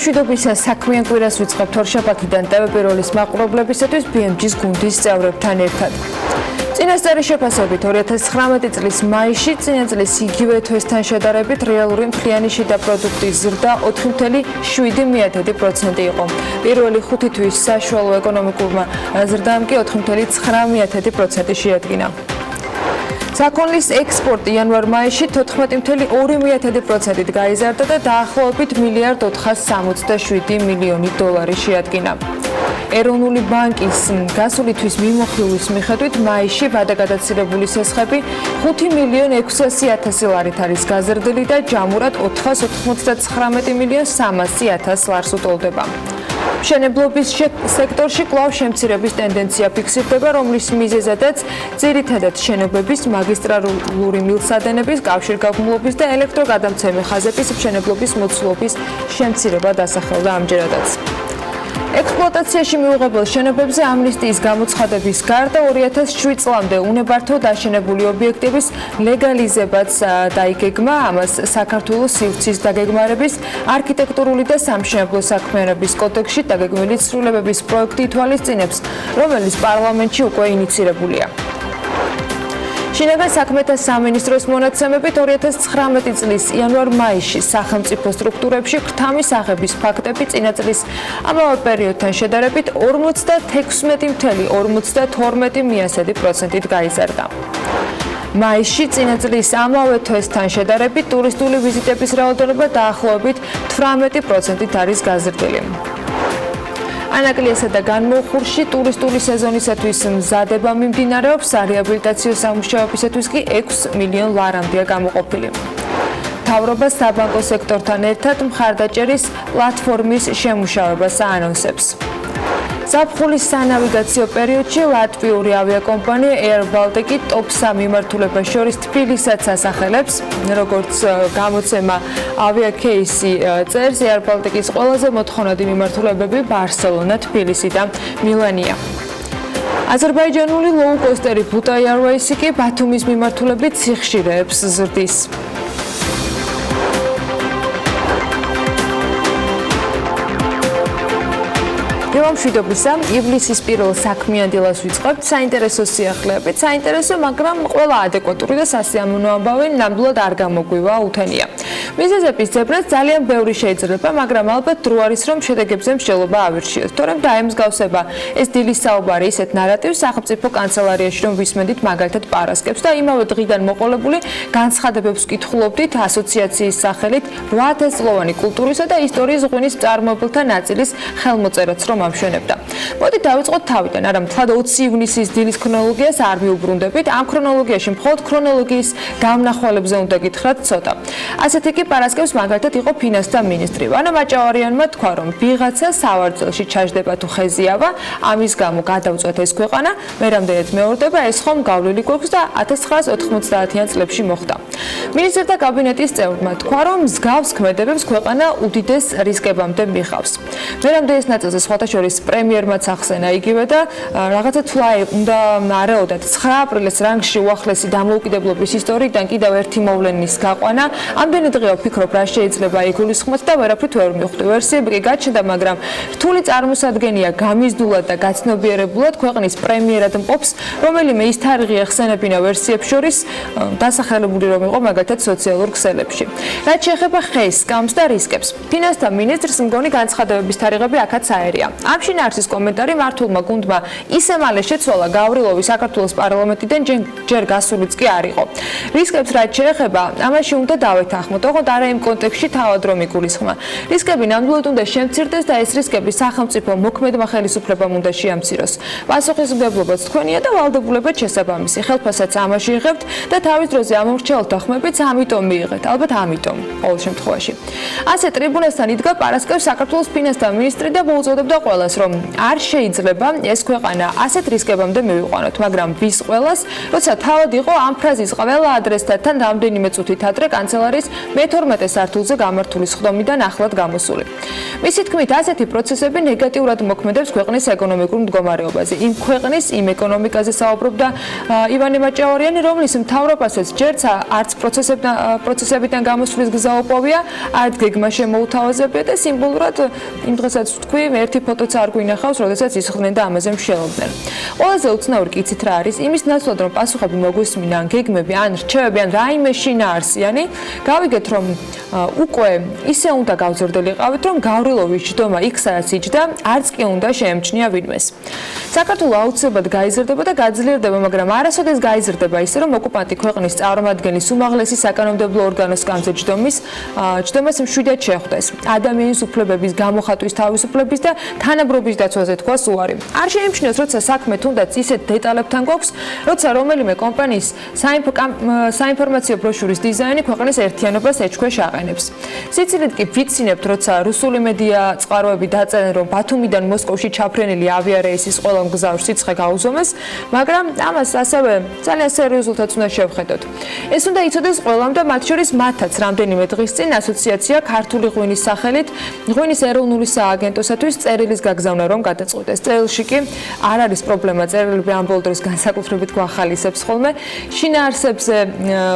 მშვიდობისა საქმიან კვირას ვიწყებთ ორშაბათიდან ტევ როლის მაყურებლებისათვის BMG-ს გუნდის წევრებთან ერთად. წინასწარი შეფასებით 2019 წლის მაისში წინა წლის იგივე თვესთან შედარებით რეალური მთლიანი შიდა პროდუქტის ზრდა 4.7% იყო. პირველი 5 თვის საშუალო ეკონომიკურმა ზრდამ კი 4.9% შეადგინა. საქონლის ექსპორტი იანვარ-მაისში 14.2%-ით გაიზარდა და დაახლოებით $1.467 მილიონი შეადგინა. ეროვნული ბანკის გასული თვის მიმოხილვის მიხედვით მაისში ვადაგადაცილებული სესხები 5.600.000 ლარით არის გაზრდილი და ჯამურად 499.300.000 ლარს უტოლდება. მშენებლობის სექტორში კვლავ შემცირების ტენდენცია ფიქსირდება, რომლის მიზეზადაც ძირითადად შენობების, მაგისტრალური მილსადენების, კავშირგაბმულობის და ელექტროგადამცემი ხაზების მშენებლობის მოცულობის შემცირება დასახელდა ამჯერადაც. ექსპლუატაციაში მიუღებელ შენობებზე ამნისტიის გამოცხადების გარდა 2007 წლამდე უნებართვოდ დაშენებული ობიექტების ლეგალიზებაც დაიგეგმა, ამას საქართველოს სივრცის დაგეგმარების, არქიტექტურული და სამშენებლო საქმიანობის კოდექსში დაგეგმილი ცვლილებების პროექტი ითვალისწინებს, რომელიც პარლამენტში უკვე ინიცირებულია. შინაგან საქმეთა სამინისტროს მონაცემებით 2019 წლის იანვარ-მაისში სახელმწიფო სტრუქტურებში ქრთამის აღების ფაქტები წინა წლის ამავე პერიოდთან შედარებით 56.52%-ით გაიზარდა. მაისში წინა წლის ამავე თვესთან შედარებით ტურისტული ვიზიტების რაოდენობა დაახლოებით 18%-ით არის გაზრდილი. ანაკლიასა და განმოხურში ტურისტული სეზონისათვის მზადება მიმდინარეობს, სარეაბილიტაციო სამუშაოებისათვის კი 6 მილიონ ლარამდეა გამოყოფილი. მთავრობა საბანკო სექტორთან ერთად მხარდაჭერის პლატფორმის შემუშავებას აანონსებს. ზაფხულის სანავიგაციო პერიოდში ლატვიური ავიაკომპანია Air Baltic top 3 მიმართულებას შორის თბილისსაც ასახელებს, როგორც გამოცემა ავიაკეისი წერს, Air Baltic-ის ყველაზე მოთხოვნადი მიმართულებები ბარსელონა, თბილისი და მილანია. აზერბაიჯანული ლოუ-კოსტერი Bhuta Airways-ი კი ბათუმის მიმართულებით სიხშირეებს ზრდის. მშვიდობისა, ივლისის პირველ საქმიან დილას ვიწყებთ საინტერესო სიახლეებით, საინტერესო, მაგრამ ყველა ადეკვატური და სასიამოვნო ამბავი ნამდვილად არ გამოგვივა უთენია. მიზეზების ძებრაც ძალიან ბევრი შეიძლება, მაგრამ ალბათ დრო არის, რომ შედეგებზე მსჯელობა ავირჩიოთ. თორემ დაემსგავსება ეს დილის საუბარი ისეთ ნარატივს სახელმწიფო კანცელარიაში, რომ ვისმენდით მაგალითად პარასკევს და იმავე დღიდან მოყოლებული განცხადებებს ვკითხულობდით ასოციაციის სახელით 8000 წლოვანი კულტურისა და ისტორიის ღვინის მწარმოებელთა ნაწილის ხელმოწერაც რომ ამშვენებდა. მოდი დავიწყოთ თავიდან, არა მთლად 20 ივნისის დილის ქრონოლოგიას არ მიუბრუნდებით, ამ ქრონოლოგიაში მხოლოდ ქრონოლოგიის გამნახვალებზე უნდა გითხრათ ცოტა. ასეთი კი პარასკევს მაგალითად იყო ფინანსთა მინისტრი. ვანა მაჭავარიანმა თქვა, რომ ვიღაცა სავარძელში ჩაჯდება თუ ხეზიავა, ამის გამო გადავწყვეტ ეს ქვეყანა, მე რამდენად მეორდება, ეს ხომ გავლილი გვაქვს და 1990-იან წლებში მოხდა. მინისტრთა კაბინეტის წევრმა თქვა, რომ მსგავს ქმედებებს ქვეყანა უდიდეს რისკებამდე მიხავს. მე რამდენად ნაწილზე სხვათა შორის პრემიერმაც ახსენა იგივე და რაღაცა თვლა უნდა არეოდათ 9 აპრილის რანგში უახლესი დამოუკიდებლობის ისტორიიდან კიდევ ერთი მოვლენის გაყვანა. ამდენი დღეა ვფიქრობ, რა შეიძლება იგულისხმოთ და ვერაფრით ვერ მივხვდი. ვერსიები კი გაჩნდა, მაგრამ რთული წარმოსადგენია გამიზდულად და გაცნობიერებულად ქვეყნის პრემიერად მყოფს, რომელიმე ის თარიღი ახსენებინა ვერსიებს შორის დასახელებული რომ იყო მაგალითად სოციალურ ქსელებში. რაც შეეხება ხეს, სკამს და რისკებს, ფინანსთა მინისტრს მგონი განცხადებების თარიღები აქაც აერია. ამ შინაარსის კომენტარი მართულმა გუნდმა ისე მალე შეცვალა გავრილოვი საქართველოს პარლამენტიდან ჯერ გასულიც კი არ იყო. რისკებს რაც შეეხება, ამაში უნდა დავეთანხმოთ, ოღონდ არა იმ კონტექსტში თავად რომ იგულისხმა. რისკები ნამდვილად უნდა შემცირდეს და ეს რისკები სახელმწიფო მოქმედმა ხელისუფლებამ უნდა შეამციროს. პასუხისმგებლობაც თქვენია და ვალდებულებაც შესაბამისი. ხელფასსაც ამაში იღებთ და თავის დროზე ამორჩეულთა ხმებიც ამიტომ მიიღეთ. ალბათ ამიტომ ყოველ შემთხვევაში. ასე ტრიბუნასთან იდგა პარასკევს საქართველოს ფინანსთა მინისტრი და მოუწოდებდა ყველას, რომ არ შეიძლება ეს ქვეყანა ასეთ რისკებამდე მივიყვანოთ, მაგრამ ვის ყველას, როცა თავად იყო ამ ფრაზის ყველა ადრესთან რამდენიმე წუთით ადრე კანცელარის მე-12 სართულზე გამართული სხდომიდან ახლად გამოსული. მისი თქმით, ასეთი პროცესები ნეგატიურად მოქმედებს ქვეყნის ეკონომიკურ მდგომარეობაზე. იმ ქვეყნის, იმ ეკონომიკაზე საუბრობდა ივანე მაჭავარიანი, რომლის მთავრობასაც ჯერც არც პროცესებიდან გამოსვლის გზა უპოვია, არც გეგმა შემოუთავაზებია და სიმბოლურად იმ დღესაც თქვი, ერთი ფოტოც არ გვინახავს, როდესაც ისხდნენ და ამაზე მშელობდნენ. ყველაზე უცნაური კი იცით რა არის, იმის ნაცვლად რომ პასუხები მოგვისმინა, ან გეგმები, ან რჩევები, ან რაიმე შინაარსიანი, გავიგეთ რომ უკვე ისე უნდა გავზრდელიყავით, რომ გავრილოვის ჯდომა იქ სადაც იჯდა, არც კი უნდა შეემჩნია ვინმეს. საქართველო აუცილებლად გაიზრდება და გაძლიერდება, მაგრამ არასოდეს გაიზრდება ისე, რომ ოკუპანტი ქვეყნის წარმომადგენლის უმაღლესი საკანონმდებლო ორგანოს სკამზე ჯდომას მშვიდად შეხვდეს. ადამიანის უფლებების, გამოხატვის თავისუფლების და თანაბრობის დაცვაზე თქვას უარი. არ შეიმჩნიოს, როცა საქმე თუნდაც ისეთ დეტალებთან გვაქვს, როცა რომელიმე კომპანიის საინფორმაციო ბროშურის დიზაინი ქვეყნის ერთიანობას ეჭქვეშ აყენებს. სიცილით კი ვიცინებთ, როცა რუსული მედია წყაროები დაწერენ, რომ ბათუმიდან მოსკოვში ჩაფრენილი ავიარეისის ყველა მგზავრს სიცხე გაუზომეს, მაგრამ ამას ასევე ძალიან სერიოზულადაც უნდა შევხედოთ. ეს უნდა იცოდეს ყველამ და მათ შორის მათაც რამდენიმე დღის წინ ასოციაცია ქართული ღვინის სახელით ღვინის ეროვნული სააგენტოსათვის წერილის გაგზავნა რომ გადაწყვიტეს. წერილში კი არ არის პრობლემა, წერილები ამ ბოლო დროს განსაკუთრებით გვახალისებს ხოლმე. შინაარსებზე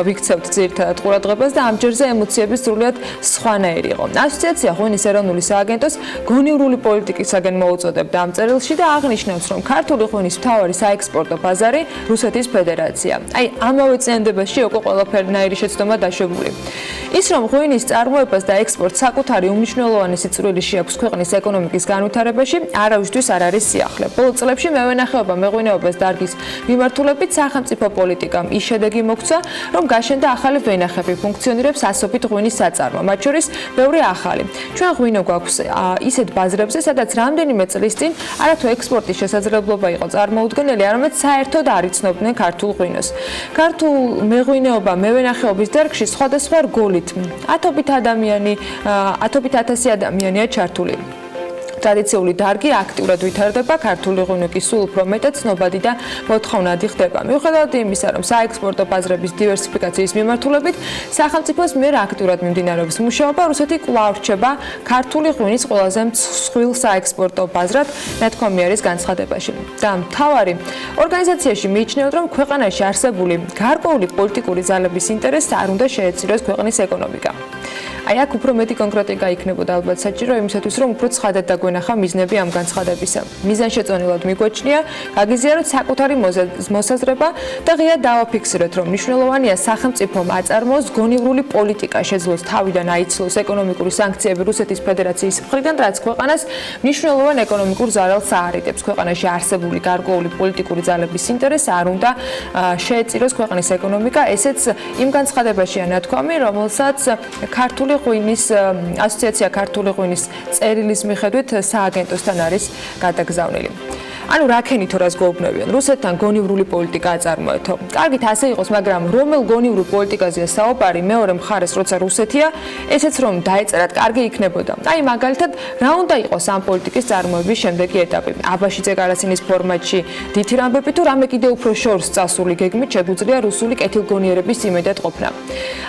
ვიქცევთ ძირითადად ყურადღებას და ამჯერზე ემოციები სრულიად სხვანაირი იყო. ასოციაცია ღვინის ეროვნული სააგენტოს გონივრული პოლიტიკისაგან მოუწოდებდა ამ წერილში და აღნიშნავს, რომ ქართული ღვინის მთავარი საექსპორტო ბაზარი რუსეთის ფედერაცია. აი, ამავე წინადადებაში უკვე ყველაფერნაირი შეცდომა დაშვებული. ის რომ ღვინის წარმოებას და ექსპორტს საკუთარი უმნიშვნელოვანესი წვლილი აქვს ქვეყნის ეკონომიკის განვითარებაში, არავისთვის არ არის სიახლე. ბოლო წლებში მევენახეობა მეღვინეობას დარგის მიმართულებით სახელმწიფო პოლიტიკამ ის შედეგი მოგცა, რომ გაშენდა ახალი ვენახები, ფუნქციონირებს ასობით ღვინის საწარმო, მათ შორის ბევრი ახალი. ჩვენ ღვინო გვაქვს ისეთ ბაზრებზე, სადაც რამდენიმე წლის წინ არათუ ექსპორტის შესაძლებლობა იყო წარმოუდგენელი, არამედ საერთოდ არ იცნობდნენ ქართულ ღვინოს. ქართულ მეღვინეობა მევენახეობის დარგში სხვადასხვა რგოლით 10,000 ადამიანია ჩართული. ტრადიციული დარგი აქტიურად ვითარდება, ქართული ღვინო კი სულ უფრო მეტად ცნობადი და მოთხოვნადი ხდება. მიუხედავად იმისა, რომ საექსპორტო ბაზრების დივერსიფიკაციის მიმართულებით სახელმწიფოს მიერ აქტიურად მიმდინარეობს მუშაობა, რუსეთი კვლავ რჩება ქართული ღვინის ყველაზე მსხვილ საექსპორტო ბაზრად ნათქვამი არის განცხადებაში. და მთავარი ორგანიზაციაში მიიჩნევთ, რომ ქვეყანაში არსებული გარკვეული პოლიტიკური ძალების ინტერესს არ უნდა შეეწიროს ქვეყნის ეკონომიკა. აი აქ უფრო მეტი კონკრეტიკა იქნებოდა ალბათ საჭირო იმისათვის, რომ უფრო ცხადად დაგვენახა მიზნები ამ განცხადებისა. მიზანშეწონილად მიგვაჩნია გაგიზიაროთ საკუთარი მოსაზრება და ღიად დავაფიქსიროთ, რომ მნიშვნელოვანია სახელმწიფომ აწარმოოს გონივრული პოლიტიკა, შეძლოს თავიდან აიცლოს ეკონომიკური სანქციები რუსეთის ფედერაციის მხრიდან, რაც ქვეყანას მნიშვნელოვან ეკონომიკურ ზარალს აარიდებს. ქვეყანაში არსებული გარკვეული პოლიტიკური ძალების ინტერესს არ უნდა შეეწიროს ქვეყნის ეკონომიკა, ესეც იმ განცხადებაშია ნათქვამი, რომელსაც ქართული ასოციაცია ქართული ღვინის წერილის მიხედვით სააგენტოსთან არის გადაგზავნილი. ანუ რაკენით რას გვეუბნებიან? რუსეთთან გონივრული პოლიტიკა აწარმოეთო. კარგით, ასე იყოს, მაგრამ რომელ გონივრულ პოლიტიკაზეა საუბარი მეორე მხარეს, როცა რუსეთია, ესეც რომ დაეწერათ, კარგი იქნებოდა. აი, მაგალითად, რა უნდა იყოს ამ პოლიტიკის წარმოების შემდეგი ეტაპი? აბაშიძე კარასინის ფორმატში დითი რამბები თუ რამე კიდე უფრო შორს წასული გეგმით შეგვიძლია რუსული კეთილგონიერების იმედად ყოფნა.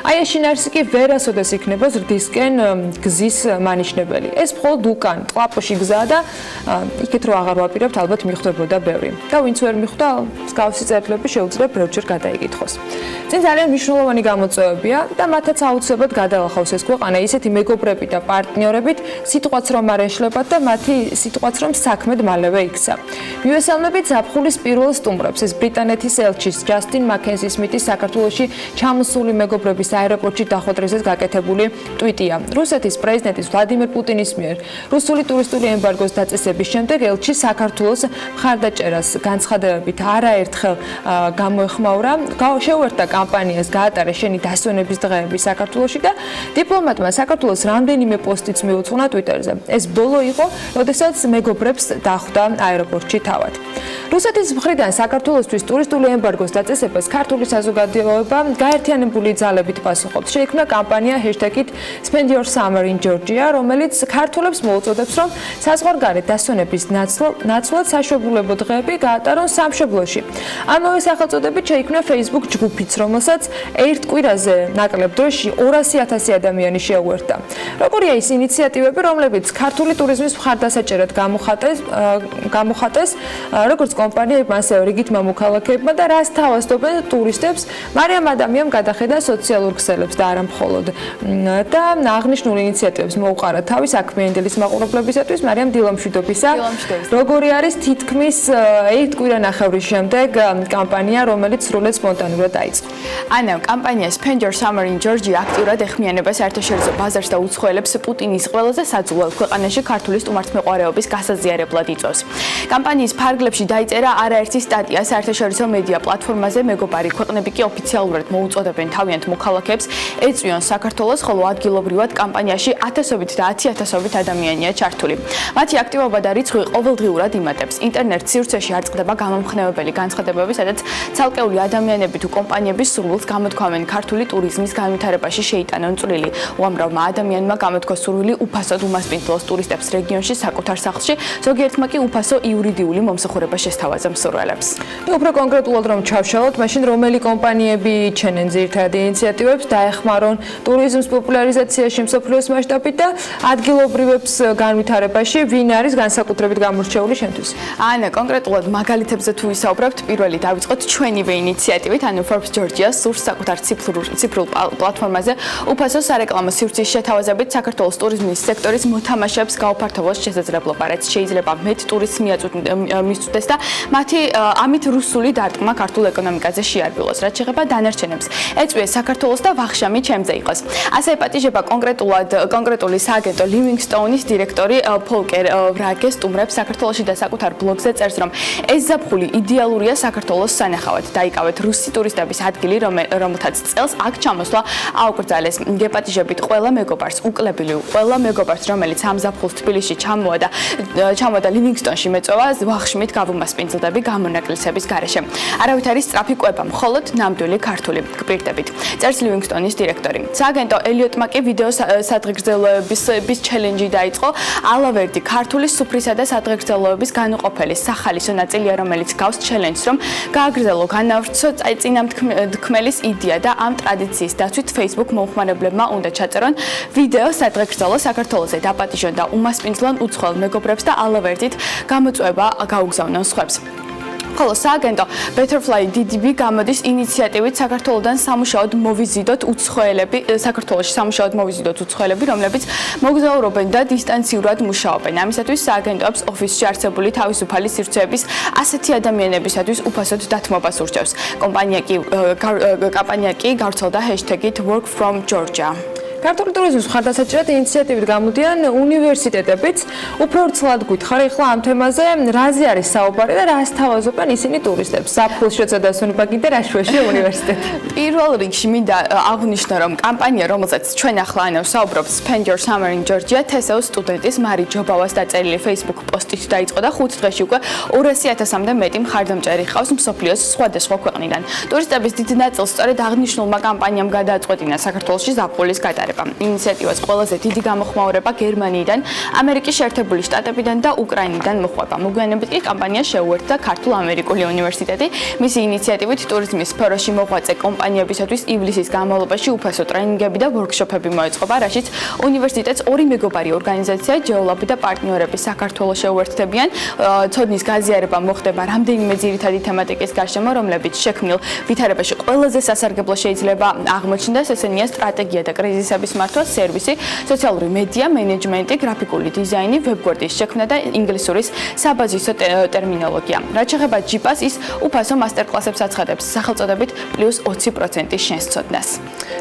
აი, ეს შინაარსი კი ვერასოდეს იქნება ზრდისკენ გზის მანიშნებელი. ეს მხოლოდ უკან, ტყლაპოში გზაა და იქით რო აღარ ვაპირებთ, ალბათ მიხვდებოდა ბევრი. და ვინც ვერ მიხვდა, მსგავსი წერილები შეუძლია ბევრჯერ გადაიკითხოს. წინ ძალიან მნიშვნელოვანი გამოწვევებია და მათაც აუცილებლად გადალახავს ეს ქვეყანა ისეთი მეგობრები და პარტნიორებით, სიტყვაც რომ არ ეშლებათ და მათი სიტყვაც რომ საქმედ მალევე იქცა. მივესალმებით ზაფხულის პირველ სტუმრებს, ეს ბრიტანეთის ელჩის ჯასტინ მაკენზის მითის საქართველოში ჩამოსული მეგობრების აეროპორტში დახვედრისას გაკეთებული ტვიტია. რუსეთის პრეზიდენტის ვლადიმერ პუტინის მიერ რუსული ტურისტული ემბარგოს დაწესების შემდეგ ელჩი საქართველოს მხარდაჭერას განცხადებებით არაერთხელ გამოეხმაურა, შეუერთდა კამპანიას, გაატარა შენი დასვენების დღეები საქართველოში და დიპლომატმა საქართველოს რამდენიმე პოსტიც მიუძღვნა ტვიტერზე. ეს ბოლო იყო, როდესაც მეგობრებს დახვდა აეროპორტში თავად. რუსეთის მხრიდან საქართველოსთვის ტურისტული ემბარგოს დაწესებას ქართული საზოგადოება გაერთიანებული ძალებით პასუხობს. შეიქმნა კამპანია #Spend Your Summer in Georgia, რომელიც ქართველებს მოუწოდებს, რომ საზღვარგარეთ დასვენების ნაცვლად საშვებულებო დღეები გაატარონ სამშობლოში. ამავე სახელწოდებით შეიქმნა Facebook ჯგუფიც, რომელსაც ერთ კვირაზე ნაკლებ დროში 200,000 ადამიანი შეუერთდა. როგორია ის ინიციატივები, რომლებიც ქართული ტურიზმის მხარდასაჭერად გამოხატეს, როგორც კომპანიებმა, ასევე რიგით მამოქალაქეებმა და რას თავაზობენ ტურისტებს, მარიამ ადამიანს გადახედა სოციალურ ქსელებს და არა მხოლოდ. და აღნიშნულ ინიციატივებს მოუყარა თავის საქმიანი დილის მაყურებლებისათვის მარიამ დილა მშვიდობისა. როგორი არის თითქმის ერთ კვირანახევრის შემდეგ კამპანია, რომელიც სრულად სპონტანურად დაიწყო. ანა, კამპანია Spend Your Summer in Georgia აქტიურად ეხმიანება საერთაშორისო ბაზარს და უცხოელებს პუტინის ყველაზე საძულელ ქვეყანაში ქართული სტუმართმეყვარეობის გასაზიარებლად იწვევს. კამპანიის ფარგლებში დაიწერა არაერთი სტატია საერთაშორისო მედია პლატფორმაზე, მეგობარი ქვეყნები კი ოფიციალურად მოუწოდებენ თავიანთ მოქალაქეებს ეწვიონ საქართველოს, ხოლო ადგილობრივად კამპანიაში ათასობით და 10,000-ობით ადამიანია ჩართული. მათი აქტივობა და რიცხვი ყოველდღიურად იმატებს. ინტერნეტ სივრცეში არ წყდება გამომხნევებელი განცხადებები, სადაც ცალკეული ადამიანები თუ კომპანიები სურვილს გამოთქვამენ ქართული ტურიზმის განვითარებაში შეიტანონ წვლილი. უამრავმა ადამიანმა გამოთქვა სურვილი უფასოდ უმასპინძლოს ტურისტებს რეგიონში საკუთარ სახლში, ზოგიერთმა კი უფასო იურიდიული მომსახურება შესთავაზა მსურველებს. უფრო კონკრეტულად რომ ჩავშალოთ, მაშინ რომელი კომპანიები იჩენენ ძირითადად ინიციატივებს დაეხმარონ ტურიზმის პოპულარიზაციაში მსოფლიოს მასშტაბით და ადგილობრივებს განვითარებაში, ვინ არის განსაკუთრებით გამორჩეული შენთვის? ანა, კონკრეტულად მაგალითებზე თუ ვისაუბრებთ, პირველი დავიწყოთ ჩვენივე ინიციატივით, ანუ Forbes Georgia სურს საკუთარ ციფრულ პლატფორმაზე უფასო სარეკლამო სივრცის შეთავაზებით საქართველოს ტურიზმის სექტორის მოთამაშეებს გაუფართოვოს შესაძლებლობა, რაც შეიძლება მეტ ტურისტს მისწვდეს და მათი ამით რუსული დარტყმა ქართულ ეკონომიკაზე შეარბილოს, რაც შეეხება დანარჩენებს. ეწვიეს საქართველოს და ვახშამი ჩემზე იყოს. ასე ეპატიჟება კონკრეტული სააგენტო Livingstone's დირექტორი ფოლკერ ვრაგე სტუმრებს საქართველოში და საკუთარ ბლოგზე წერს, რომ ეს ზაფხული იდეალურია საქართველოს სანახავად. დაიკავეთ რუსი ტურისტების ადგილი, რომელთაც წელს აქ ჩამოსვლა აუკრძალეს. გეპატიჟებით ყველა მეგობარს, უკლებილი ყველა მეგობარს, რომელიც ამ ზაფხულს თბილისში ჩამოვა ლივინგსტონში მეწვევა, ვახშმით გავუმასპინძლდები გამონაკლისების გარეშე. არავით არის სწრაფი კვება, მხოლოდ ნამდვილი ქართული გპირდებით. წერს ლივინგსტონის დირექტორი. სააგენტო ელიოტმა კი ვიდეო სადღეგრძელოების ჩელენჯი დაიწყო. ალავერდი ქართული სუფრისა და სადღეგრძელოების განუყოფელი სახალისო ნაწილია, რომელიც გავს ჩელენჯს, რომ გააგრძელო განავრცო წინამთქმელის იდეა და ამ ტრადიციის დაცვით Facebook მოუხმარებლებმა უნდა ჩაწერონ ვიდეო სადღეგრძელო საქართველოზე დაპატიჟონ და უმასპინძლონ უცხოელ მეგობრებს და ალავერდით გამოწვევა გაუგზავნონ სხვებს. ხოლო სააგენტო Betterfly DDB გამოდის ინიციატივით საქართველოსში სამუშაოდ მოვიზიდოთ უცხოელები, რომლებიც მოგზაურობენ და დისტანციურად მუშაობენ. ამისათვის სააგენტოებს ოფისში არსებული თავისუფალი სივრცეების ასეთი ადამიანებისათვის უფასოდ დათმობას ურჩევს. კამპანია კი გავრცელდა #WorkFromGeorgia. ქართული ტურიზმის მხარდასაჭერად ინიციატივით გამოდიან უნივერსიტეტებიც. უფრო ვრცლად გითხარ ახლა ამ თემაზე, რაზე არის საუბარი და რას თავაზობენ ისინი ტურისტებს? საფულს შეცადასვენება კიდე რა შუაში უნივერსიტეტი. პირველ რიგში მინდა აღვნიშნო, რომ კამპანია, რომელსაც ჩვენ ახლა ვსაუბრობთ, Spend Your Summer in Georgia, TSO სტუდენტის მარი ჯობავას დაწერილი Facebook პოსტით დაიწყო და 5 დღეში უკვე 200,000-მდე მეტი მხარდამჭერი ჰყავს მსოფლიოს სხვადასხვა ქვეყნიდან. ტურისტების დიდ ნაწილს სწორედ აღნიშნულმა კამპანიამ გადააწყვეტინა საქართველოში ზაფხულის გატარება. ინიციატივას ყველაზე დიდი გამოხმაურება გერმანიიდან, ამერიკის შეერთებული შტატებიდან და უკრაინიდან მოჰყვება. მოგვიანებით კი კამპანია შეუერთდა ქართულ-ამერიკული უნივერსიტეტი. მისი ინიციატივით ტურიზმის სფეროში მოღვაწე კომპანიებისათვის ივლისის განმავლობაში უფასო ტრენინგები და ვორქშოპები მოეწყობა, რაშიც უნივერსიტეტს ორი მეგობარი ორგანიზაცია, ჯეოლაბი და პარტნიორები საქართველოს შეუერთდებიან. ცოდნის გაზიარება მოხდება რამდენიმე ძირითადი თემატიკის გარშემო, რომლებიც შექმნილ ვითარებაში ყველაზე სასარგებლო შეიძლება აღმოჩნდეს, ესენია სტრატეგია და კრიზისების მართვა, სერვისი, სოციალური მედია, მენეჯმენტი, გრაფიკული დიზაინი, ვებგვერდის შექმნა და ინგლისურის საბაზისო ტერმინოლოგია. რაც შეეხება ჯიპას, ის უფასო მასტერკლასებს აცხადებს სახელწოდებით +20% შენს ცოდნას.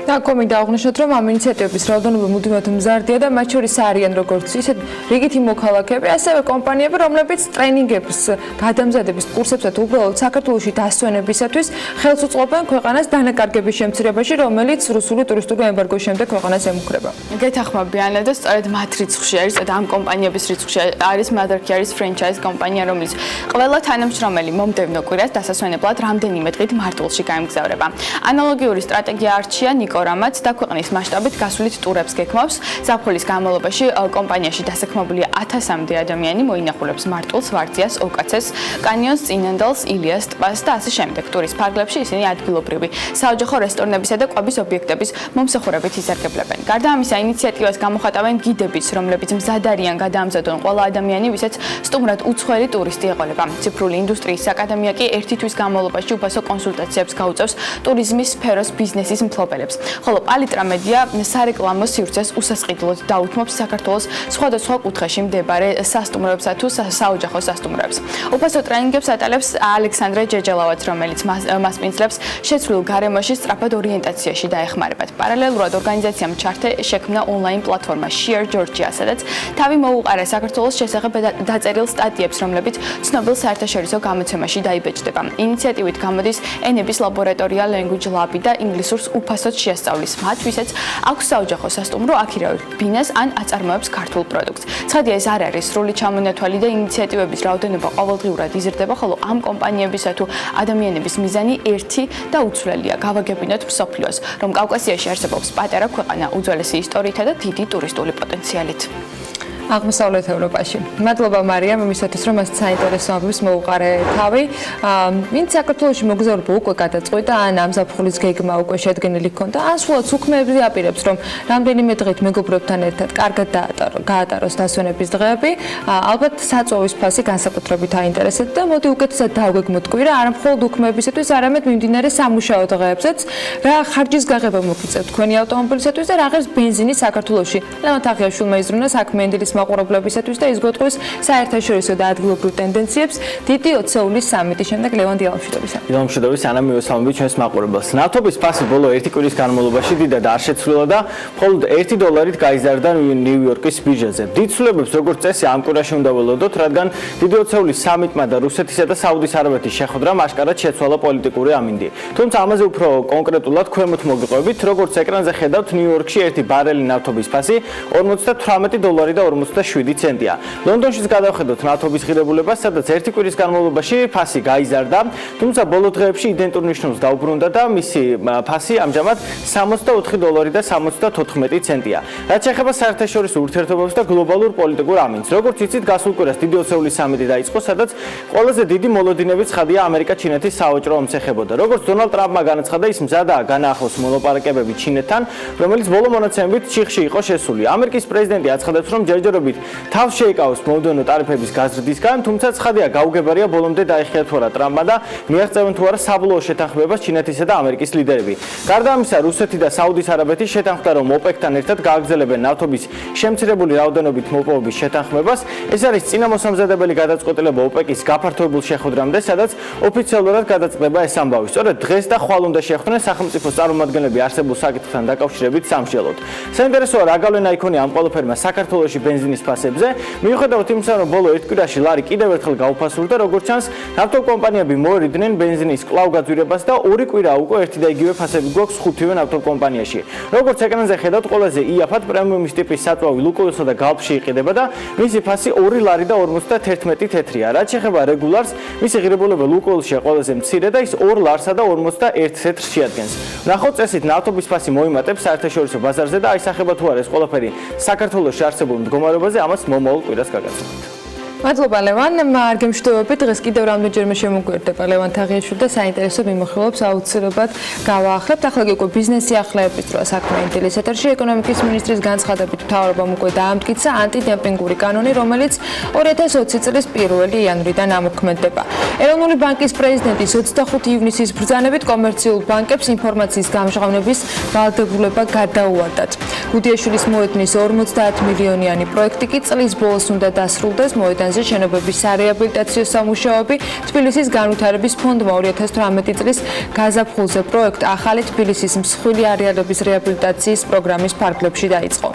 და კომი დააღნიშნოთ, რომ ამ ინიციატივების რაოდენობა მუდმივად მზარდია და მათ შორის არიან როგორც ისეთ რიგითი მოქალაქეები, ასევე კომპანიები, რომლებიც ტრენინგებს, გადამზადების კურსებსა თუ უბრალოდ საქართველოში დასვენებისათვის ხელს უწყობენ ქვეყანას დანაკარგების შემცირებაში, რომელიც რუსული ტურისტული ემბარგოს შემდეგ ქვეყანაში ქვეყანას ემუქრება. გეთახმებიან და სწორედ მათ რიცხვში არის და ამ კომპანიების რიცხვში არის მადარქი არის ფრენჩაიზ კომპანია, რომელიც ყველა თანამშრომელი მომდევნო კვირას დასასვენებლად რამდენიმე დღით მარტვილში გაემგზავრება. ანალოგიური სტრატეგია არჩია ნიკორამაც და ქვეყნის მასშტაბით გასვლით ტურებს გეკმავს. ზაფხულის განმავლობაში კომპანიაში დასაქმებული 1000-მდე ადამიანი მოინახულებს მარტვილს, ვარძიას, ოკაცეს, კანიონს, წინანდალს, ილიას ტბას და ასე შემდეგ. ტურის ფარგლებში ისინი ადგილობრივი საოჯახო რესტორნებისა და კვების ობიექტების მომსახურებით ისარგებლებენ. გარდა ამისა, ინიციატივას გამოხატავენ გიდებიც, რომლებიც მზად არიან გადაამზადონ ყველა ადამიანი, ვისაც სტუმრად უცხოელი ტურისტი ეყოლება. ციფრული ინდუსტრიის აკადემია კი ერთი თვის განმავლობაში უფასო კონსულტაციებს გაუწევს ტურიზმის სფეროს ბიზნესის მფლობელებს. ხოლო პალიტრა მედია სარეკლამო სივრცეს უსასყიდლოდ დაუთმობს საქართველოს სხვადასხვა კუთხეში მდებარე სასტუმროებსა თუ საოჯახო სასტუმროებს. უფასო ტრენინგებს ატარებს ალექსანდრე ჯეჯელავაც, რომელიც მასპინძლებს შეცვლილ გარემოში სწრაფად ორიენტაციაში დაეხმარებათ. პარალელურად ორგანიზაციამ ჩართე შექმნა ონლაინ პლატფორმა Share Georgia, სადაც თავი მოუყარა საქართველოს შესახებ დაწერილ სტატიებს, რომლებიც ცნობილ საერთაშორისო გამოცემაში დაიბეჭდება. ინიციატივით გამოდის ენების ლაბორატორია Language Lab და ინგლისურს უფასოდ შეასწავლის მათ, ვისაც აქვს საოჯახო სასტუმრო, აქირავებს ბინას ან აწარმოებს ქართულ პროდუქტს. ცხადია, ეს არ არის სრული ჩამონათვალი და ინიციატივების რაოდენობა ყოველდღიურად იზრდება, ხოლო ამ კომპანიებისა თუ ადამიანების მიზანი ერთი და უცვლელია. გავაგებინოთ მსოფლიოს, რომ კავკასიაში არსებობს პატარა ქვეყანა უძველესი ისტორიითა და დიდი ტურისტული პოტენციალით. აღმოსავლეთ ევროპაში. მადლობა მარიამ იმისათვის, რომ მას საინტერესო ამბებს მოუყარე თავი. ვინც საქართველოში მოგზაურობა უკვე გადაწყვიტა, ან ამ ზაფხულის გეგმა უკვე შედგენილი ჰქონდა, ან სულაც უქმეებზე აპირებს, რომ რამდენიმე დღით მეგობრებთან ერთად კარგად გაატაროს დასვენების დღეები. ალბათ საწვავის ფასი განსაკუთრებით აინტერესებთ და მოდი უკეთესად დავგეგმოთ კვირა, არა მხოლოდ უქმეებისათვის, არამედ მიმდინარე სამუშაო დღეებსაც, რა ხარჯის გაღება მოგიწევთ თქვენი ავტომობილისათვის და რა ღირს ბენზინი საქართველოში. ლევან თაღიაშვილმა იზრუნა საქმიანი დილის მაყურებლობისათვის და იზგვეტყვის საერთაშორისო და ადგილობრივ ტენდენციებს დიდი ოცეულის სამიტის შემდეგ ლევან დილამშვიდობისა. დილამშვიდობის ანა მიესალმებით ჩვენს მაყურებელს. ნავთობის ფასი ბოლო 1 კვირის განმავლობაში დიდად არ შეცვლილა და მხოლოდ $1 გაიზარდა ნიუ-იორკის ბირჟაზე. დიდ ცვლილებებს როგორც წესი ამ კვირაში უნდა ველოდოთ, რადგან დიდი ოცეულის სამიტმა და რუსეთისა და საუდის არაბეთის შეხვედრამ აშკარად შეცვალა პოლიტიკური ამინდი. თუმცა ამაზე უფრო კონკრეტულად ქვემოთ მოგიყვებით, როგორც ეკრანზე ხედავთ, ნიუ-იორკში 1 ბარელი ნავთობის ფასი $48 და 47 ცენტია. ლონდონშიც გადავხედოთ ნავთობის ღირებულებას, სადაც 1 კვირის განმავლობაში ფასი გაიზარდა, თუმცა ბოლო დღეებში იდენტურ ნიშნულს დაუბრუნდა და მისი ფასი ამჟამად $64 და 74 ცენტია. რაც შეეხება საერთაშორისო ურთიერთობებს და გლობალურ პოლიტიკურ ამინდს. როგორც იცით, გასულ კვირას დიდი ოცეულის სამიტი დაიწყო, სადაც ყველაზე დიდი მოლოდინები ცხადია ამერიკა-ჩინეთის სავაჭრო ომს ეხებოდა. როგორც დონალდ ტრამპმა განაცხადა, ის მზადაა განაახლოს მოლაპარაკებები ჩინეთთან, რომელიც ბოლო მონაცემებით ჩიხში იყო შესული. ამერიკის პრეზიდენტი აცხადებს, რომ ჯერჯერობით თავს შეიკავოს მომდევნო ტარიფების გაზრდისგან, თუმცა ცხადია გაუგებარია ბოლომდე დაიხია თუ არა ტრამპმა და მიაღწევენ თუ არა საბოლოო შეთანხმებას ჩინეთისა და ამერიკის ლიდერები. გარდა ამისა, რუსეთი და საუდის არაბეთი შეთანხმდა, რომ ოპეკთან ერთად გააგრძელებენ ნავთობის შემცირებული რაოდენობით მოპოვების შეთანხმებას. ეს არის წინამოსამზადებელი გადაწყვეტილება ოპეკის გაფართოებულ შეხვედრამდე, სადაც ოფიციალურად გადაწყდება ეს ამბავი. სწორედ დღეს და ხვალ უნდა შეხვდნენ სახელმწიფოს წარმომადგენლები არსებულ საკითხთან დაკავშირებით სამშველოდ. საინტერესოა რა გავლენა იქონია ამ ყველაფერმა საქართველოში ბენზინის ფასებზე. მიუხედავად იმისა, რომ ბოლო 1 კვირაში ლარი კიდევ ერთხელ გაუფასურდა, როგორც ჩანს, ნავთობკომპანიები მოერიდნენ ბენზინის კვლავ გაძვირებას და 2 კვირა უკვე ერთი და იგივე ფასები გვაქვს 5-ვე ნავთობკომპანიაში. როგორც ეკრანზე ხედავთ, ყველაზე იაფად პრემიუმის ტიპის საწვავი ლუკოილსა და გალფში იყიდება და მისი ფასი 2 ლარი და 51 თეთრია. რაც შეეხება რეგულარს, მისი ღირებულება ლუკოილშია ყველაზე მცირე და ის 2 ლარსა და 51 თეთრს შეადგენს. ნახოთ წესით ნავთობის ფასი მოიმატებს საერთაშორისო ბაზარზე და აისახება თუ არა ეს ყველაფერი საქართველოში არსებულ მდგომარეობაზე, ამას მომავალ კვირას გაგაცნობთ. მადლობა ლევან, არ გემშვიდობები, დღეს კიდევ რამდენჯერმე შემოგვიერთდება ლევან თაღიაშვილი და საინტერესო მიმოხილვებს აუცილებლად გავაახლებთ. ახლა კი უკვე ბიზნესი ახლებების დროა საქმიანი დილის ეთერში. ეკონომიკის მინისტრის განცხადებით მთავრობამ უკვე დაამტკიცა ანტიდემპინგური კანონი, რომელიც 2020 წლის 1 იანვრიდან ამოქმედდება. ეროვნული ბანკის პრეზიდენტის 25 ივნისის ბრძანებით კომერციულ ბანკებს ინფორმაციის გამჟღავნების ვალდებულება გადაუვადათ. გუდიაშვილის მოედნის 50 მილიონიანი პროექტი კი წლის ბოლოს უნდა დასრულდეს. მოედანზე შენობების სარეაბილიტაციო სამუშაოები თბილისის განვითარების ფონდმა 2018 წლის გაზაფხულზე პროექტ ახალი თბილისის მსხვილი არეალების რეაბილიტაციის პროგრამის ფარგლებში დაიწყო.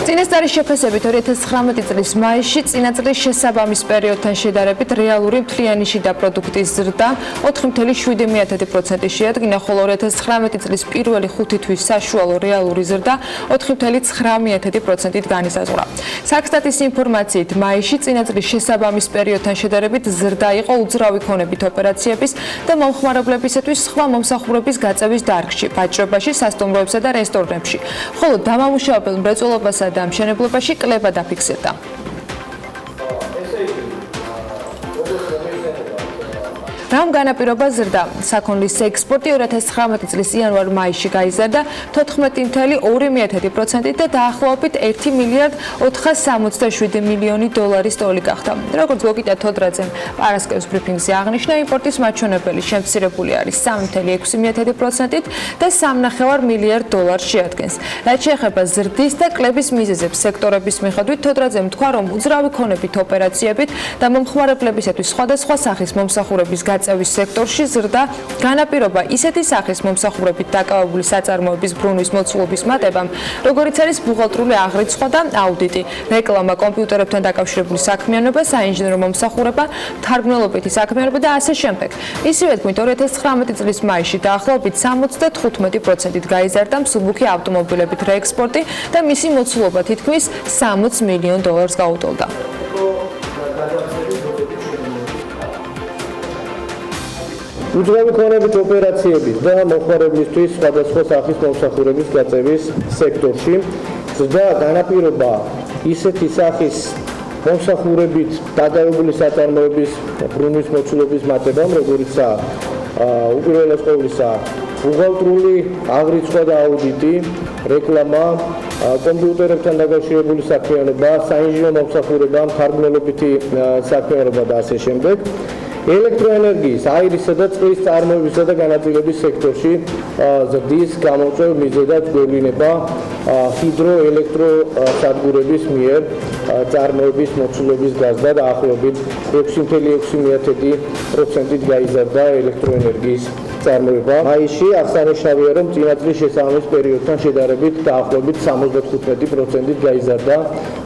წინასწარი შეფასებით 2019 წლის მაისში წინა წლის შესაბამის პერიოდთან შედარებით რეალური მთლიანი შიდა პროდუქტის ზრდა 4.7% შეადგინა, ხოლო 2019 წლის პირველი 5 თვის საშუალო რეალური ზრდა 4.9%-ით განისაზღვრა. საქსტატის ინფორმაციით, მაისში წინა წლის შესაბამის პერიოდთან შედარებით ზრდა იყო უძრავი ქონებით ოპერაციების და მომხმარებლებისათვის სხვა მომსახურების გაწევის დარგში, ვაჭრობაში, სასტუმროებსა და რესტორნებში, ხოლო დამამუშავებელ მრეწველობასა და მშენებლობაში კლება დაფიქსირდა. რამ განაპირობა ზრდა? საქონლის ექსპორტი 2019 წლის იანვარ-მაისში გაიზარდა 14.2%-ით და დაახლოებით 1 მილიარდ 467 მილიონი დოლარის ტოლი გახდა. როგორც გოგიტა თოდრაძემ პარასკევის ბრიფინგზე აღნიშნა, იმპორტის მაჩვენებელი შემცირებული არის 3.6%-ით და 3.5 მილიარდ დოლარს შეადგენს. რაც შეეხება ზრდის და კლების მიზეზებს სექტორების მიხედვით, თოდრაძემ თქვა, რომ უძრავი ქონებით ოპერაციებით და მომხმარებლებისათვის სხვადასხვა სახის მომსახურების გაწევის სექტორში ზრდა განაპირობა ისეთი სახის მომსახურებით დაკავებული საწარმოების ბრუნვის მოცულობის მატებამ, როგორიც არის ბუღალტრული აღრიცხვა და აუდიტი, რეკლამა, კომპიუტერებთან დაკავშირებული საქმიანობა, საინჟინრო მომსახურება, მთარგმნელობითი საქმიანობა და ასე შემდეგ. ისივე თქმით, 2019 წლის მაისში დაახლოებით 75%-ით გაიზარდა მსუბუქი ავტომობილებით რეექსპორტი და მისი მოცულობა თითქმის 60 მილიონ დოლარს გაუტოლდა. უძრავი ქონებით ოპერაციების და მომხმარებლისთვის სხვადასხვა სახის მომსახურების გაწევის სექტორში ზრდა განაპირობა ისეთი სახის მომსახურებით დაკავებული საწარმოების ბრუნვის მოცულობის მატებამ, როგორიცაა უპირველეს ყოვლისა ბუღალტრული აღრიცხვა და აუდიტი, რეკლამა, კომპიუტერებთან დაკავშირებული საქმიანობა, საინჟინრო მომსახურება, მთარგმნელობითი საქმიანობა და ასე შემდეგ. ელექტროენერგიის, აირისა და წყლის წარმოებისა და განაწილების სექტორში ზრდის გამოწვევ მიზეზად გვევლინება ჰიდროელექტროსადგურების მიერ წარმოების მოცულობის გაზრდა და ახლობით 6.6%-ით გაიზარდა ელექტროენერგიის წარმოება. მაისში აღსანიშნავია, რომ წინა წლის შესაბამის პერიოდთან შედარებით დაახლოებით 75%-ით გაიზარდა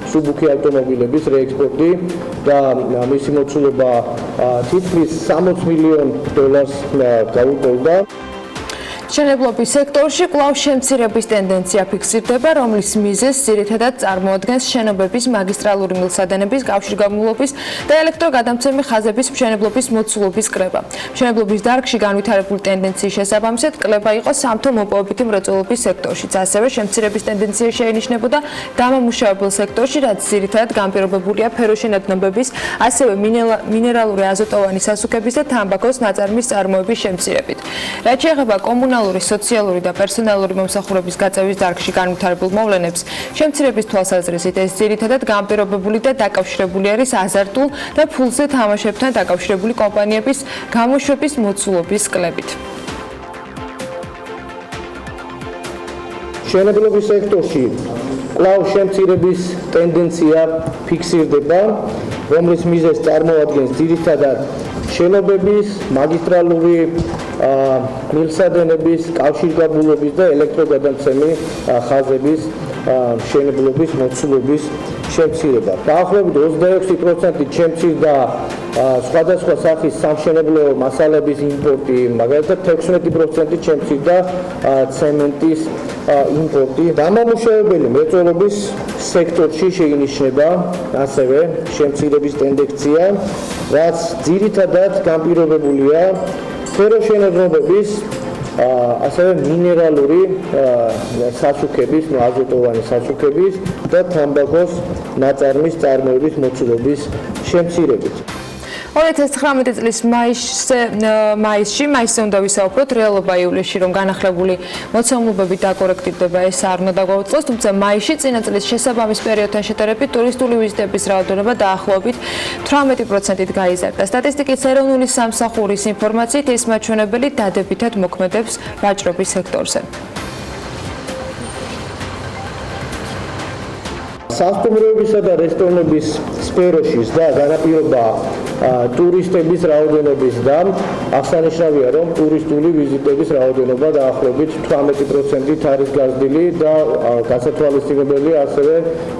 მსუბუქი ავტომობილების რეექსპორტი და მისი მოცულობა თითქმის 60 მილიონ დოლარს გაუტოლდა. მშენებლობის სექტორში კვლავ შემცირების ტენდენცია ფიქსირდება, რომლის მიზეზს ძირითადად წარმოადგენს შენობების მაგისტრალური მილსადენების, კავშირგაბმულობის და ელექტროგადამცემი ხაზების მშენებლობის მოცულობის კრება. მშენებლობის დარგში განვითარებული ტენდენციის შესაბამისად კლება იყო სამთო მოპოვებითი მრეწველობის სექტორშიც. ასევე შემცირების ტენდენცია შეინიშნებოდა დამამუშავებელ სექტორში, რაც ძირითადად განპირობებულია ფეროშენადნობების, ასევე მინერალური აზოტოვანი სასუქების და თამბაქოს ნაწარმის წარმოების შემცირებით. რაც შეეხება კომუნალური, სოციალური და პერსონალური მომსახურების გაწევის დარგში განვითარებულ მოვლენებს, შემცირების თვალსაზრისით ეს ძირითადად განპირობებული და დაკავშირებული არის აზარტულ და ფულზე თამაშებთან დაკავშირებული კომპანიების გამოშვების მოცულობის კლებით. მშენებლობის სექტორში კვლავ შემცირების ტენდენცია ფიქსირდება, რომლის მიზეზს წარმოადგენს ძირითადად შენობების, მაგისტრალური მილსადენების, კავშირგაბმულობის და ელექტროგადამცემი ხაზების მშენებლობის მოცულობის შემცირება. დაახლოებით 26%-ით შემცირდა სხვადასხვა სახის სამშენებლო მასალების იმპორტი, მაგალითად 16%-ით შემცირდა ცემენტის იმპორტი. დამამუშავებელი მრეწველობის სექტორში შეინიშნება ასევე შემცირების ტენდენცია, რაც ძირითადად განპირობებულია ფეროშენადნობების, ასევე მინერალური სასუქების, აზოტოვანი სასუქების და თამბაქოს ნაწარმის წარმოების მოცულობის შემცირებით. 2019 წლის მაისში უნდა ვისაუბროთ, რეალობა ივლისში რომ განახლებული მოცემულობები დაკორექტირდება, ეს არ უნდა დაგვაუწყოს, თუმცა მაისში წინა წლის შესაბამის პერიოდთან შედარებით ტურისტული ვიზიტების რაოდენობა დაახლოებით 18%-ით გაიზარდა. სტატისტიკის ეროვნული სამსახურის ინფორმაციით ეს მაჩვენებელი დადებითად მოქმედებს ვაჭრობის სექტორზე. სასტუმროებისა და რესტორნების სფეროშიც და განაპირობა ტურისტების რაოდენობის და აღსანიშნავია, რომ ტურისტული ვიზიტების რაოდენობა დაახლოებით 18%-ით არის გაზრდილი და გასათვალისწინებელი ასევე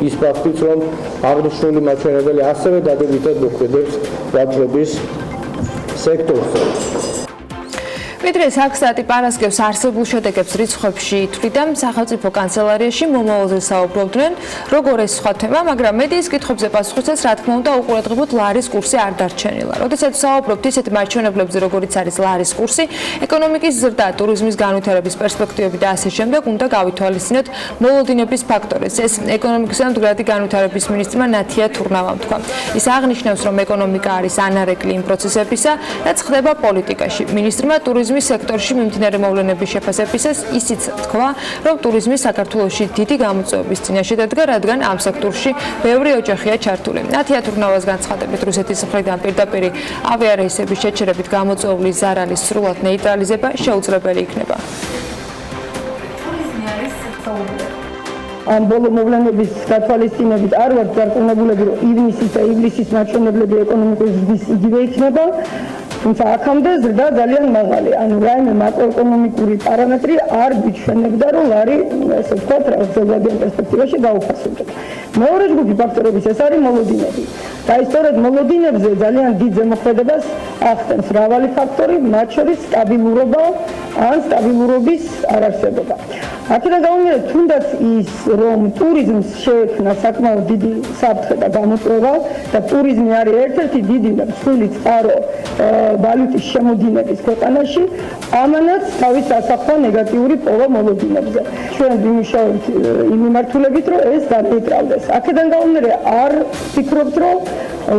ის ფაქტიც, რომ აღნიშნული მაჩვენებელი ასევე დადებითად მოქმედებს ვაჭრობის სექტორზე. ვიდრე საქმიანი პარასკევს არსებულ შედეგებს რიცხვებში ითვლიდა, სახელმწიფო კანცელარიაში მომავალზე საუბრობდნენ, როგორ ეს სხვა თემა, მაგრამ მედიის კითხვებზე პასუხისას, რა თქმა უნდა, უყურადღებოდ ლარის კურსი არ დარჩენილა. როდესაც საუბრობთ ისეთ მაჩვენებლებზე, როგორიც არის ლარის კურსი, ეკონომიკის ზრდა, ტურიზმის განვითარების პერსპექტივები და ასე შემდეგ, უნდა გავითვალისწინოთ მოლოდინების ფაქტორებს. ეს ეკონომიკის და მდგრადი განვითარების მინისტრმა ნათია თურნავამ თქვა. ის აღნიშნავს, რომ ეკონომიკა არის ანარეკლი იმ პროცესებისა, რაც ხდება პოლიტიკაში. მინისტრმა ტურიზმის სექტორში მიმდინარე მოვლენების შეფასებისას ისიც თქვა, რომ ტურიზმი საქართველოში დიდი გამოწვევების წინაშე დადგა, რადგან ამ სექტორში ბევრი ოჯახია ჩართული. ნათია თურნავას განცხადებით, რუსეთის მხრიდან პირდაპირი ავიარეისების შეჩერებით გამოწვეული ზარალის სრულად ნეიტრალიზება შეუძლებელი იქნება. ამ ბოლო მოვლენების გათვალისწინებით არ ვართ დარწმუნებულები, რომ ივნისის და ივლისის მაჩვენებლები ეკონომიკის ზრდის იგივე იქნება. თუმცა აქამდე ზრდა ძალიან მაღალი, ანუ რაიმე მაკროეკონომიკური პარამეტრი არ გვიჩვენებდა, რომ ლარი, ესე ვთქვათ, ზოგადიან პერსპექტივაში გაუფასებდა. მეორე ჯგუფი ფაქტორების ეს არის მოლოდინები. და სწორედ მოლოდინებზე ძალიან დიდ ზემოქმედებას ახდენს მრავალი ფაქტორი, მათ შორის სტაბილურობა ან სტაბილურობის არარსებობა. აქედან გამომდინარე, თუნდაც ის, რომ ტურიზმს შეექმნა საკმაოდ დიდი საფრთხე და გამოწვევა და ტურიზმი არის ერთ-ერთი დიდი და მსხვილი წყარო ვალუტის შემოდინების ქვეყანაში, ამანაც თავის ასახვა ნეგატიური პოვა მოლოდინებზე. ჩვენ ვიმუშავებთ იმ მიმართულებით, რომ ეს განეიტრალდეს. აქედან გამომდინარე, არ ვფიქრობთ, რომ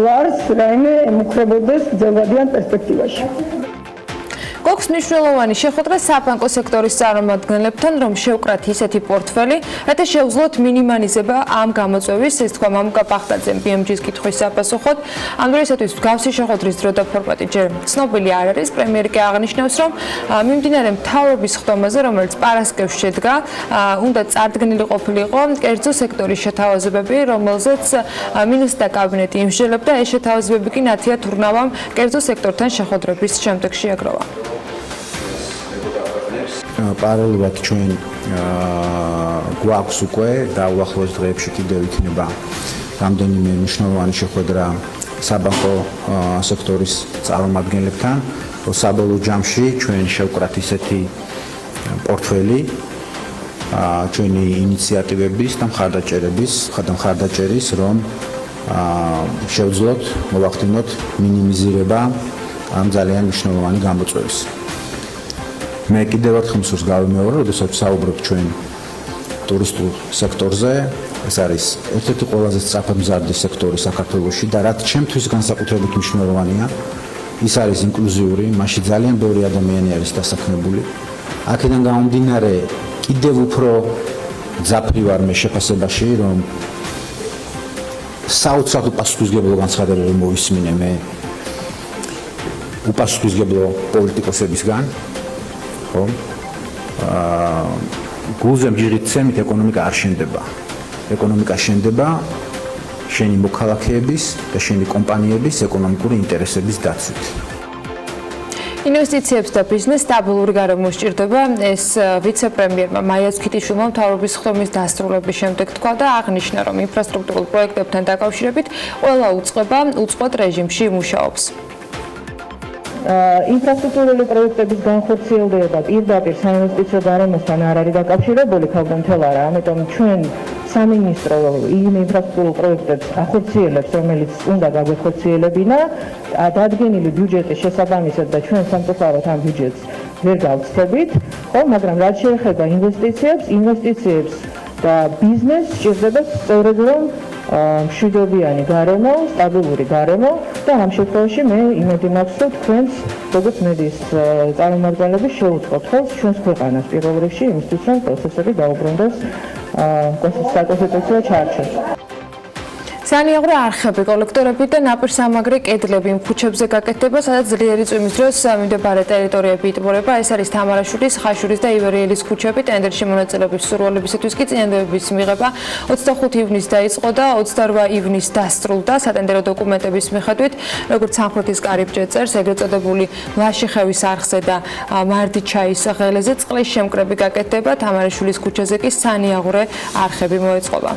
ლარს რაიმე ემუქრებოდეს გრძელვადიან პერსპექტივაში. გვაქვს მნიშვნელოვანი შეხვედრა საბანკო სექტორის წარმომადგენლებთან, რომ შევკრათ ისეთი პორტფელი, რათა შეუძლოთ მინიმალიზება ამ გამოწვევის, ეს თქვა მამუკა ბახტაძემ BMG-ის კითხვის საპასუხოდ. ამ დროისათვის მსგავსი შეხვედრის დრო და ფორმატი ჯერ ცნობილი არ არის. პრემიერი კი აღნიშნავს, რომ მიმდინარე მთავრობის ხდომაზე, რომელიც პარასკევს შედგა, უნდა წარდგენილი ყოფილიყო კერძო სექტორის შეთავაზებები, რომელზეც მინისტრთა კაბინეტი იმსჯელებდა. ეს შეთავაზებები კი ნათია თურნავამ კერძო სექტორთან შეხვედრების შემდეგში აგროვა. პარალელურად ჩვენ გვაქვს უკვე და უახლოეს დღეებში კიდევ იქნება რამდენიმე მნიშვნელოვანი შეხვედრა საბანკო სექტორის წარმომადგენლებთან. საბოლოო ჯამში ჩვენ შევკრათ ისეთი პორტფელი ჩვენი ინიციატივების და მხარდაჭერის, რომ შევძლოთ მოვახდინოთ მინიმიზირება ამ ძალიან მნიშვნელოვანი გამოწვევის. მე კიდევ ერთხელ მსურს გავიმეორე, როდესაც საუბრობთ ჩვენ ტურისტულ სექტორზე, ეს არის ერთ-ერთი ყველაზე სწრაფად მზარდი სექტორი საქართველოში და რაც ჩემთვის განსაკუთრებით მნიშვნელოვანია, ის არის ინკლუზიური, მასში ძალიან ბევრი ადამიანი არის დასაქმებული. აქედან გამომდინარე, კიდევ უფრო ძაფრი ვარ მე შეფასებაში, რომ საოცრად უპასუხისმგებლო განცხადებები მოვისმინე მე უპასუხისმგებლო პოლიტიკოსებისგან. გულზე მჯერით ცემით ეკონომიკა არ შენდება. ეკონომიკა შენდება შენი მოქალაქეების და შენი კომპანიების ეკონომიკური ინტერესების დაცვით. ინვესტიციებს და ბიზნეს სტაბილური გარემო სჭირდება, ეს ვიცე-პრემიერმა მაია ცქიტიშვილმა მთავრობის ხდომის დასრულების შემდეგ თქვა და აღნიშნა, რომ ინფრასტრუქტურულ პროექტებთან დაკავშირებით ყველა უწყება უწყვეტ რეჟიმში მუშაობს. ინფრასტრუქტურული პროექტების განხორციელება პირდაპირ საინვესტიციო გარემოსთან არ არის დაკავშირებული, თავდამთელ არა, ამიტომ ჩვენ სამინისტრო იმ ინფრასტრუქტურულ პროექტებს ახორციელებს, რომელიც უნდა გაგვეხორციელებინა, დადგენილი ბიუჯეტის შესაბამისად და ჩვენ სამწუხაროდ ამ ბიუჯეტს ვერ გავცდებით, ხო, მაგრამ რაც შეეხება ინვესტიციებს და ბიზნესს სჭირდება სწორედ რომ მშვიდობიანი გარემო, სტაბილური გარემო და ამ შემთხვევაში მე იმედი მაქვს, რომ თქვენს როგორც მედიის წარმომადგენლები შეუწყოთ ხელს ჩვენს ქვეყანას პირველ რიგში იმისთვის, რომ პროცესები დაუბრუნდეს საკონსტიტუციო ჩარჩოს. სანიაღვრე არხები, კოლექტორები და ნაპირსამაგრე კედლები იმ ქუჩებზე გაკეთდება, სადაც ძლიერი წვიმის დროს მიმდებარე ტერიტორიები იტბორება. ეს არის თამარაშვილის, ხაშურის და ივერიელის ქუჩები. ტენდერში მონაწილეობის სურვილებისათვის კი წინადადების მიღება 25 ივნისს დაიწყო და 28 ივნისს დასრულდა. სატენდერო დოკუმენტების მიხედვით, როგორც სამხრეთის კარიბჭე წერს, ეგრეთ წოდებული ლაშიხევის არხზე და მარდიჩაის ღელეზე წყლის შემკრები გაკეთდება. თამარაშვილის ქუჩაზე კი სანიაღვრე არხები მოეწყობა.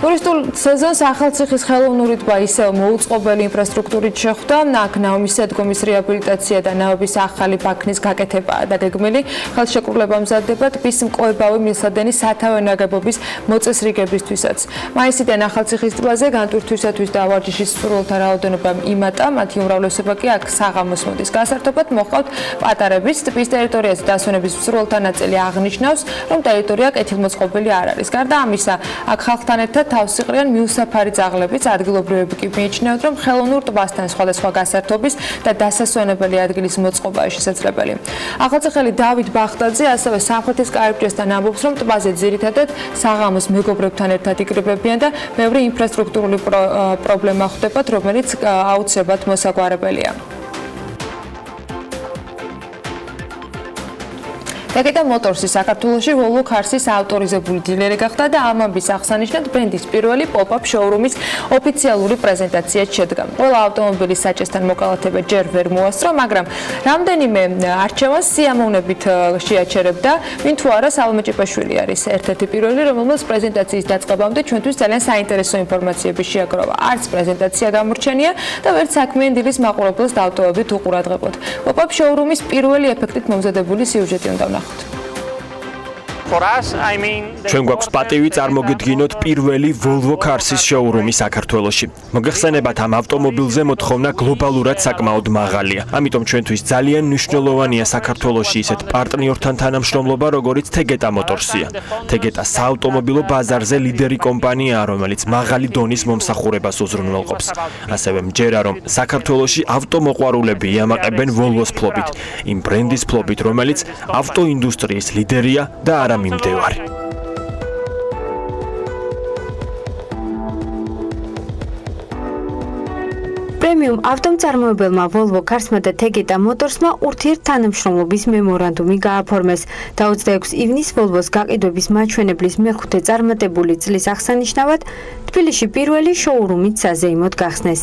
ტურისტულ სეზონს ახალციხის ხელოვნური ტბა ისევ მოუწყობელი ინფრასტრუქტურით შეხვდა. აქ ნავმის სადგომის რეაბილიტაცია და ნავების ახალი ბაქნის გაკეთებაა დაგეგმილი. ხელშეკრულება მზადდება ტბის მკოებავი მილსადენის სათავე ნაგებობის მოწესრიგებისთვისაც. მაისიდან ახალციხის ტბაზე განტვირთვისათვის და ვარჯიშის მსურველთა რაოდენობა იმატა, მათი უმრავლესობა კი აქ საღამოს მოდის. გასართობად მოჰყავთ პატარების. ტბის ტერიტორიაზე დასვენების მსურველთა ნაწილი აღნიშნავს, რომ ტერიტორია კეთილმოწყობილი არ არის. გარდა ამისა, აქ ხალხთან ერთად თავს იყრიან მიუსაფარი ძაღლებიც. ადგილობრივები კი მიიჩნევთ, რომ ხელოვნურ ტბასთან სხვადასხვა გასართობის და დასასვენებელი ადგილის მოწყობაა შესაძლებელი. ახალციხელი დავით ბახტაძე ასევე სამხრეთის კარიბჭესთან ამბობს, რომ ტბაზე ძირითადად საღამოს მეგობრებთან ერთად იკრიბებიან და ბევრი ინფრასტრუქტურული პრობლემა ხვდებათ, რომელიც აუცილებლად მოსაგვარებელია. Tegeta Motorsi საქართველოში Volvo Cars-ის ავტორიზებული დილერი გახდა და ამ ამბის აღსანიშნად ბრენდის პირველი pop-up showroom-ის ოფიციალური პრეზენტაცია შედგა. ყველა ავტომობილის საჭესთან მოკალათება ჯერ ვერ მოასწრო, მაგრამ რამდენიმე არჩევანს სიამოვნებით შეაჩერებდა, ვინ თუ არა სალომე ჭიპაშვილი არის ერთ-ერთი პირველი, რომელმაც პრეზენტაციის დაწყებამდე ჩვენთვის ძალიან საინტერესო ინფორმაციები შეაგროვა. არც პრეზენტაცია გამორჩენია და ვერც საქმიანი დილის მაყურებელს დავტოვებით უყურადღებოდ. Pop-up showroom-ის პირველი ეფექტით მომზადებული სიუჟეტი უნდა ვნახოთ. ჩვენ გვაქვს პატივი წარმოგიდგინოთ პირველი Volvo Cars-ის შოურუმი საქართველოში. მოგეხსენებათ, ამ ავტომობილზე მოთხოვნა გლობალურად საკმაოდ მაღალია. ამიტომ ჩვენთვის ძალიან მნიშვნელოვანია საქართველოში ისეთ პარტნიორთან თანამშრომლობა, როგორიც Tegeta Motorsi-ია. Tegeta საავტომობილო ბაზარზე ლიდერი კომპანიაა, რომელიც მაღალი დონის მომსახურებას უზრუნველყოფს. ასევე მჯერა, რომ საქართველოში ავტომოყვარულები იამაყებენ Volvo-s ფლობით, იმ ბრენდის ფლობით, რომელიც ავტოინდუსტრიის ლიდერია და არა მიმდევარი. პრემიუმ ავტომწარმოებელმა Volvo Cars-მა და Tegeta Motors-მა ურთიერთთანამშრომლობის მემორანდუმი გააფორმეს და 26 ივნისს Volvo-s გაყიდვების მაჩვენებლის მეხუთე წარმატებული წლის აღსანიშნავად თბილისში პირველი შოურუმით საზეიმოდ გახსნეს.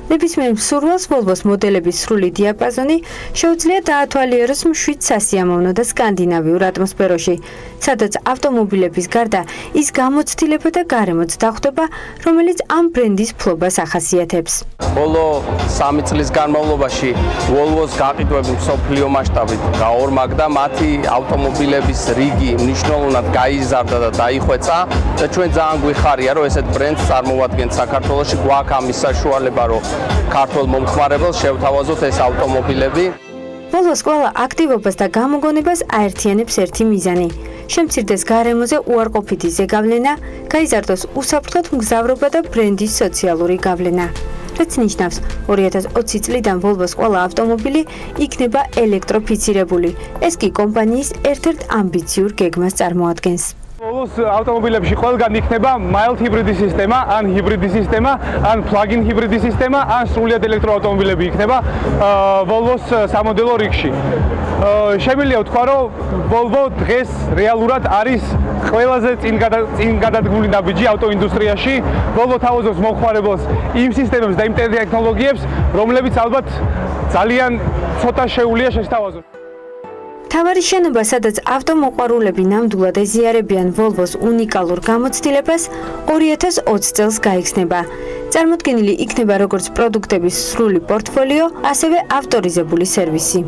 ნებისმიერ მსურველს Volvo-s მოდელების სრული დიაპაზონი შეუძლია დაათვალიეროს მშვიდ სასიამოვნო და სკანდინავიურ ატმოსფეროში, სადაც ავტომობილების გარდა ის გამოცდილება და გარემოც დახვდება, რომელიც ამ ბრენდის ფლობას ახასიათებს. ბოლო 3 წლის განმავლობაში Volvo-s გაყიდვები მსოფლიო მასშტაბით გაორმაგდა, მათი ავტომობილების რიგი მნიშვნელოვნად გაიზარდა და დაიხვეწა და ჩვენ ძალიან გვიხარია, რომ ესეთ ბრენდს წარმოვადგენთ საქართველოში. გვაქვს ამის საშუალება, რომ ქართულ მომხმარებელს შევთავაზოთ ეს ავტომობილები. Volvo-s ყველა აქტივობას და გამოგონებას აერთიანებს ერთი მიზანი. შემცირდეს გარემოზე უარყოფითი ზეგავლენა, გაიზარდოს უსაფრთხოდ მგზავრობა და ბრენდის სოციალური გავლენა. რაც ნიშნავს, 2020 წლიდან Volvo-s ყველა ავტომობილი იქნება ელექტროფიცირებული. ეს კი კომპანიის ერთ-ერთ ამბიციურ გეგმას წარმოადგენს. Volvo-s ავტომობილებში ყველგან იქნება mild ჰიბრიდი სისტემა, ან ჰიბრიდი სისტემა, ან plug-in ჰიბრიდი სისტემა, ან სრულიად ელექტროავტომობილები იქნება Volvo-s სამოდელო რიგში. შემიძლია ვთქვა, რომ Volvo დღეს რეალურად არის ყველაზე წინ გადადგმული ნაბიჯი ავტოინდუსტრიაში. Volvo თავაზობს მომხმარებელს იმ სისტემებს და იმ ტექნოლოგიებს, რომლებიც ალბათ ძალიან ცოტა შეუძლია შესთავაზოს. თავარი შენობა, სადაც ავტომოყვარულები ნამდვილად ეზიარებიან Volvo-s უნიკალურ გამოცდილებას, 2020 წელს გაიხსნება. წარმოდგენილი იქნება როგორც პროდუქტების სრული პორტფოლიო, ასევე ავტორიზებული სერვისი.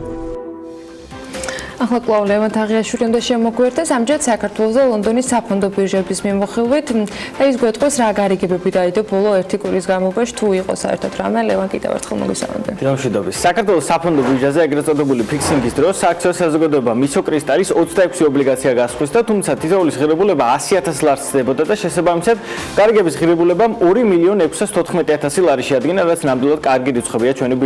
ახლა კვლავ ლევან თაღიაშვილი უნდა შემოგვიერთდეს ამჯერად საქართველოს და ლონდონის საფონდო ბირჟების მიმოხილვით და ის გვეტყვის რა გარიგებები დაიდო ბოლო 1 კვირის განმავლობაში თუ იყო საერთოდ რამე ლევან კიდევ ერთხელ მოგესალმებით. მშვიდობის. საქართველოს საფონდო ბირჟაზე ეგრეთ წოდებული ფიქსინგის დროს სააქციო საზოგადოება მისოკრისტალის 26 ობლიგაცია გასხვისდა, თუმცა თითოეულის ღირებულება 100.000 ლარს დებოდა და შესაბამისად გარიგების ღირებულებამ 2.614.000 ლარი შეადგინა, რაც ნამდვილად კარგი რიცხვებია ჩვენი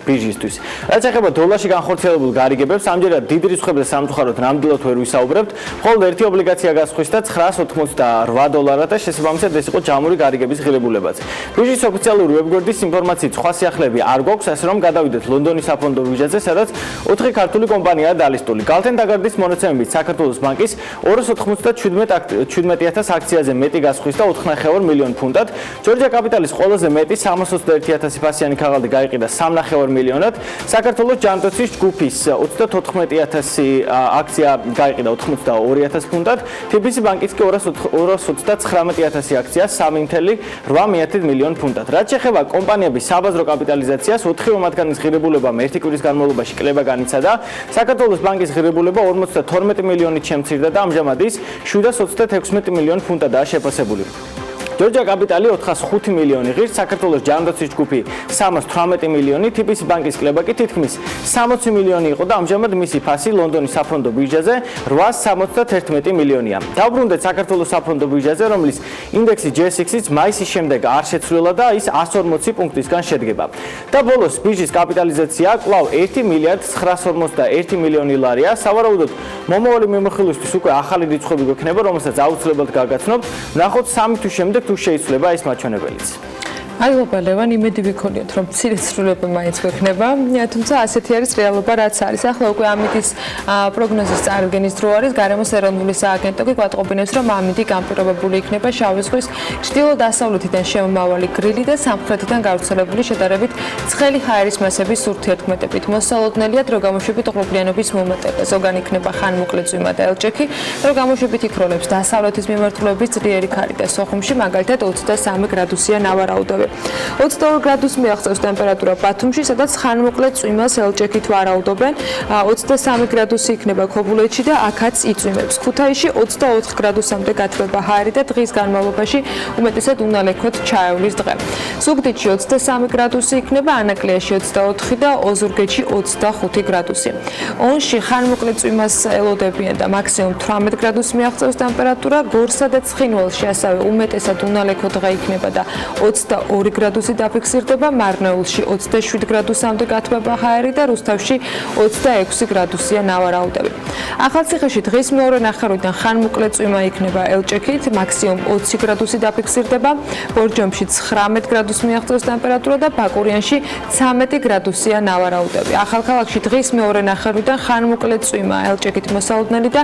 ბირჟისთვის. რაც ეხება დოლარში განხორციელებულ გარიგებებს, ამჯერად დიდი საკითხებზე სამწუხაროდ ნამდვილად ვერ ვისაუბრებთ. მხოლოდ ერთი ობლიგაცია გასხვისდა $988 და შესაბამისად ეს იყო ჯამური გარიგების ღირებულებაზე. ბირჟის ოფიციალური ვებგვერდის ინფორმაციით სხვა სიახლეები არ გვაქვს, ასე რომ გადავიდეთ ლონდონის საფონდო ბირჟაზე, სადაც 4 ქართული კომპანიაა დალისტული. Galten დაგარდის მონაცემებით საქართველოს ბანკის 297,000 აქციაზე მეტი გასხვისდა 4,5 მილიონ ფუნტად. ჯორჯია კაპიტალის ყველაზე მეტი 321,000 ფასიანი ქაღალდი გაიყიდა 3,5 მილიონად. საქართველოს ჯანმრთელობის ჯგუფის 34,000 აქცია გაიყიდა 82,000 ფუნტად. TBC ბანკის კი 229,000 აქცია 3,8 მილიონ ფუნტად. რაც შეეხება კომპანიების საბაზრო კაპიტალიზაციას, 4 მათგანის ღირებულებამ ერთი კვირის განმავლობაში კლება განიცადა. საქართველოს ბანკის ღირებულება 52 მილიონით შემცირდა და ამჟამად ის 726 მილიონ ფუნტადაა შეფასებული. ჯორჯია კაპიტალი 405 მილიონი ღირს, საქართველოს ჯანმრთელობის ჯგუფი 318 მილიონი, TBC ბანკის კლება კი თითქმის 60 მილიონი იყო და ამჟამად მისი ფასი ლონდონის საფონდო ბირჟაზე 871 მილიონია. დავბრუნდეთ საქართველოს საფონდო ბირჟაზე, რომლის ინდექსი JSX-იც მაისის შემდეგ არ შეცვლილა და ის 140 პუნქტისგან შედგება. და ბოლოს ბირჟის კაპიტალიზაცია კვლავ 1 მილიარდ 941 მილიონი ლარია. სავარაუდოდ მომავალი მიმოხილვისთვის უკვე ახალი რიცხვები გვექნება, რომელსაც აუცილებლად გაგაცნობთ. ვნახოთ 3 თვის შემდეგ თუ შეიცვლება ეს მაჩვენებელიც. მადლობა ლევან, იმედი ვიქონიოთ, რომ მცირე ცვლილებები მაინც გვექნება, თუმცა ასეთი არის რეალობა, რაც არის. ახლა უკვე ამიტის პროგნოზის წარდგენის დრო არის. გარემოს ეროვნული სააგენტო კი გვატყობინებს, რომ ამიტი განპირობებული იქნება შავი ზღვის ჩრდილო-დასავლეთიდან შემომავალი გრილი და სამხრეთიდან გავრცელებული შედარებით ცხელი ჰაერის მასების ურთიერთქმედებით. მოსალოდნელია დრო გამოშვებით ღრუბლიანობის მომატება. ზოგან იქნება ხანმოკლე წვიმა და ელჭექი, დრო გამოშვებით იქროლებს დასავლეთის მიმართულების ძლიერი ქარი და სოხუმში მაგალითად 23 გრადუსია ნავარაუდები. 22 გრადუს მიაღწევს ტემპერატურა ბათუმში, სადაც ხანმოკლე წვიმას ელჭექით ვარაუდობენ. 23 გრადუსი იქნება ქობულეთში და აქაც იწვიმებს. ქუთაისში 24 გრადუსამდე გათბება ჰაერი და დღის განმავლობაში უმეტესად უნალექოთ ჩაევლის დღე. ზუგდიდში 23 გრადუსი იქნება, ანაკლიაში 24 და ოზურგეთში 25 გრადუსი. ონში ხანმოკლე წვიმას ელოდებიან და მაქსიმუმ 18 გრადუსს მიაღწევს ტემპერატურა. გორსა და ცხინვალში ასევე უმეტესად უნალექო დღე იქნება და 22 გრადუსი დაფიქსირდება, მარნეულში 27 გრადუსამდე გათბება ჰაერი და რუსთავში 26 გრადუსია ნავარაუდები. ახალციხეში დღის მეორე ნახევრიდან ხანმოკლე წვიმა იქნება ელჭექით, მაქსიმუმ 20 გრადუსი დაფიქსირდება, ბორჯომში 19 გრადუსს მიაღწევს ტემპერატურა და ბაკურიანში 13 გრადუსია ნავარაუდები. ახალქალაქში დღის მეორე ნახევრიდან ხანმოკლე წვიმა, ელჭექით მოსალოდნელი და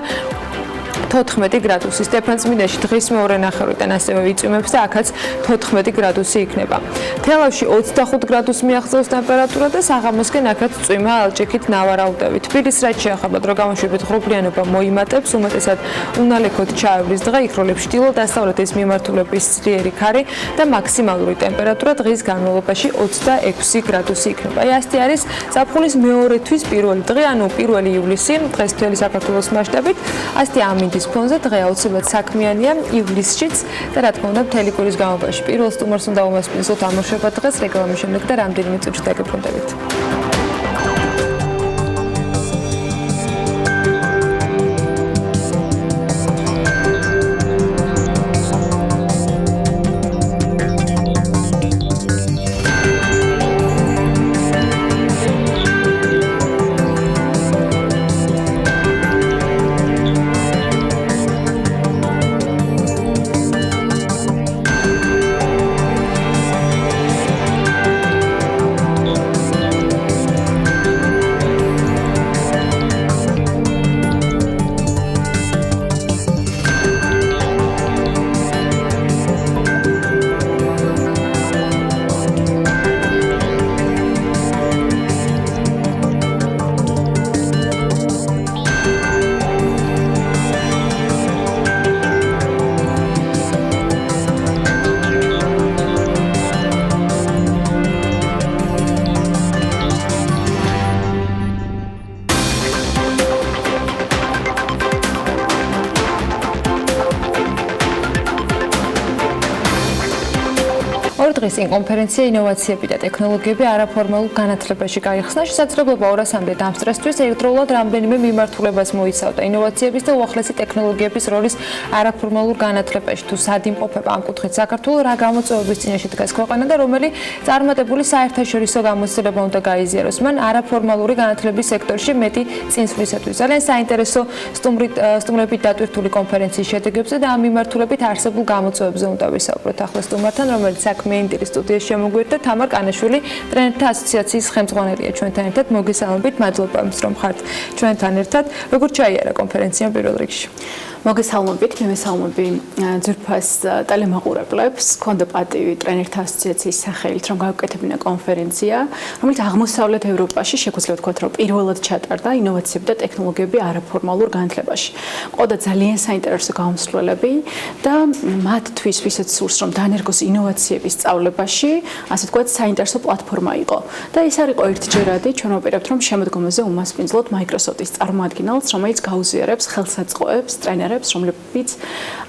14 გრადუსი. სტეფანწმინდაში დღის მეორე ნახევრიდან ასევე იწვიმებს და აქაც 14 გრადუსი იქნება. თელავში 25 გრადუსს მიაღწევს ტემპერატურა და საღამოსკენ აქაც წვიმა ელჭექით ნავარაუდები. თბილისს რაც შეეხება დრო გამოშვებით ღრუბლიანობა მოიმატებს, უმეტესად უნალექოთ ჩაევლის დღე, იქროლებს ჩრდილო-დასავლეთის მიმართულების ძლიერი ქარი და მაქსიმალური ტემპერატურა დღის განმავლობაში 26 გრადუსი იქნება. ასეთი არის ზაფხულის მეორე თვის პირველი დღე, ანუ 1 ივლისი, დღეს მთელი საქართველოს მასშტაბით. ასეთი ამინდის ფონზე დღე აუცილებლად საქმიანია ივლისშიც და რა თქმა უნდა მთელი კვირის განმავლობაში. პირველ სტუმარს უნდა უმასპინძლოთ ამოშრება დღეს, რეკლამის შემდეგ და რამდენიმე წუთში დაგებრუნდებით. ორ დღის წინ კონფერენცია ინოვაციები და ტექნოლოგიები არაფორმალურ განათლებაში გაიხსნა. შესაძლებლობა 200-მდე დამსწრესთვის ერთდროულად რამდენიმე მიმართულებას მოიცავდა. ინოვაციების და უახლესი ტექნოლოგიების როლის არაფორმალურ განათლებაში თუ სად იმყოფება ამ კუთხით საქართველოს რა გამოწვევების წინაშე დგას ქვეყანა და რომელი წარმატებული საერთაშორისო გამოცდილება უნდა გაიზიაროს მან არაფორმალური განათლების სექტორში მეტი წინსვლისათვის. ძალიან საინტერესო სტუმრებით დატვირთული კონფერენციის შედეგებზე და ამ მიმართულებით არსებულ გამოწვევებზე უნდა ვისაუბროთ ახლა სტუმართან, რომელიც საქმიანი დილის სტუდიაში შემოგვიერთდა. თამარ კანაშვილი, ტრენერთა ასოციაციის ხელმძღვანელია ჩვენთან ერთად. მოგესალმებით, მადლობა რომ ხართ ჩვენთან ერთად. როგორ ჩაიარა კონფერენცია პირველ რიგში? მოგესალმებით, მე მესალმები ძვირფას ტელემაყურებლებს. გქონდა პატივი ტრენერთა ასოციაციის სახელით, რომ გავუკეთებინა კონფერენცია, რომელიც აღმოსავლეთ ევროპაში, შეგვიძლია ვთქვათ, რომ პირველად ჩატარდა ინოვაციები და ტექნოლოგიები არაფორმალურ განათლებაში. ყოდა ძალიან საინტერესო გამოსვლელები და მათთვის, ვისაც სურს, რომ დანერგოს ინოვაციების სწავლებაში, ასე ვთქვათ, საინტერესო პლატფორმა იყო. და ეს არ იყო ერთჯერადი, ჩვენ ვაპირებთ, რომ შემოდგომაზე უმასპინძლოთ Microsoft-ის წარმომადგენელს, რომელიც გაუზიარებს ხელსაწყოებს, ტრენერებს, რომლებიც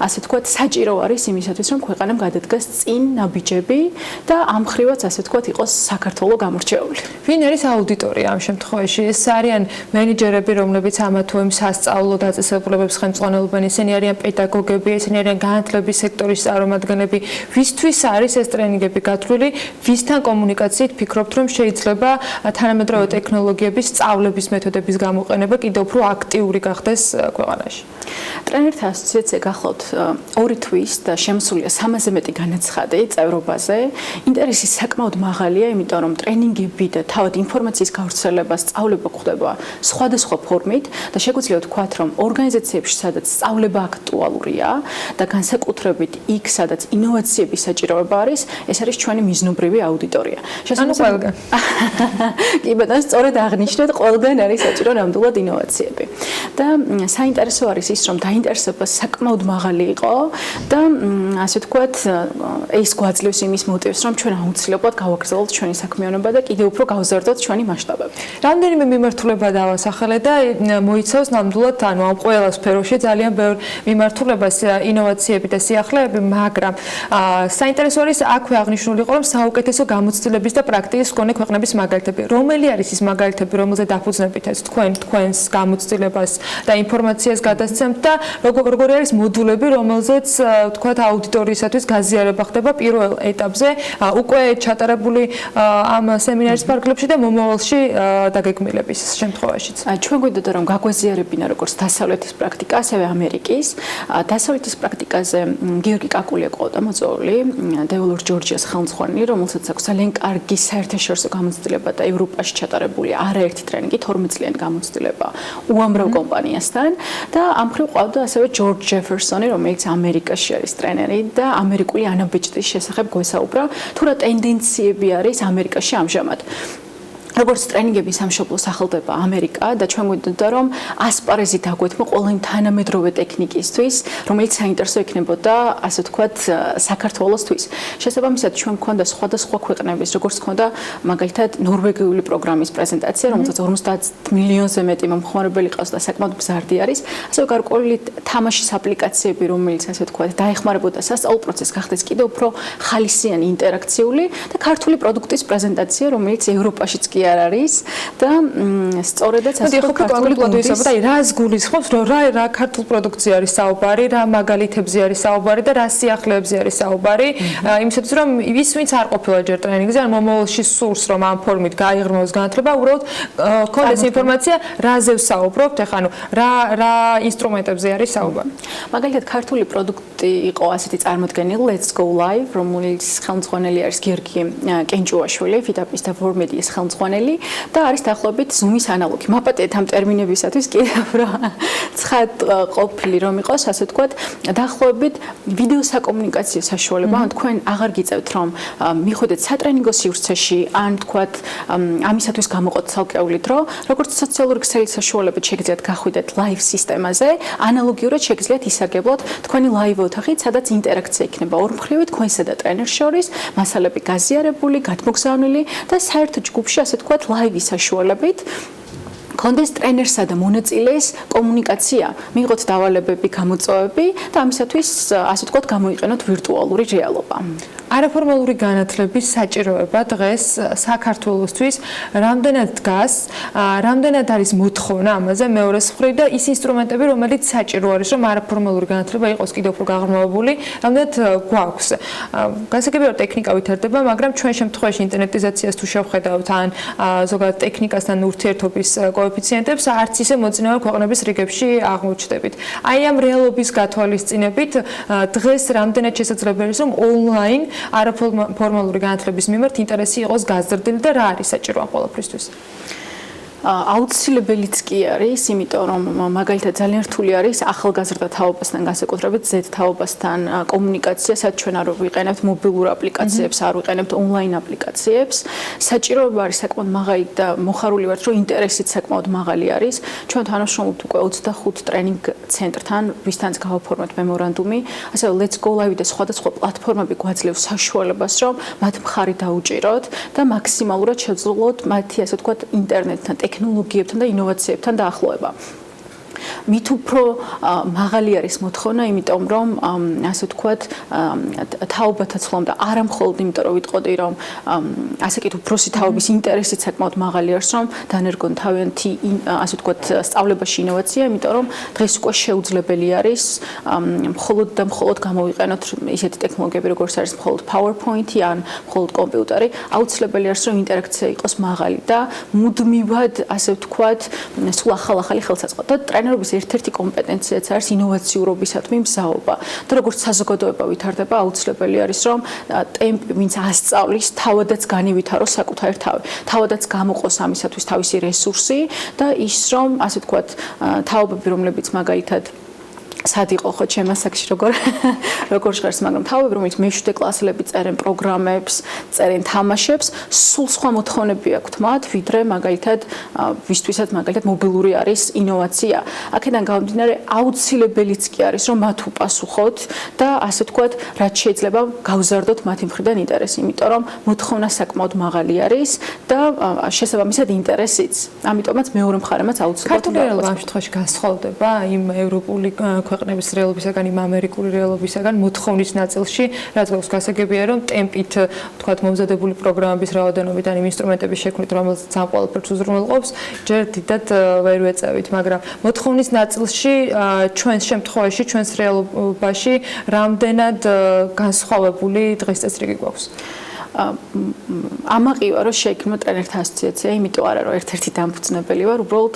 ასე ვთქვათ, საჭირო არის იმისათვის, რომ ქვეყანამ გადადგას წინ ნაბიჯები და ამ ხრივაც ასე ვთქვათ, იყოს საქართველოს გამორჩეული. ვინ არის აუდიტორია ამ შემთხვევაში? ეს არიან მენეჯერები, რომლებიც ამა თუ იმ სასწავლო დაწესებულებებს ხელმძღვანელობენ, ისინი არიან პედაგოგები, ისინი არიან განათლების სექტორის წარმომადგენლები. ვისთვის არის ეს ტრენინგები გათვლილი? ვისთან კომუნიკაციით ფიქრობთ, რომ შეიძლება თანამედროვე ტექნოლოგიების სწავლების მეთოდების გამოყენება კიდევ უფრო აქტიური გახდეს ქვეყანაში? ტრენერთა ასოციაცია გახლავთ 2 თვის და შემოსულია 300-ზე მეტი განაცხადი წევრობაზე. ინტერესი საკმაოდ მაღალია, იმიტომ რომ ტრენინგები და თავად ინფორმაციის გავრცელება, სწავლება ხდება სხვადასხვა ფორმით და შეგვიძლია ვთქვათ, რომ ორგანიზაციებში, სადაც სწავლება აქტუალურია და განსაკუთრებით იქ, სადაც ინოვაციების საჭიროება არის, ეს არის ჩვენი მიზნობრივი აუდიტორია. ყველგან. კი ბატონო, სწორედ აღნიშნეთ, ყველგან არის საჭირო ნამდვილად ინოვაციები. და საინტერესო არის ის, რომ დაინტერესება საკმაოდ მაღალი იყო და ასე ვთქვათ, ეს გვაძლევს იმის მოტივს, რომ ჩვენ აუცილებლად გავაგრძელოთ ჩვენი საქმიანობა და კიდევ უფრო გავზარდოთ ჩვენი მასშტაბები. რამდენიმე მიმართულება დავასახელე და მოიცავს ნამდვილად ანუ ამ ყველა სფეროში ძალიან ბევრ მიმართულებას, ინოვაციები და სიახლეები, მაგრამ საინტერესო არის აქვე აღნიშნული იყო, რომ საუკეთესო გამოცდილების და პრაქტიკის მქონე ქვეყნების მაგალითები. რომელი არის ის მაგალითები, რომელზე დაფუძნებით ეს თქვენს გამოცდილებას და ინფორმაციას გადასცემთ და როგორი არის მოდულები, რომელზეც ვთქვათ აუდიტორიისათვის გაზიარება ხდება პირველ ეტაპზე, უკვე ჩატარებული ამ სემინარის ფარგლებში და მომავალში დაგეგმილების შემთხვევაშიც. ჩვენ გვინდოდა რომ გაგვეზიარებინა როგორც დასავლეთის პრაქტიკა, ასევე ამერიკის. დასავლეთის პრაქტიკაზე გიორგი კაკულია ყავდა მოწვეული, დეველორ ჯორჯიას ხელმძღვანელი, რომელსაც აქვს ძალიან კარგი საერთაშორისო გამოცდილება და ევროპაში ჩატარებული არაერთი ტრენინგი, 12 წლიანი გამოცდილება უამრავ კომპანიასთან და ამ მხრივ ყავდა ასევე ჯორჯ ჯეფერსონი, რომელიც ამერიკაში არის ტრენერი და ამერიკული ანაბეჭდის შესახებ გვესაუბრა, თუ რა ტენდენციები არის ამერიკაში ამჟამად. როგორც ტრენინგები სამშობლოს სახელდება ამერიკა და ჩვენ გვინდოდა რომ ასპარეზით აგვეთმა ყველა იმ თანამედროვე ტექნიკისთვის, რომელიც საინტერესო იქნებოდა, ასე ვთქვათ, საქართველოსთვის. შესაბამისად, ჩვენ გვქონდა სხვადასხვა ქვეყნების, როგორც გვქონდა მაგალითად ნორვეგიული პროგრამის პრეზენტაცია, რომელსაც 50 მილიონზე მეტი მომხმარებელი ყავს და საკმაოდ მზარდი არის. ასევე გარკვეული თამაშის აპლიკაციები, რომელიც ასე ვთქვათ, დაეხმარებოდა სასწავლო პროცესს, გახდეს კიდევ უფრო ხალისიანი, ინტერაქციული და ქართული პროდუქტის პრეზენტაცია, რომელიც ევროპაშიც კი არ არის და სწორედაც ასე ქართული პროდუქცია და რას გულისხმობს, რა ქართულ პროდუქცია არის საუბარი, რა მაგალითებზე არის საუბარი და რა სიახლეებზე არის საუბარი, იმისათვის რომ ის ვინც არ ყოფილა ჯერ ტრენინგზე, ან მომავალში სურს რომ ამ ფორმით გაიღრმოს განათლება, უბრალოდ ქონდეს ინფორმაცია, რაზე ვსაუბრობთ, ეხლა ანუ რა ინსტრუმენტებზე არის საუბარი. მაგალითად ქართული პროდუქტი იყო ასეთი წარმოდგენილი Let's Go Live, რომელიც ხელმძღვანელი არის გიორგი კენჭუაშვილი, ფიტაპის და ვორმედიის ხელმძღვანელი და არის დაახლოებით Zoom-ის ანალოგი. მაპატიეთ ამ ტერმინებისათვის კიდევ რა ცხად ყოფილი რომ იყოს, ასე ვთქვათ, დაახლოებით ვიდეო საკომუნიკაციო საშუალება, ან თქვენ აღარ გიწევთ რომ მიხვიდეთ სატრენინგო სივრცეში, ან ვთქვათ, ამისათვის გამოყოთ ცალკეული დრო, როგორც სოციალური ქსელის საშუალებით შეგიძლიათ გახვიდეთ live სისტემაზე, ანალოგიურად შეგიძლიათ ისარგებლოთ თქვენი live ოთახით, სადაც ინტერაქცია იქნება ორმხრივი თქვენსა და ტრენერს შორის, მასალები გაზიარებული, გადმოგზავნილი და საერთო ჯგუფში ასე ვთქვათ, ლაივის საშუალებით კონდეს ტრენერსა და მონაწილეს კომუნიკაცია, მიიღოთ დავალებები, გამოწვევები და ამისათვის ასე ვთქვათ, გამოიყენოთ ვირტუალური რეალობა. არაფორმალური განათლების საჭიროება დღეს საქართველოსთვის რამდენად დგას, რამდენად არის მოთხოვნა ამაზე მეორეს მხრივ და ის ინსტრუმენტები, რომელიც საჭირო არის, რომ არაფორმალური განათლება იყოს კიდევ უფრო გაღრმავებული, რამდენად გვაქვს. გასაგებია ტექნიკა ვითარდება, მაგრამ ჩვენ შემთხვევაში ინტერნეტიზაციას თუ შევხედავთ ან ზოგადად ტექნიკასთან ურთიერთობის კოეფიციენტებს, არც ისე მოწინავე ქვეყნების რიგებში აღმოჩნდებით. აი ამ რეალობის გათვალისწინებით დღეს რამდენად შესაძლებელი რომ ონლაინ არაფორმალური განათლების მიმართ ინტერესი იყოს გაზრდილი და რა არის საჭირო ამ ყველაფრისთვის? აუცილებელიც კი არის, იმიტომ რომ მაგალითად ძალიან რთული არის ახალგაზრდა თაობასთან განსაკუთრებით Z თაობასთან კომუნიკაცია, სადაც ჩვენ არ ვიყენებთ მობილურ აპლიკაციებს, არ ვიყენებთ ონლაინ აპლიკაციებს. საჭიროება არის საკმაოდ მაღალი და მოხარული ვართ, რომ ინტერესიც საკმაოდ მაღალი არის. ჩვენ თანამშრომლობთ უკვე 25 ტრენინგ ცენტრთან, ვისთანაც გავაფორმეთ მემორანდუმი. ასე რომ Let's Go Live და სხვადასხვა პლატფორმები გვაძლევს საშუალებას, რომ მათ მხარი დაუჭიროთ და მაქსიმალურად შევძლოთ მათი ასე ვთქვათ ინტერნეტთან, ტექნოლოგიებთან და ინოვაციებთან დაახლოება. მით უფრო მაღალი არის მოთხოვნა, იმიტომ რომ ასე ვთქვათ თაობათა ცვლამ და არა მხოლოდ იმიტომ რომ ვიტყოდი რომ ასე კი უფროსი თაობის ინტერესიც საკმაოდ მაღალი არის რომ დანერგონ თავიანთი ასე ვთქვათ სწავლებაში ინოვაცია, იმიტომ რომ დღეს უკვე შეუძლებელი არის მხოლოდ და მხოლოდ გამოვიყენოთ ისეთი ტექნოლოგიები როგორც არის მხოლოდ PowerPoint-ი ან მხოლოდ კომპიუტერი, აუცილებელი არის რომ ინტერაქცია იყოს მაღალი და მუდმივად ასე ვთქვათ სულ ახალ-ახალი ხელსაწყო და ტრენერობის ერთ-ერთი კომპეტენციაც არის ინოვაციურობისადმი მზაობა. და როგორც საზოგადოება ვითარდება, აუცილებელი არის რომ ტემპი, ვინც ასწავლის, თავადაც განივითაროს საკუთარი თავი. თავადაც გამოყოს ამისათვის თავისი რესურსი და ის რომ ასე ვთქვათ თაობები, რომლებიც მაგალითად სად იყო ხო ჩემ ასაკში როგორ ჟღერს, მაგრამ თაობები, რომელიც მე-7 კლასელები წერენ პროგრამებს, წერენ თამაშებს, სულ სხვა მოთხოვნები აქვთ მათ, ვიდრე მაგალითად ვისთვისაც მაგალითად მობილური არის ინოვაცია. აქედან გამომდინარე, აუცილებელიც კი არის, რომ მათ უპასუხოთ და ასე ვთქვათ, რაც შეიძლება გავზარდოთ მათი მხრიდან ინტერესი, იმიტომ რომ მოთხოვნა საკმაოდ მაღალი არის და შესაბამისად ინტერესიც. ამიტომაც მეორე მხარემაც აუცილებლად ქართული რეალობა ამ შემთხვევაში განსხვავდება იმ ევროპული ქვეყნების რეალობისაგან, იმ ამერიკული რეალობისაგან მოთხოვნის ნაწილში, რაც გვაქვს გასაგებია, რომ ტემპით, თქვათ, მომზადებული პროგრამების რაოდენობით ან იმ ინსტრუმენტების შექმნით, რომელსაც ამ ყველაფერს უზრუნველყოფს, ჯერ დიდად ვერ ვეწევით, მაგრამ მოთხოვნის ნაწილში ჩვენს შემთხვევაში, ჩვენს რეალობაში რამდენად განსხვავებული დღეს წესრიგი გვაქვს? ამაყივა რომ შეიქმნა ტრენერთა ასოციაცია, იმიტომ არა რომ ერთ-ერთი დამფუძნებელი ვარ, უბრალოდ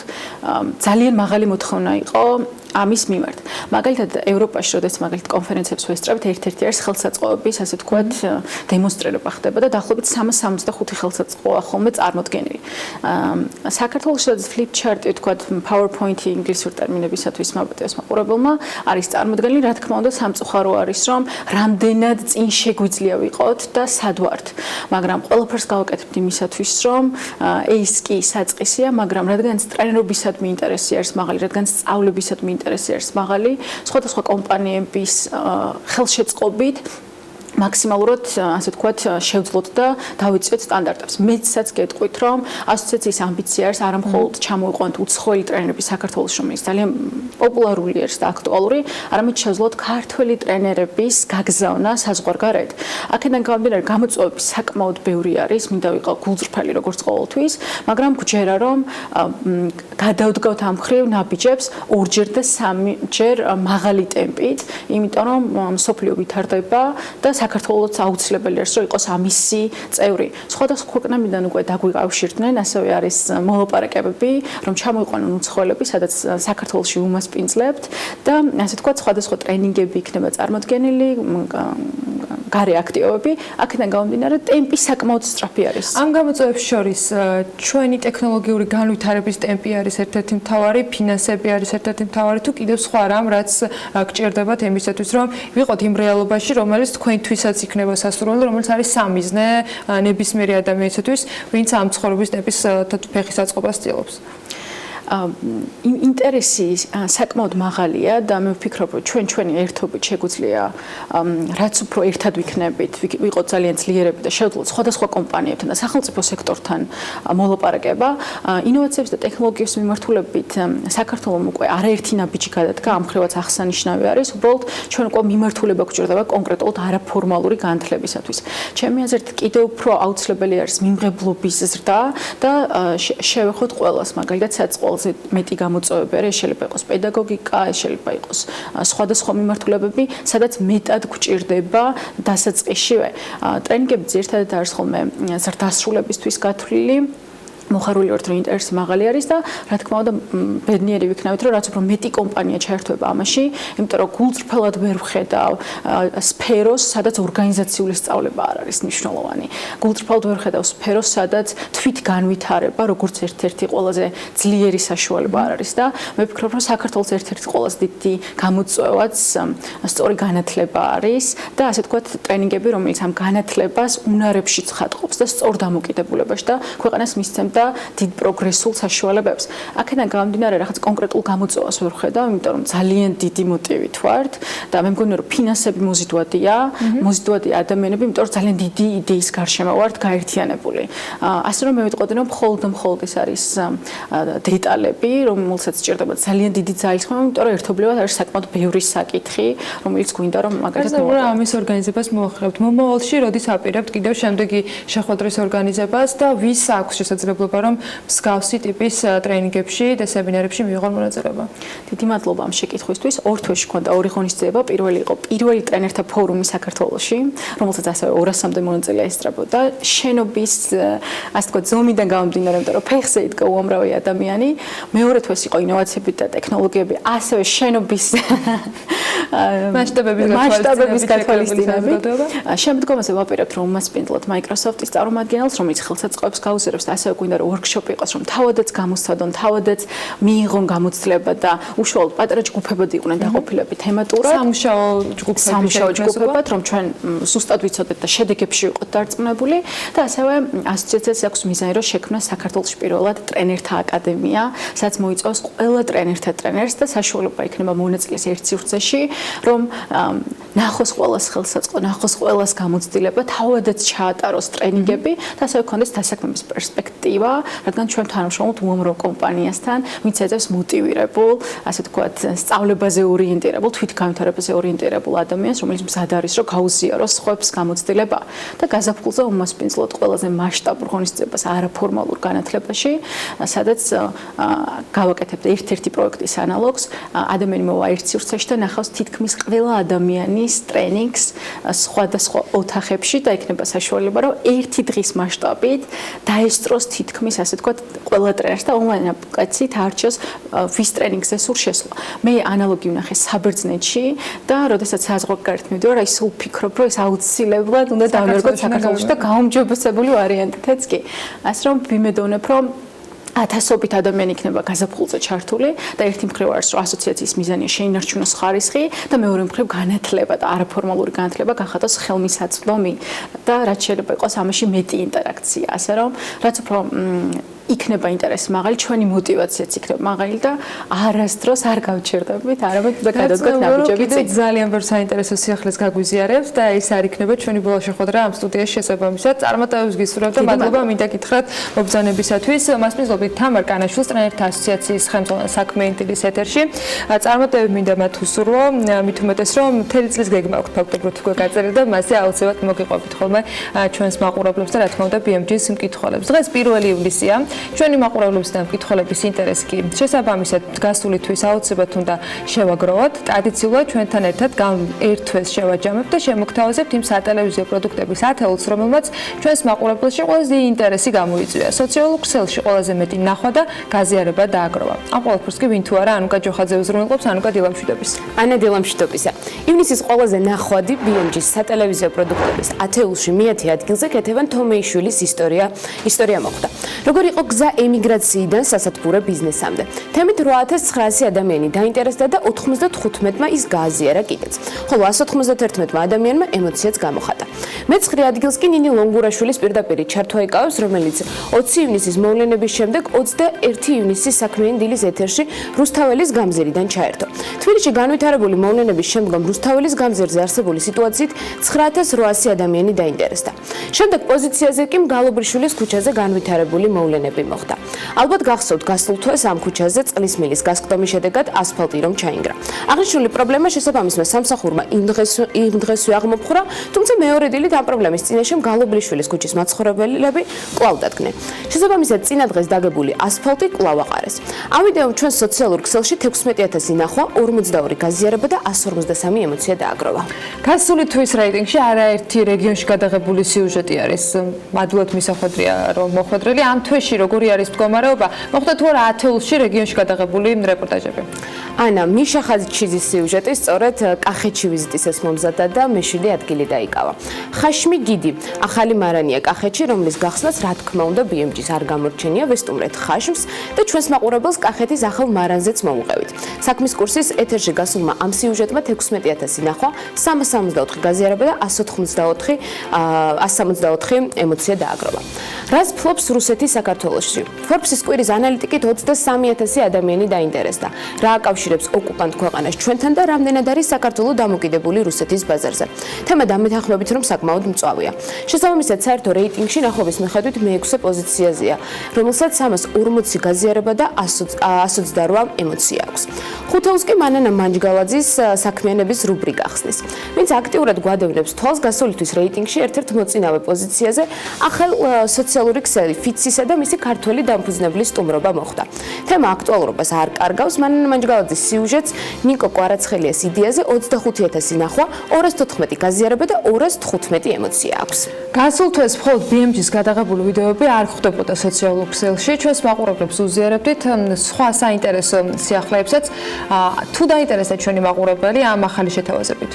ძალიან მაღალი მოთხოვნა იყო ამის მიმართ. მაგალითად ევროპაში, როდესაც მაგალითად კონფერენციებს ვესწრებთ, ერთ-ერთი არის ხელსაწყოების, ასე ვთქვათ, დემონსტრირება ხდება და დაახლოებით 365 ხელსაწყოა ხოლმე წარმოდგენილი. საქართველოს როდესაც flip chart-ი, ვთქვათ, PowerPoint-ი ინგლისურ ტერმინებისათვის მაბატევს მაყურებელმა, არის წარმოდგენილი, რა თქმა უნდა, სამწუხარო არის, რომ რამდენად წინ შეგვიძლია ვიყოთ და სად ვართ. მაგრამ ყველაფერს გავაკეთებთ იმისათვის, რომ ეს კი საწყისია, მაგრამ რადგან ტრენერობისადმი ინტერესი არის მაღალი, რადგან სწავლებისადმი ინტერესი არის მაღალი, სხვადასხვა კომპანიების ხელშეწყობით მაქსიმალურად ასე ვთქვათ შევძლოთ და დავიწიოთ სტანდარტებს. მეცაც გეტყვით, რომ ასოციაციის ამბიცია არის არა მხოლოდ ჩამოვიყვანოთ უცხოელი ტრენერები საქართველოს, რომელიც ძალიან პოპულარული არის და აქტუალური, არამედ შევძლოთ ქართველი ტრენერების გაგზავნა საზღვარგარეთ. აქედან გამომდინარე, გამოწვევები საკმაოდ ბევრი არის, მინდა ვიყავ გულწრფელი როგორც ყოველთვის, მაგრამ გვჯერა რომ გადავდგავთ ამ მხრივ ნაბიჯებს ორჯერ და სამჯერ მაღალი ტემპით, იმიტომ რომ მსოფლიო ვითარდება და საქართველოს აუცილებელი არის რომ იყოს ამისი წევრი. სხვადასხვა ქვეყნებიდან უკვე დაგვიკავშირდნენ, ასევე არის მოლაპარაკებები, რომ ჩამოიყვანონ უცხოელები, სადაც საქართველოში უმასპინძლებთ და ასე ვთქვათ, სხვადასხვა ტრენინგები იქნება წარმოდგენილი, გარე აქტივობები, აქედან გამომდინარე, ტემპი საკმაოდ სწრაფი არის. ამ გამოწვევებს შორის ჩვენი ტექნოლოგიური განვითარების ტემპი არის ერთ-ერთი მთავარი, ფინანსები არის ერთ-ერთი მთავარი, თუ კიდევ სხვა რამ, რაც გჭირდებათ იმისათვის, რომ ვიყოთ იმ რეალობაში, რომელიც თქვენთვისაც იქნება სასურველი, რომელიც არის სამიზნე ნებისმიერი ადამიანისათვის, ვინც ამ ცხოვრების ტემპის ფეხის აწყობას ცდილობს. ინტერესი საკმაოდ მაღალია და მე ვფიქრობ, რომ ჩვენი ერთობით შეგვიძლია რაც უფრო ერთად ვიქნებით, ვიყოთ ძალიან ძლიერები და შევძლოთ სხვადასხვა კომპანიებთან და სახელმწიფო სექტორთან მოლაპარაკება. ინოვაციების და ტექნოლოგიების მიმართულებით საქართველოს უკვე არაერთი ნაბიჯი გადადგა, ამ ხრივაც აღსანიშნავი არის. უბრალოდ ჩვენ უკვე მიმართულება გვჭირდება კონკრეტულად არაფორმალური განათლებისათვის. ჩემი აზრით კიდევ უფრო აუცილებელი არის მიმღებლობის ზრდა და შევეხოთ ყველას, მაგალითად, სადაც ყველაზე მეტი გამოწვევები არის, შეიძლება იყოს პედაგოგიკა, შეიძლება იყოს სხვადასხვა მიმართულებები, სადაც მეტად გვჭირდება დასაწყისშივე. ტრენინგები ძირითადად არის ხოლმე ზრდასრულებისთვის გათვლილი. მოხარული ვართ, რომ ინტერესი მაღალი არის და რა თქმა უნდა ბედნიერი ვიქნებით, რომ რაც უფრო მეტი კომპანია ჩაერთვება ამაში, იმიტომ რომ გულწრფელად ვერ ვხედავ სფეროს, სადაც ორგანიზაციული სწავლება არ არის მნიშვნელოვანი. გულწრფელად ვერ ვხედავ სფეროს, სადაც თვით განვითარება, როგორც ერთ-ერთი ყველაზე ძლიერი საშუალება არ არის და მე ვფიქრობ, რომ საქართველოს ერთ-ერთი ყველაზე დიდი გამოწვევაც სწორი განათლება არის და ასე ვთქვათ, ტრენინგები, რომელიც ამ განათლებას უნარებში ცხადყოფს და სწორ დამოკიდებულებაში და ქვეყანას მისცემს და დიდ პროგრესულ საშუალებებს. აქედან გამომდინარე, რაღაც კონკრეტულ გამოწვევას ვერ ვხედავ, იმიტომ რომ ძალიან დიდი მოტივით ვართ და მე მგონი რომ ფინანსები მოზიდვადია ადამიანები, იმიტომ რომ ძალიან დიდი იდეის გარშემო ვართ გაერთიანებული. ასე რომ მე ვიტყოდი, რომ მხოლოდ ეს არის დეტალები, რომელსაც სჭირდება ძალიან დიდი ძალისხმევა, იმიტომ რომ ერთობლივად არის საკმაოდ ბევრი საკითხი, რომელიც გვინდა რომ მაგალითად ამის ორგანიზებას მოახერხებთ. მომავალში როდის აპირებთ კიდევ შემდეგი შეხვედრის ორგანიზებას და ვის აქვს შესაძლებლობა რომ მსგავსი ტიპის ტრენინგებში და სემინარებში მიიღონ მონაწილეობა. დიდი მადლობა ამ შეკითხვისთვის. ორ თვეში მქონდა ორი ღონისძიება. პირველი იყო პირველი ტრენერთა ფორუმი საქართველოში, რომელსაც ასევე 200-მდე მონაწილე ესწრებოდა. შენობის, ასე ვთქვათ, ზომიდან გამომდინარე, იმიტომ რომ ფეხზე იდგა უამრავი ადამიანი. მეორე თვეს იყო ინოვაციები და ტექნოლოგიები, ასევე შენობის მასშტაბების გათვალისწინებით. შემდგომაზე ვაპირებთ, რომ უმასპინძლოთ Microsoft-ის წარმომადგენელს, რომელიც ხელსაწყოებს გაუზიარებს და ასევე გვინდა რომ ვორქშოპი იყოს, რომ თავადაც გამოსცადონ, თავადაც მიიღონ გამოცდილება და უშუალოდ პატარა ჯგუფებად იყვნენ დაყოფილები თემატურად. სამუშაო ჯგუფებად, რომ ჩვენ ზუსტად ვიცოდეთ და შედეგებში ვიყოთ დარწმუნებული და ასევე ასოციაციას აქვს მიზანი, რომ შექმნას საქართველოში პირველად ტრენერთა აკადემია, სადაც მოიწვევს ყველა ტრენერთა ტრენერს და საშუალება იქნება მონაწილეს ერთ სივრცეში, რომ ნახოს ყველას ხელსაწყო, ნახოს ყველას გამოცდილება, თავადაც ჩაატაროს ტრენინგები და ასევე გქონდეს დასაქმების პერსპექტივა, რადგან ჩვენ თანამშრომლობთ უამრავ კომპანიასთან, ვინც ეძებს მოტივირებულ, ასე ვთქვათ, სწავლებაზე ორიენტირებულ, თვითგანვითარებაზე ორიენტირებულ ადამიანს, რომელიც მზად არის, რომ გაუზიაროს სხვებს გამოცდილება და გაზაფხულზე უმასპინძლოთ ყველაზე მასშტაბურ ღონისძიებას არაფორმალურ განათლებაში, სადაც გავაკეთებთ ერთ-ერთი პროექტის ანალოგს, ადამიანი მოვა ერთ სივრცეში და ნახავს თითქმის ყველა ადამიანის ტრენინგს სხვადასხვა ოთახებში და იქნება საშუალება, რომ ერთი დღის მასშტაბით დაესწროს თითქმის, ასე ვთქვათ, ყველა ტრენერს და ონლაინ აპლიკაციით არჩევს ვის ტრენინგზე სულ შესვლა. მე ანალოგი ვნახე საბერძნეთში და როდესაც საზღვარგარეთ მივდივარ, აი სულ ვფიქრობ, რომ ეს აუცილებლად უნდა დავერგოთ საქართველოში და გაუმჯობესებული ვარიანტითაც კი. ასე რომ ვიმედოვნებ, რომ ათასობით ადამიანი იქნება გაზაფხულზე ჩართული და ერთი მხრივ არის, რომ ასოციაციის მიზანია შეინარჩუნოს ხარისხი და მეორე მხრივ განათლება და არაფორმალური განათლება განხატოს ხელმისაწვდომი და რაც შეიძლება იყოს ამაში მეტი ინტერაქცია. ასე რომ რაც უფრო იქნება ინტერესი მაღალი, ჩვენი мотиваციაც იქნება მაღალი და არასდროს არ გავჩერდებით, არამედ და გადადგოთ ნაბიჯები წინ. ძალიან ბევრ საინტერესო სიახლეს გაგვიზიარებთ და ეს არ იქნება ჩვენი ბოლო შეხვედრა ამ სტუდიაში შესაბამისად. წარმატებებს გისურვებთ და მადლობა მინდა გითხრათ მობრძანებისათვის. მასპინძლობით თამარ კანაშვილს, ტრენერთა ასოციაციის ხელმძღვანელ საქმიანი დილის ეთერში. წარმატებები მინდა მათ უსურვო, მით უმეტეს რომ მთელი წლის გეგმა აქვს ფაქტობრივად უკვე გაწერილი და მასზე აუცილებლად მოგიყვებით ხოლმე ჩვენს მაყურებლებს და რა თქმა უნდა BMG-ის მკითხველებს. დღეს 1 ივლისია. ჩვენი მაყურებლების და მკითხველების ინტერესი კი შესაბამისად გასული თვის აუცილებლად უნდა შევაგროვოთ. ტრადიციულად ჩვენთან ერთად ერთ თვეს შევაჯამებთ და შემოგთავაზებთ იმ სატელევიზიო პროდუქტების ათეულს, რომელმაც ჩვენს მაყურებელში ყველაზე დიდი ინტერესი გამოიწვია. სოციალურ ქსელში ყველაზე მეტი ნახვა და გაზიარება დააგროვა. ამ ყველაფერს კი ვინ თუ არა ანუკა ჯოხაძე უზრუნველყოფს, ანუკა დილამშვიდობის. ანა დილამშვიდობისა. ივნისის ყველაზე ნახვადი BMG-ის სატელევიზიო პროდუქტების ათეულში მეათე ადგილზე ქეთევან თომეიშვილის ისტორია მოხვდა. როგორი იყო გზა ემიგრაციიდან სასათბურე ბიზნესამდე. თემით 8900 ადამიანი დაინტერესდა და 95-მა ის გააზიარა კიდეც. ხოლო 191-მა ადამიანმა ემოციაც გამოხატა. მე-9 ადგილს კი ნინი ლონგურაშვილის პირდაპირი ჩართვა იკავებს, რომელიც 20 ივნისის მოვლენების შემდეგ 21 ივნისის საქმიანი დილის ეთერში რუსთაველის გამზირიდან ჩაერთო. თბილისში განვითარებული მოვლენების შემდგომ რუსთაველის გამზირზე არსებული სიტუაციით 9800 ადამიანი დაინტერესდა. შემდეგ პოზიციაზე კი მგალობრიშვილის ქუჩაზე განვითარებული მოვლენები მოხდა. ალბათ გახსოვთ გასულ თვეს ამ ქუჩაზე წყლის მილის გასკდომის შედეგად ასფალტი რომ ჩაინგრა. აღნიშნული პრობლემა შესაბამისმა სამსახურმა იმ დღესვე აღმოფხვრა, თუმცა მეორე დილით ამ პრობლემის წინაშე მგალობრიშვილის ქუჩის მაცხოვრებლები კვლავ დადგნენ. შესაბამისად წინა დღეს დაგებული ასფალტი კვლავ აყარეს. ამ ვიდეომ ჩვენ სოციალურ ქსელში 16000 ნახვა, 42 გაზიარება და 153 ემოცია დააგროვა. გასული თვის რეიტინგში არაერთი რეგიონში გადაღებული სიუჟეტი არის მადლობთ მისახვედრია რომ მოხვედრილი ამ თვეში როგორი არის მდგომარეობა მოხდა თუ არა ათეულში რეგიონში გადაღებული რეპორტაჟები ანა მიშა ხაძიჩიძის სიუჟეტი სწორედ კახეთში ვიზიტისას მომზადდა და მე-7 ადგილი დაიკავა. ხაშმი გიდი ახალი მარანია კახეთში, რომლის გახსნაც რა თქმა უნდა BMG-ს არ გამორჩენია, ვესტუმრეთ ხაშმს და ჩვენს მაყურებელს კახეთის ახალ მარანზეც მოუყევით. საქმის კურსის ეთერში გასულმა ამ სიუჟეტმა 16000 ნახვა, 374 გაზიარება და 174 ემოცია დააგროვა. რაც ფლობს რუსეთის საქართველოში. Forbes-ის კვირის ანალიტიკით 23000 ადამიანი დაინტერესდა. რა აკავშირებს ოკუპანტ ქვეყანას ჩვენთან და რამდენად არის საქართველო დამოკიდებული რუსეთის ბაზარზე. თემა დამეთანხმებით რომ საკმაოდ მწვავეა. შესაბამისად საერთო რეიტინგში ნახობის მიხედვით მე-6 პოზიციაზეა, რომელსაც 340 გაზიარება და 128 ემოცია აქვს. ხუთეულს კი მანანა მანჯგალაძის საქმიანების რუბრიკა ხსნის. ვინც აქტიურად გვადევნებს თვალს გასული თვის რეიტინგში ერთ-ერთ მოწინავე პოზიციაზე ახალ სოციალური ქსელი ფიცისა და მისი ქართველი დამფუძნებლის სტუმრობა მოხდა. თემა აქტუალურობას არ კარგავს, მანანა მანჯგალაძის სიუჟეტს ნიკო კვარაცხელიას იდეაზე 25000 ნახვა, 214 გაზიარება და 215 ემოცია აქვს. გასულ თვეს მხოლოდ BMG-ს გადაღებული ვიდეოები არ ხვდებოდა სოციალურ ქსელში. ჩვენს მაყურებლებს უზიარებდით სხვა საინტერესო სიახლეებსაც. თუ დაინტერესდა ჩვენი მაყურებელი ამ ახალი შეთავაზებით?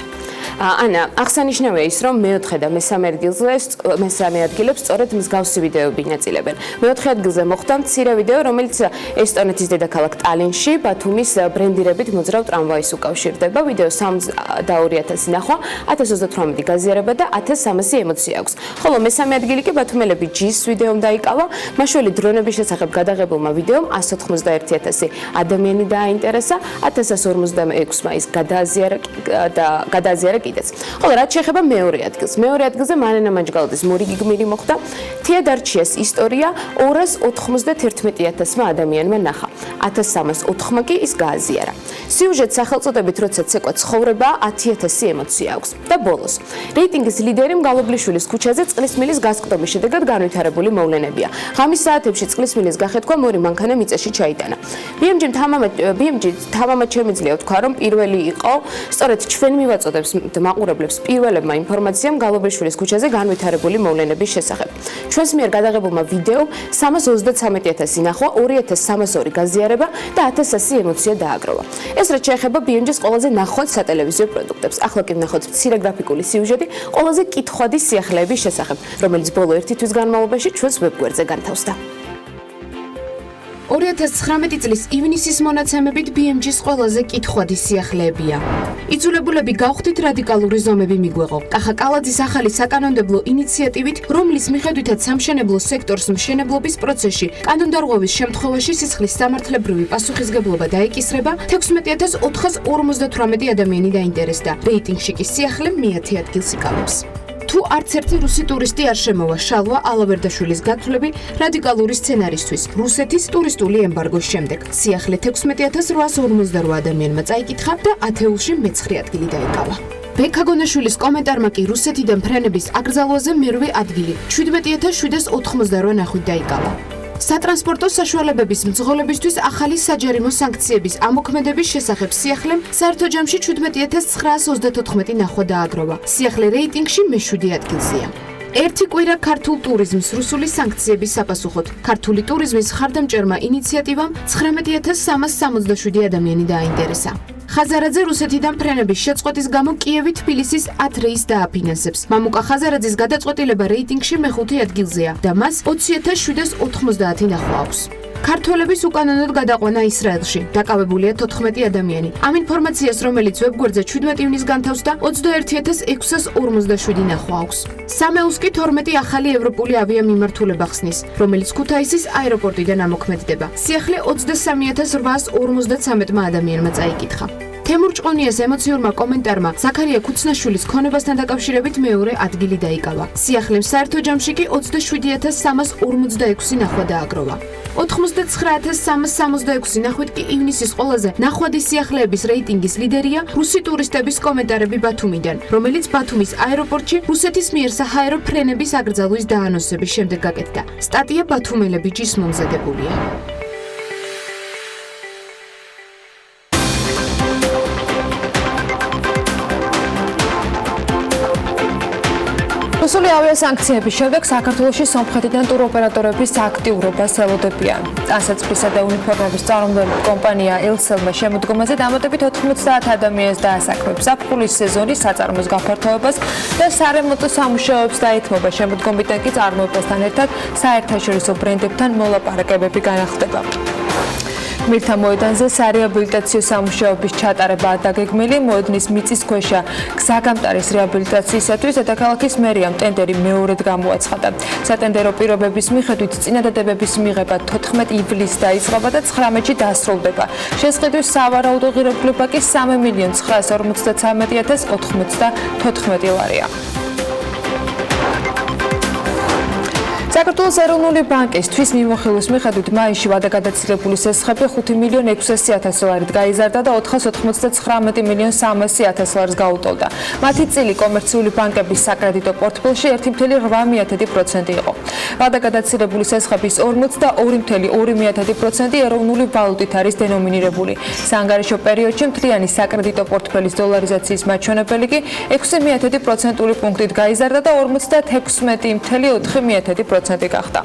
ანა, აღსანიშნავია ის, რომ მე-4 და მე-3 ადგილებს სწორედ მსგავსი ვიდეოები ინაწილებენ. მე-4 ადგილზე მოხდა მცირე ვიდეო, რომელიც ესტონეთის დედაქალაქ ტალინში ბათუმის ბრენდირებით მოძრავ ტრამვაის უკავშირდება. ვიდეო 32000 ნახვა, 1028 გაზიარება და 1300 ემოცია აქვს. ხოლო მე-3 ადგილი კი ბათუმელები ჯის ვიდეომ დაიკავა. მაშველი დრონების შესახებ გადაღებულმა ვიდეომ 191000 ადამიანი დააინტერესა, 1146-მა ის გადააზიარა კიდეც. ხოლო რაც შეეხება მეორე ადგილს. მეორე ადგილზე მანანა მანჯგალაძის მორიგი გმირი მოხდა. თიადარჩიას ისტორია 291000 ადამიანმა ნახა. 1304-მა კი ის გააზიარა. სიუჟეტს სახელწოდებით როცა ცეკვა ცხოვრება 10000 ემოცია აქვს. და ბოლოს. რეიტინგის ლიდერი მგალობლიშვილის ქუჩაზე წყლის მილის გასკდომის შედეგად განვითარებული მოვლენებია. ღამის საათებში წყლის მილის გახეთქვა მორი მანქანა მიწაში ჩაიტანა. BMG თამამად შემიძლია ვთქვა, რომ პირველი იყო სწორედ ჩვენ მივაწოდებს მაყურებლებს პირველებმა ინფორმაციამ გალობრიშვილის ქუჩაზე განვითარებული მოვლენების შესახებ. ჩვენს მიერ გადაღებულმა ვიდეო 323000 ნახვა, 2302 გაზიარება და 1100 ემოცია დააგროვა. ეს რაც შეეხება BMG-ს ყველაზე ნახვად სატელევიზიო პროდუქტებს. ახლა კი ვნახოთ მცირე გრაფიკული სიუჟეტი ყველაზე კითხვადი სიახლეების შესახებ, რომელიც ბოლო 1 თვის განმავლობაში ჩვენს ვებგვერდზე განთავსდა. 2019 წლის ივნისის მონაცემებით BMG-ს ყველაზე კითხვადი სიახლეებია. იძულებულები გავხდით რადიკალური ზომები მიგვეღო. კახა კალაძის ახალი საკანონმდებლო ინიციატივით, რომლის მიხედვითაც სამშენებლო სექტორს მშენებლობის პროცესში კანონდარღვევის შემთხვევაში სისხლის სამართლებრივი პასუხისგებლობა დაეკისრება, 16458 ადამიანი დაინტერესდა. რეიტინგში კი სიახლე მე-10 ადგილს იკავებს. თუ არც ერთი რუსი ტურისტი არ შემოვა შალვა ალავერდაშვილის გათვლები რადიკალური სცენარისთვის რუსეთის ტურისტული ემბარგოს შემდეგ. სიახლე 16848 ადამიანმა წაიკითხა და ათეულში მე-9 ადგილი დაიკავა. ბექაგონაშვილის კომენტარმა კი რუსეთიდან ფრენების აკრძალვაზე მე-8 ადგილი 17788 ნახვით დაიკავა. სატრანსპორტო საშუალებების მძღოლებისთვის ახალი საჯარიმო სანქციების ამოქმედების შესახებ სიახლემ საერთო ჯამში 17934 ნახვა დააგროვა. სიახლე რეიტინგში მე-7 ადგილზეა. ერთი კვირა ქართულ ტურიზმს რუსული სანქციების საპასუხოდ. ქართული ტურიზმის ხარდამჭერმა ინიციატივამ 19367 ადამიანი დააინტერესა. ხაზარაძე რუსეთიდან ფრენების შეწყვეტის გამო კიევი თბილისის 10 რეისს დააფინანსებს. მამუკა ხაზარაძის გადაწყვეტილება რეიტინგში მეხუთე ადგილზეა და მას 20,790 ნახვა აქვს. ქართველების უკანონოდ გადაყვანა ისრაელში. დაკავებულია 14 ადამიანი. ამ ინფორმაციას, რომელიც ვებგვერდზე 17 ივნის განთავსდა, 21,647 ნახვა აქვს. სამეულს კი 12 ახალი ევროპული ავიამიმართულება ხსნის, რომელიც ქუთაისის აეროპორტიდან ამოქმედდება. სიახლე 23,853 ადამიანმა წაიკითხა. თემურ ჭყონიას ემოციურმა კომენტარმა ზაქარია ქუცნაშვილის ქონებასთან დაკავშირებით მეორე ადგილი დაიკავა. სიახლემ საერთო ჯამში კი 27,346 ნახვა დააგროვა. 99,366 ნახვით კი ივნისის ყველაზე ნახვადი სიახლეების რეიტინგის ლიდერია რუსი ტურისტების კომენტარები ბათუმიდან, რომელიც ბათუმის აეროპორტში რუსეთის მიერ საჰაერო ფრენების აკრძალვის დაანონსების შემდეგ გაკეთდა. სტატია ბათუმელები ჯის მომზადებულია. რუსული ავიასანქციების შემდეგ საქართველოში სომხეთიდან ტუროპერატორების აქტიურობას ელოდებიან. ტანსაცმლისა და უნიფორმების წარმომადგენელი კომპანია ელსელმა შემოდგომაზე დამატებით 90 ადამიანს დაასაქმებს ზაფხულის სეზონის საწარმოს გაფართოებას და სარემონტო სამუშაოებს დაეთმობა. შემოდგომიდან კი წარმოებასთან ერთად საერთაშორისო ბრენდებთან მოლაპარაკებები განახლდება. მირთა მოედანზე სარეაბილიტაციო სამუშაოების ჩატარებაა დაგეგმილი. მოედნის მიწისქვეშა გზაგამტარის რეაბილიტაციისათვის დედაქალაქის მერიამ ტენდერი მეორედ გამოაცხადა. სატენდერო პირობების მიხედვით წინადადებების მიღება 14 ივლისს დაიწყება და 19-ში დასრულდება. შესყიდვის სავარაუდო ღირებულება კი 3,953,094 ლარია. საქართველოს ეროვნული ბანკის თვის მიმოხილვის მიხედვით მაისში ვადაგადაცილებული სესხები 5,600,000 ლარით გაიზარდა და 499,300,000 ლარს გაუტოლდა. მათი წილი კომერციული ბანკების საკრედიტო პორტფელში 1,8% იყო. ვადაგადაცილებული სესხების 42,2% ეროვნული ვალუტით არის დენომინირებული. საანგარიშო პერიოდში მთლიანი საკრედიტო პორტფელის დოლარიზაციის მაჩვენებელი კი 6% პუნქტით გაიზარდა და 56,4% გახდა.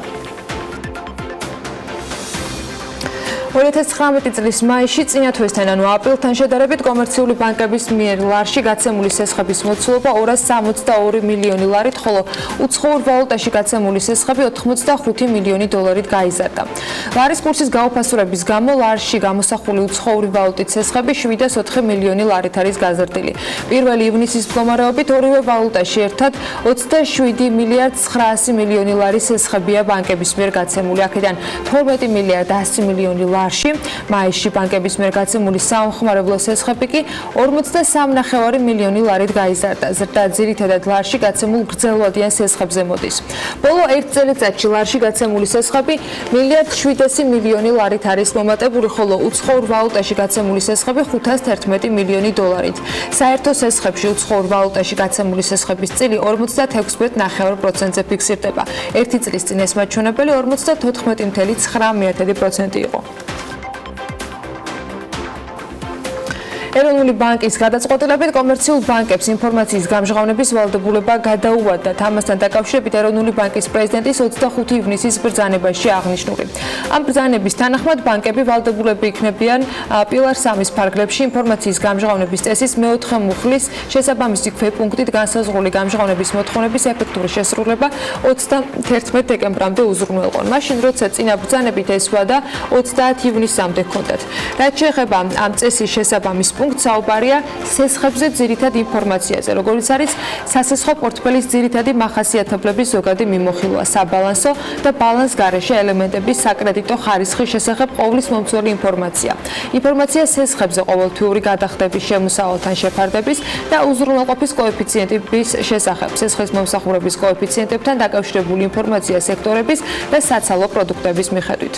2019 წლის მაისში წინა თვესთან, ანუ აპრილთან შედარებით კომერციული ბანკების მიერ ლარში გაცემული სესხების მოცულობა 262 მილიონი ლარით, ხოლო უცხოურ ვალუტაში გაცემული სესხები 85 მილიონი დოლარით გაიზარდა. ლარის კურსის გაუფასურების გამო ლარში გამოსახული უცხოური ვალუტით სესხები 704 მილიონი ლარით არის გაზრდილი. 1 ივნისის მდგომარეობით ორივე ვალუტაში ერთად 27,900 მილიონი ლარის სესხებია ბანკების მიერ გაცემული. აქედან 12,100 მილიონი ლარში, მაისში ბანკების მიერ გაცემული საუხმარებლო სესხები კი 43,5 მილიონი ლარით გაიზარდა. ზრდა ძირითადად ლარში გაცემულ გრძელვადიან სესხებზე მოდის. ბოლო 1 წელიწადში ლარში გაცემული სესხები 1,7 მილიონი ლარით არის მომატებული, ხოლო უცხოურ ვალუტაში გაცემული სესხები 511 მილიონი დოლარით. საერთო სესხებში უცხოურ ვალუტაში გაცემული სესხების წილი 56,9%-ზე ფიქსირდება. ერთი წლის წინ ეს მაჩვენებელი 54,9% იყო. ეროვნული ბანკის გადაწყვეტილებით კომერციულ ბანკებს ინფორმაციის გამჟღავნების ვალდებულება გადაუვადათ. ამასთან დაკავშირებით ეროვნული ბანკის პრეზიდენტის 25 ივნისის ბრძანებაში აღნიშნული. ამ ბრძანების თანახმად ბანკები ვალდებულები იქნებიან პილარ 3-ის ფარგლებში ინფორმაციის გამჟღავნების წესის მეოთხე მუხლის შესაბამისი ქვეპუნქტით განსაზღვრული გამჟღავნების მოთხოვნების ეფექტური შესრულება 31 დეკემბრამდე უზრუნველყონ. მაშინ როცა წინა ბრძანებით ეს ვადა 30 ივნისამდე ჰქონდათ. რაც შეეხება ამ წესის შესაბამის პუნქტს, საუბარია სესხებზე ძირითად ინფორმაციაზე, როგორც არის სასესხო პორტფელის ძირითადი მახასიათებლების ზოგადი მიმოხილვა, საბალანსო და ბალანსგარეშე ელემენტების საკრედიტო ხარისხის შესახებ ყოვლის მომცველი ინფორმაცია. ინფორმაცია სესხებზე ყოველთვიური გადახდების შემოსავალთან შეფარდების და უზრუნველყოფის კოეფიციენტების შესახებ, სესხის მომსახურების კოეფიციენტებთან დაკავშირებული ინფორმაცია სექტორების და საცალო პროდუქტების მიხედვით.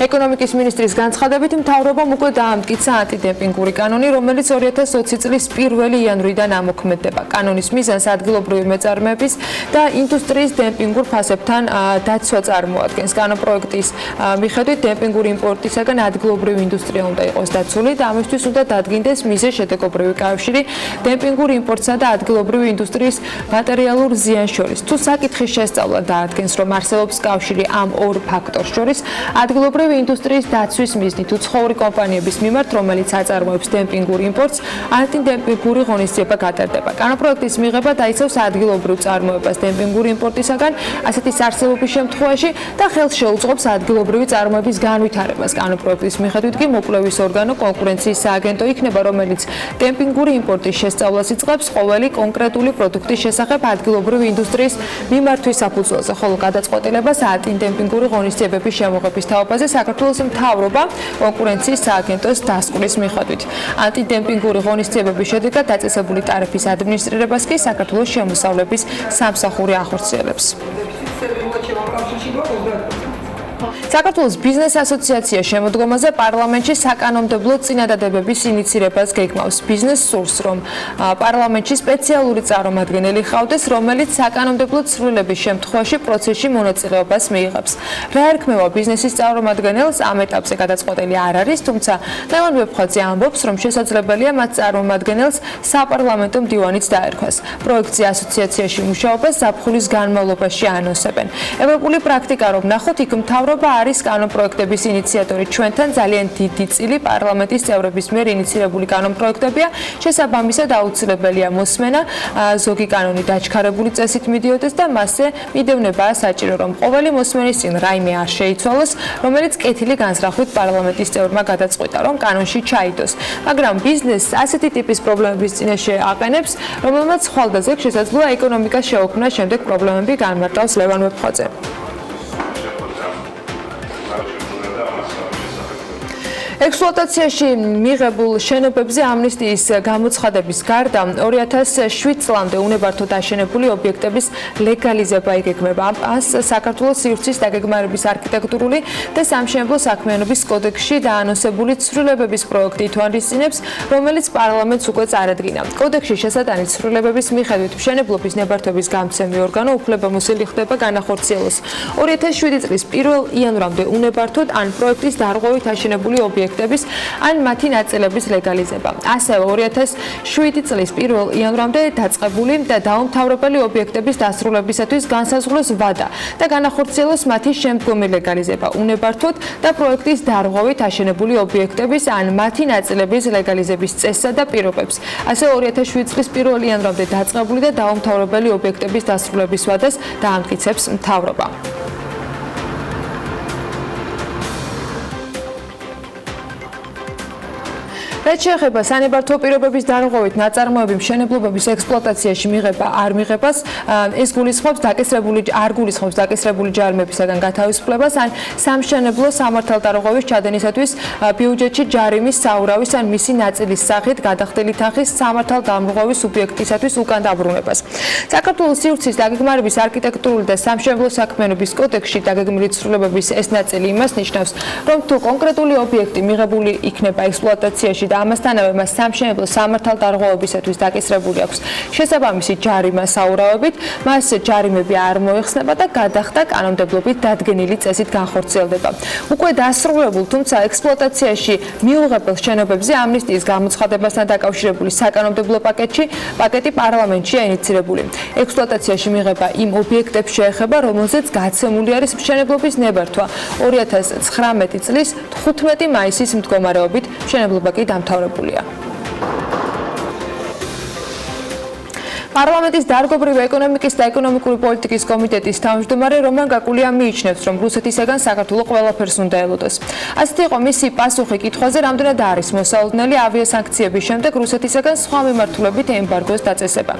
ეკონომიკის მინისტრის განცხადებით მთავრობამ უკვე დაამტკიცა ანტიდემპინგური კანონი, რომელიც 2020 წლის 1 იანვრიდან ამოქმედდება. კანონის მიზანს ადგილობრივი მეწარმეების და ინდუსტრიის დემპინგურ ფასებთან დაცვა წარმოადგენს. კანონპროექტის მიხედვით დემპინგური იმპორტისაგან ადგილობრივი ინდუსტრია უნდა იყოს დაცული და ამისთვის უნდა დადგინდეს მიზეშედეგობრივი კავშირი დემპინგურ იმპორტსა და ადგილობრივი ინდუსტრიის მატერიალურ ზიანს შორის. თუ საკითხის შესწავლა დაადგენს, რომ არსებობს კავშირი ამ ორ ფაქტორს შორის, ადგილობრივი ადგილობრივი ინდუსტრიის დაცვის მიზნით უცხოური კომპანიების მიმართ, რომელიც აწარმოებს დემპინგურ იმპორტს, ანტიდემპინგური ღონისძიება გატარდება. კანონპროექტის მიღება დაიცავს ადგილობრივ წარმოებას დემპინგური იმპორტისაგან, ასეთი არსებობის შემთხვევაში და ხელს შეუწყობს ადგილობრივი წარმოების განვითარებას. კანონპროექტის მიხედვით კი მოკვლევის ორგანო კონკურენციის სააგენტო იქნება, რომელიც დემპინგური იმპორტის შესწავლას იწყებს ყოველი კონკრეტული პროდუქტის შესახებ ადგილობრივი ინდუსტრიის მიმართვის საფუძველზე, ხოლო გადაწყვეტილებას ანტიდემპინგური ღონისძიებების შემოღების თაობაზე საქართველოს მთავრობა კონკურენციის სააგენტოს დასკვნის მიხედვით. ანტიდემპინგური ღონისძიებების შედეგად დაწესებული ტარიფის ადმინისტრირებას კი საქართველოს შემოსავლების სამსახური ახორციელებს. საქართველოს ბიზნეს ასოციაცია შემოდგომაზე პარლამენტში საკანონმდებლო წინადადებების ინიცირებას გეგმავს. ბიზნეს სურს, რომ პარლამენტში სპეციალური წარმომადგენელი ჰყავდეს, რომელიც საკანონმდებლო ცვლილების შემთხვევაში პროცესში მონაწილეობას მიიღებს. რა ერქმევა ბიზნესის წარმომადგენელს ამ ეტაპზე გადაწყვეტილი არ არის, თუმცა ლევან ვეფხვაძე ამბობს, რომ შესაძლებელია მათ წარმომადგენელს საპარლამენტო მდივანიც დაერქვას. პროექტზე ასოციაციაში მუშაობას ზაფხულის განმავლობაში ანონსებენ. ევროპული პრაქტიკა რომ ნახოთ, იქ მთავრობა არის კანონპროექტების ინიციატორი. ჩვენთან ძალიან დიდი წილი პარლამენტის წევრების მიერ ინიცირებული კანონპროექტებია, შესაბამისად აუცილებელია მოსმენა, ზოგი კანონი დაჩქარებული წესით მიდიოდეს და მასზე მიდევნებაა საჭირო, რომ ყოველი მოსმენის წინ რაიმე არ შეიცვალოს, რომელიც კეთილი განზრახვით პარლამენტის წევრმა გადაწყვიტა, რომ კანონში ჩაიდოს. მაგრამ ბიზნესს ასეთი ტიპის პრობლემების წინაშე აყენებს, რომელმაც ხვალდაზე შესაძლოა ეკონომიკას შეუქმნას შემდეგ პრობლემები განმარტავს ლევან ვეფხვაძე. ექსპლუატაციაში მიღებულ შენობებზე ამნისტიის გამოცხადების გარდა 2007 წლამდე უნებართოდ აშენებული ობიექტების ლეგალიზება იგეგმება. ამას საქართველოს სივრცის დაგეგმარების არქიტექტურული და სამშენებლო საქმიანობის კოდექსში დაანონსებული ცვლილებების პროექტი ითვალისწინებს, რომელიც პარლამენტს უკვე წარადგინა. კოდექსში შესატანი ცვლილებების მიხედვით მშენებლობის ნებართვების გამცემი ორგანო უფლებამოსილი ხდება განახორციელოს 2007 წლის 1 იანვრამდე უნებართოდ ან პროექტის დარღვევით აშენებული ობიექტების ან მათი ნაწილების ლეგალიზება. ასევე 2007 წლის 1 იანვრამდე დაწყებული და დაუმთავრებელი ობიექტების დასრულებისათვის განსაზღვროს ვადა და განახორციელოს მათი შემდგომი ლეგალიზება. უნებართოდ და პროექტის დარღვევით აშენებული ობიექტების ან მათი ნაწილების ლეგალიზების წესსა და პირობებს. ასევე 2007 წლის 1 იანვრამდე დაწყებული და დაუმთავრებელი ობიექტების დასრულების ვადას დაამტკიცებს მთავრობა. რაც შეეხება სანებართვო პირობების დარღვევით ნაწარმოები მშენებლობების ექსპლუატაციაში მიღება არ მიღებას, ეს გულისხმობს დაკისრებული ჯარიმებისაგან გათავისუფლებას ან სამშენებლო სამართალდარღვევის ჩადენისათვის ბიუჯეტში ჯარიმის საურავის ან მისი ნაწილის სახით გადახდილი თანხის სამართალდამრღვევის სუბიექტისათვის უკან დაბრუნებას. საქართველოს სივრცის დაგეგმარების არქიტექტურული და სამშენებლო საქმიანობის კოდექსში დაგეგმილი ცვლილებების ეს ნაწილი იმას ნიშნავს, რომ თუ კონკრეტული ობიექტი მიღებული იქნება ექსპლუატაციაში და ამასთანავე მას სამშენებლო სამართალდარღვევებისათვის დაკისრებული აქვს შესაბამისი ჯარიმა საურავებით, მას ჯარიმები არ მოეხსნება და გადახდა კანონმდებლობით დადგენილი წესით განხორციელდება. უკვე დასრულებულ, თუმცა ექსპლუატაციაში მიუღებელ შენობებზე ამნისტიის გამოცხადებასთან დაკავშირებული საკანონმდებლო პაკეტი პარლამენტშია ინიცირებული. ექსპლუატაციაში მიღება იმ ობიექტებს შეეხება, რომელზეც გაცემული არის მშენებლობის ნებართვა 2019 წლის 15 მაისის მდგომარეობით. მშენებლობა კი დამთავრებულია. პარლამენტის დარგობრივი ეკონომიკის და ეკონომიკური პოლიტიკის კომიტეტის თავმჯდომარე რომან გაკულია მიიჩნევს, რომ რუსეთისაგან საქართველო ყველაფერს უნდა ელოდოს. ასეთი იყო მისი პასუხი კითხვაზე, რამდენად არის მოსალოდნელი ავიასანქციების შემდეგ რუსეთისაგან სხვა მიმართულებით ემბარგოს დაწესება.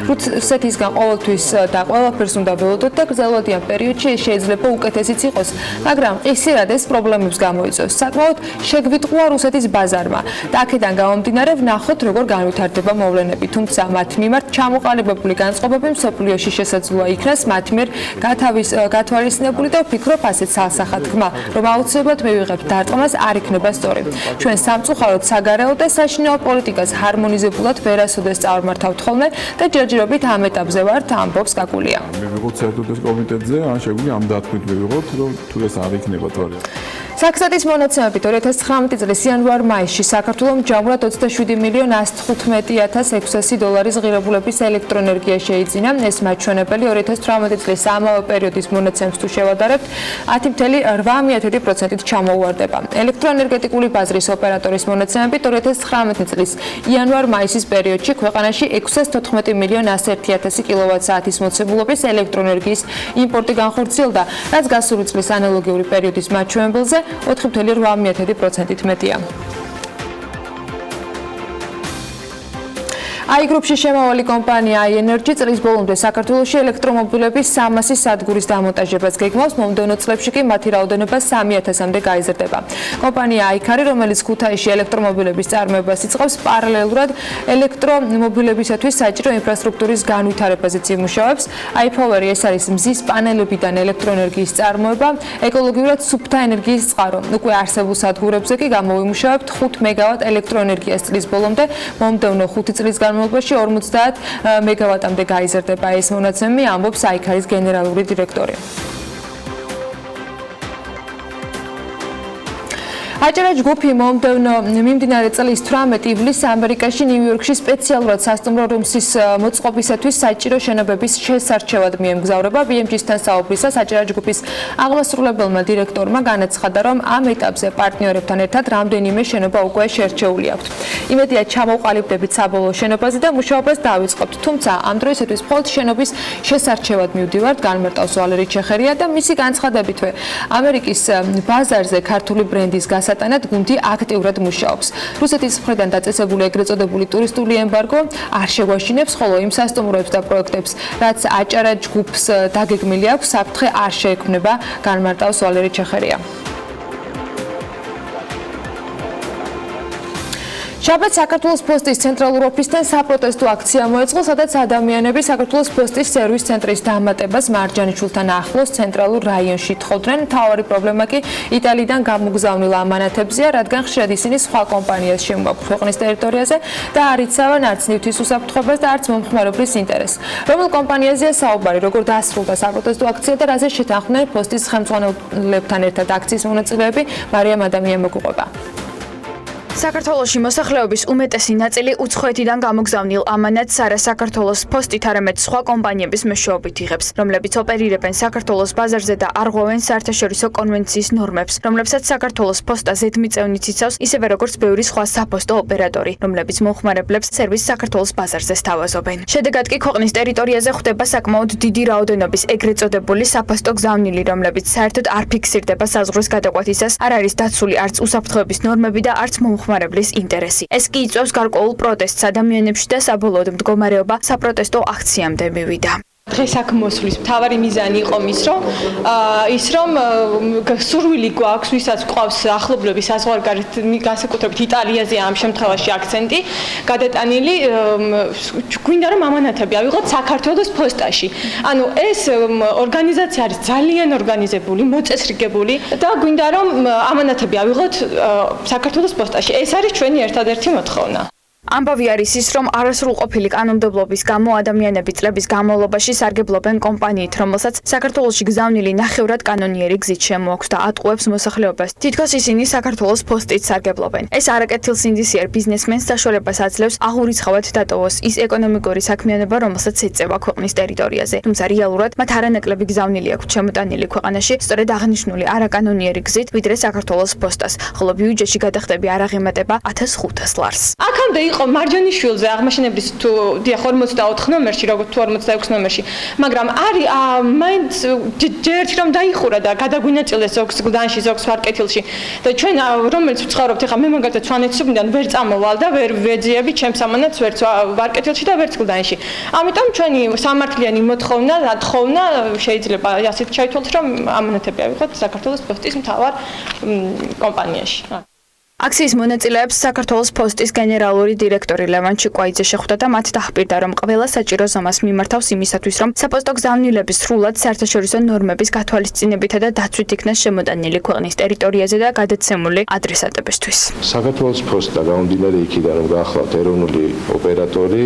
რუსეთისგან ყოველთვის და ყველაფერს უნდა ველოდოთ და გრძელვადიან პერიოდში ეს შეიძლება უკეთესიც იყოს, მაგრამ ყისრად ეს პრობლემებს გამოიწვევს. საკმაოდ შეგვიტყუა რუსეთის ბაზარმა და აქედან გამომდინარე ვნახოთ, როგორ განვითარდება მოვლენები, თუმცა მათ მიმართ ჩამოყალიბებული განწყობები მსოფლიოში შესაძლოა იქნას მათ მიერ გათვალისწინებული და ვფიქრობ ასეთ სასახად თქმა, რომ აუცილებლად მივიღებთ დარტყმას არ იქნება სწორი. ჩვენ სამწუხაროდ საგარეო და საშინაო პოლიტიკას ჰარმონიზებულად ვერასოდეს წარმართავთ ხოლმე და ჯერჯერობით ამ ეტაპზე ვართ, ამბობს გაკულია. მივიღოთ საერთაშორისო კომიტეტზე, ან შეგვიძლია ამ დათქმით მივიღოთ, რომ თუ ეს არ იქნება ვარიანტი. საქსტატის მონაცემებით 2019 წლის იანვარ-მაისში საქართველომ ჯამურად $27,115,600 ღირებულების ელექტროენერგია შეიძინა. ეს მაჩვენებელი 2018 წლის ამავე პერიოდის მონაცემს თუ შევადარებთ, 10.8%-ით ჩამოუვარდება. ელექტროენერგეტიკული ბაზრის ოპერატორის მონაცემებით 2019 წლის იანვარ-მაისის პერიოდში ქვეყანაში 614 მილიონ 101,000 კილოვატ-საათის მოცემულობის ელექტროენერგიის იმპორტი განხორციელდა, რაც გასული წლის ანალოგიური პერიოდის მაჩვენებელზე 4.8%-ით მეტია. აიგრუპში შემავალი კომპანია Energy წლის ბოლომდე საქართველოში ელექტრომობილების 300 სადგურის დამონტაჟებას გეგმავს, მომდევნო წლებში კი მათი რაოდენობა 3000-მდე გაიზრდება. კომპანია აიქარი, რომელიც ქუთაისში ელექტრომობილების წარმოებას იწყებს, პარალელურად ელექტრომობილებისათვის საჭირო ინფრასტრუქტურის განვითარებაზეც იმუშავებს. iPower ეს არის მზის პანელებიდან ელექტროენერგიის წარმოება, ეკოლოგიურად სუფთა ენერგიის წყარო. უკვე არსებულ სადგურებზე კი გამოვიმუშავებთ 5 მეგავატ ელექტროენერგიას წლის ბოლომდე, მომდევნო 5 წლის განმავლობაში 50 მეგავატამდე გაიზრდება ეს მონაცემი, ამბობს აიქარის გენერალური დირექტორი. აჭარა ჯგუფი მიმდინარე წლის 18 ივლისს ამერიკაში ნიუ-იორკში სპეციალურად სასტუმრო რუმსის მოწყობისათვის საჭირო შენობების შესარჩევად მიემგზავრება. BMG-სთან საუბრისას აჭარა ჯგუფის აღმასრულებელმა დირექტორმა განაცხადა, რომ ამ ეტაპზე პარტნიორებთან ერთად რამდენიმე შენობა უკვე შერჩეული აქვთ. იმედია ჩამოვყალიბდებით საბოლოო შენობაზე და მუშაობას დავიწყებთ. თუმცა ამ დროისათვის მხოლოდ შენობის შესარჩევად მივდივართ, განმარტავს ვალერი ჩეხერია და მისი განცხადებითვე ამერიკის ბაზარზე ქართული ბრენდის გასატანად გუნდი აქტიურად მუშაობს. რუსეთის მხრიდან დაწესებული ეგრეთ წოდებული ტურისტული ემბარგო არ შეგვაშინებს, ხოლო იმ სასტუმროებს და პროექტებს, რაც აჭარა ჯგუფს დაგეგმილი აქვს, საფრთხე არ შეექმნება, განმარტავს ვალერი ჩეხერია. შაბათს საქართველოს პოსტის ცენტრალურ ოფისთან საპროტესტო აქცია მოეწყო, სადაც ადამიანები საქართველოს პოსტის სერვის ცენტრის დამატებას მარჯანიშვილთან ახლოს ცენტრალურ რაიონში თხოვდნენ. მთავარი პრობლემა კი იტალიიდან გამოგზავნილ ამანათებზეა, რადგან ხშირად ისინი სხვა კომპანიას შემოაქვთ ქვეყნის ტერიტორიაზე და არ იცავენ არც ნივთის უსაფრთხოებას და არც მომხმარებლის ინტერესს. რომელ კომპანიაზეა საუბარი, როგორ დასრულდა საპროტესტო აქცია და რაზე შეთანხმდნენ პოსტის ხელმძღვანელებთან ერთად აქციის მონაწილეები, მარიამ ადამიანი მოგუყვება. საქართველოში მოსახლეობის უმეტესი ნაწილი უცხოეთიდან გამოგზავნილ ამანატს არა საქართველოს პოსტით, არამედ სხვა კომპანიების მეშვეობით იღებს, რომლებიც ოპერირებენ საქართველოს ბაზარზე და არღვევენ საერთაშორისო კონვენციის ნორმებს, რომლებსაც საქართველოს პოსტა ზედმიწევნით იცავს, ისევე როგორც ბევრი სხვა საფოსტო ოპერატორი, რომლებიც მომხმარებლებს სერვისს საქართველოს ბაზარზე სთავაზობენ. შედეგად კი ქვეყნის ტერიტორიაზე ხდება საკმაოდ დიდი რაოდენობის ეგრეთ წოდებული საფოსტო გზავნილი, რომლებიც საერთოდ არ ფიქსირდება საზღვრის გადაყვანისას, არ არის დაცული არც უსაფრთხოების ნორმები და არც მომხმარებლის ინტერესი. ეს კი იწვევს გარკვეულ პროტესტს ადამიანებში და საბოლოოდ მდგომარეობა საპროტესტო აქციამდე მივიდა. დღეს აქ მოსვლის მთავარი მიზანი იყო ის რომ სურვილი გვაქვს, ვისაც გვყავს ახლობლების საზღვარგარეთ, განსაკუთრებით იტალიაზე ამ შემთხვევაში აქცენტი გადატანილი, გვინდა რომ ამანათები ავიღოთ საქართველოს პოსტაში. ანუ ეს ორგანიზაცია არის ძალიან ორგანიზებული, მოწესრიგებული და გვინდა რომ ამანათები ავიღოთ საქართველოს პოსტაში. ეს არის ჩვენი ერთადერთი მოთხოვნა. ამბავი არის ის, რომ არასრულყოფილი კანონმდებლობის გამო ადამიანები წლების განმავლობაში სარგებლობენ კომპანიით, რომელსაც საქართველოში გზავნილი ნახევრად კანონიერი გზით შემოაქვს და ატყუებს მოსახლეობას. თითქოს ისინი საქართველოს პოსტით სარგებლობენ. ეს არაკეთილსინდისიერ ბიზნესმენს საშუალებას აძლევს აღურიცხავად დატოვოს ის ეკონომიკური საქმიანობა, რომელსაც ეწევა ქვეყნის ტერიტორიაზე. თუმცა რეალურად მათ არანაკლები გზავნილი აქვთ შემოტანილი ქვეყანაში, სწორედ აღნიშნული არაკანონიერი გზით, ვიდრე საქართველოს პოსტას, ხოლო ბიუჯეტში გადახდები არ აღემატება 1500 ლარს. აქამდე იყო მარჯანიშვილზე აღმაშენებლის თუ 44 ნომერში, როგორც თუ 46 ნომერში, მაგრამ არის მაინც ჯერჯერობით რომ დაიხურა და გადაგვინაწილეს ზოგს გლდანში, ზოგს ვარკეთილში და ჩვენ რომელიც ვცხოვრობთ, ახლა მე მაგალითად სვანეთისგან ვერ წამოვალ და ვერ ვეძიები ჩემს ამანათს ვერც ვარკეთილში და ვერც გლდანში. ამიტომ ჩვენი სამართლიანი მოთხოვნა, თხოვნა შეიძლება ასეთ ჩაითვალოს, რომ ამანათები ავიღოთ საქართველოს პოსტის მთავარ კომპანიაში. აქციის მონაწილეებს საქართველოს პოსტის გენერალური დირექტორი ლევან ჩიკვაიძე შეხვდა და მათ დაჰპირდა, რომ ყველა საჭირო ზომას მიმართავს იმისათვის, რომ საპოსტო გზავნილების სრულად საერთაშორისო ნორმების გათვალისწინებითა და დაცვით იქნას შემოტანილი ქვეყნის ტერიტორიაზე და გადაცემული ადრესატებისთვის. საქართველოს პოსტა გამომდინარე იქიდან, რომ გახლავთ ეროვნული ოპერატორი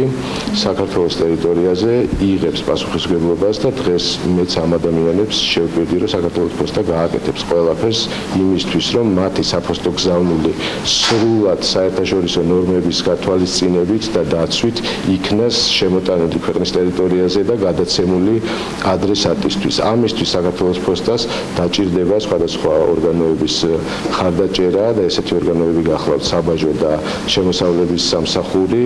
საქართველოს ტერიტორიაზე იღებს პასუხისმგებლობას და დღეს მეც ამ ადამიანებს შევკვირდი, რომ საქართველოს პოსტა გააკეთებს ყველაფერს იმისთვის, რომ მათი საპოსტო გზავნილი სრულად საერთაშორისო ნორმების გათვალისწინებით და დაცვით იქნას შემოტანილი ქვეყნის ტერიტორიაზე და გადაცემული ადრესატისთვის. ამისთვის საქართველოს პოსტას დაჭირდება სხვადასხვა ორგანოების ხარდაჭერა და ესეთი ორგანოები გახლავთ საბაჟო და შემოსავლების სამსახური.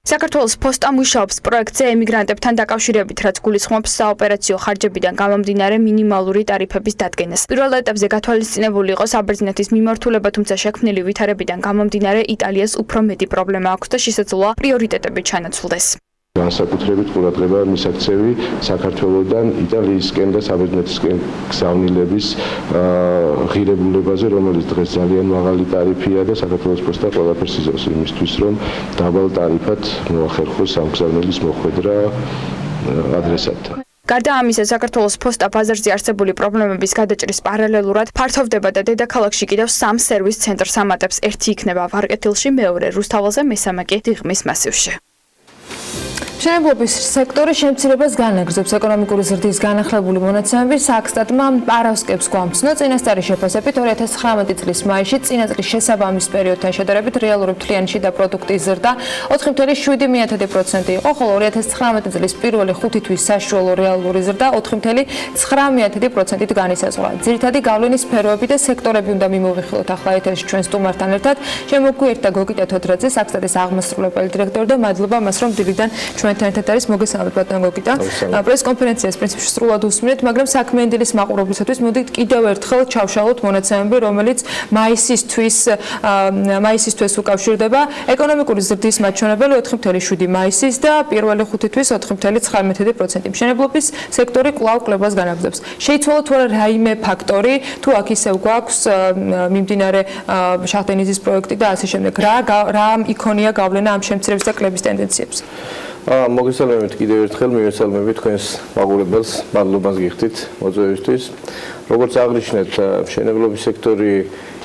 საქართველოს პოსტა მუშაობს პროექტზე ემიგრანტებთან დაკავშირებით, რაც გულისხმობს საოპერაციო ხარჯებიდან გამომდინარე მინიმალური ტარიფების დადგენას. პირველ ეტაპზე გათვალისწინებული იყო საბერძნეთის მიმართულება, თუმცა შექმნილი ვითარებიდან გამომდინარე იტალიას უფრო მეტი პრობლემა აქვს და შესაძლოა პრიორიტეტები ჩანაცვლდეს. განსაკუთრებით ყურადღება მისაქცევი საქართველოსთან იტალიისკენ და საბერძნეთისკენ გზავნილების ღირებულებაზე, რომელიც დღეს ძალიან მაღალი ტარიფია და საქართველოს პოსტა ყველაფერს იზავს იმისთვის, რომ დაბალ ტარიფად მოახერხოს სამგზავრნელის მოხვედრა ადრესატთან. გარდა ამისა, საქართველოს პოსტა ბაზარზე არსებული პრობლემების გადაჭრის პარალელურად ფართოვდება და დედაქალაქში კიდევ 3 სერვის ცენტრს ამატებს. ერთი იქნება ვარკეთილში, მეორე რუსთაველზე, მესამე კი დიღმის მასივში. მშენებლობის სექტორი შემცირებას განაგრძობს. ეკონომიკური ზრდის განახლებული მონაცემები საქსტატმა პარასკევს გვამცნო. წინასწარი შეფასებით 2019 წლის მაისში წინა წლის შესაბამის პერიოდთან შედარებით რეალური მთლიანი შიდა პროდუქტის ზრდა 4,7% იყო, ხოლო 2019 წლის პირველი 5 თვის საშუალო რეალური ზრდა 4,9%-ით განისაზღვრა. ძირითადი გავლენის სფეროები და სექტორები უნდა მიმოვიხილოთ ახლა ეთერში ჩვენ სტუმართან ერთად. შემოგვიერთდა გოგიტა თოთრაძე, საქსტატის აღმასრულებელი დირექტორი და მადლობა მას, რომ დილიდან ჩვენთან ერთად არის. მოგესალმებით ბატონ გოგიტა. პრესკონფერენციას პრინციპში სრულად უსმენთ, მაგრამ საქმიანი დილის მაყურებლისათვის მოდით კიდევ ერთხელ ჩავშალოთ მონაცემები, რომელიც მაისის თვეს უკავშირდება. ეკონომიკური ზრდის მაჩვენებელი 4,7 მაისის და პირველი 5 თვის 4,19%. მშენებლობის სექტორი კვლავ კლებას განაგრძობს. შეიცვალა თუ არა რაიმე ფაქტორი, თუ აქ ისევ გვაქვს მიმდინარე შახტენიზის პროექტი და ასე შემდეგ. რა იქონია გავლენა ამ შემცირების და კლების ტენდენციებს? მოგესალმებით კიდევ ერთხელ, მივესალმებით თქვენს მაყურებელს, მადლობას გიხდით მოწვევისთვის. როგორც აღნიშნეთ, მშენებლობის სექტორი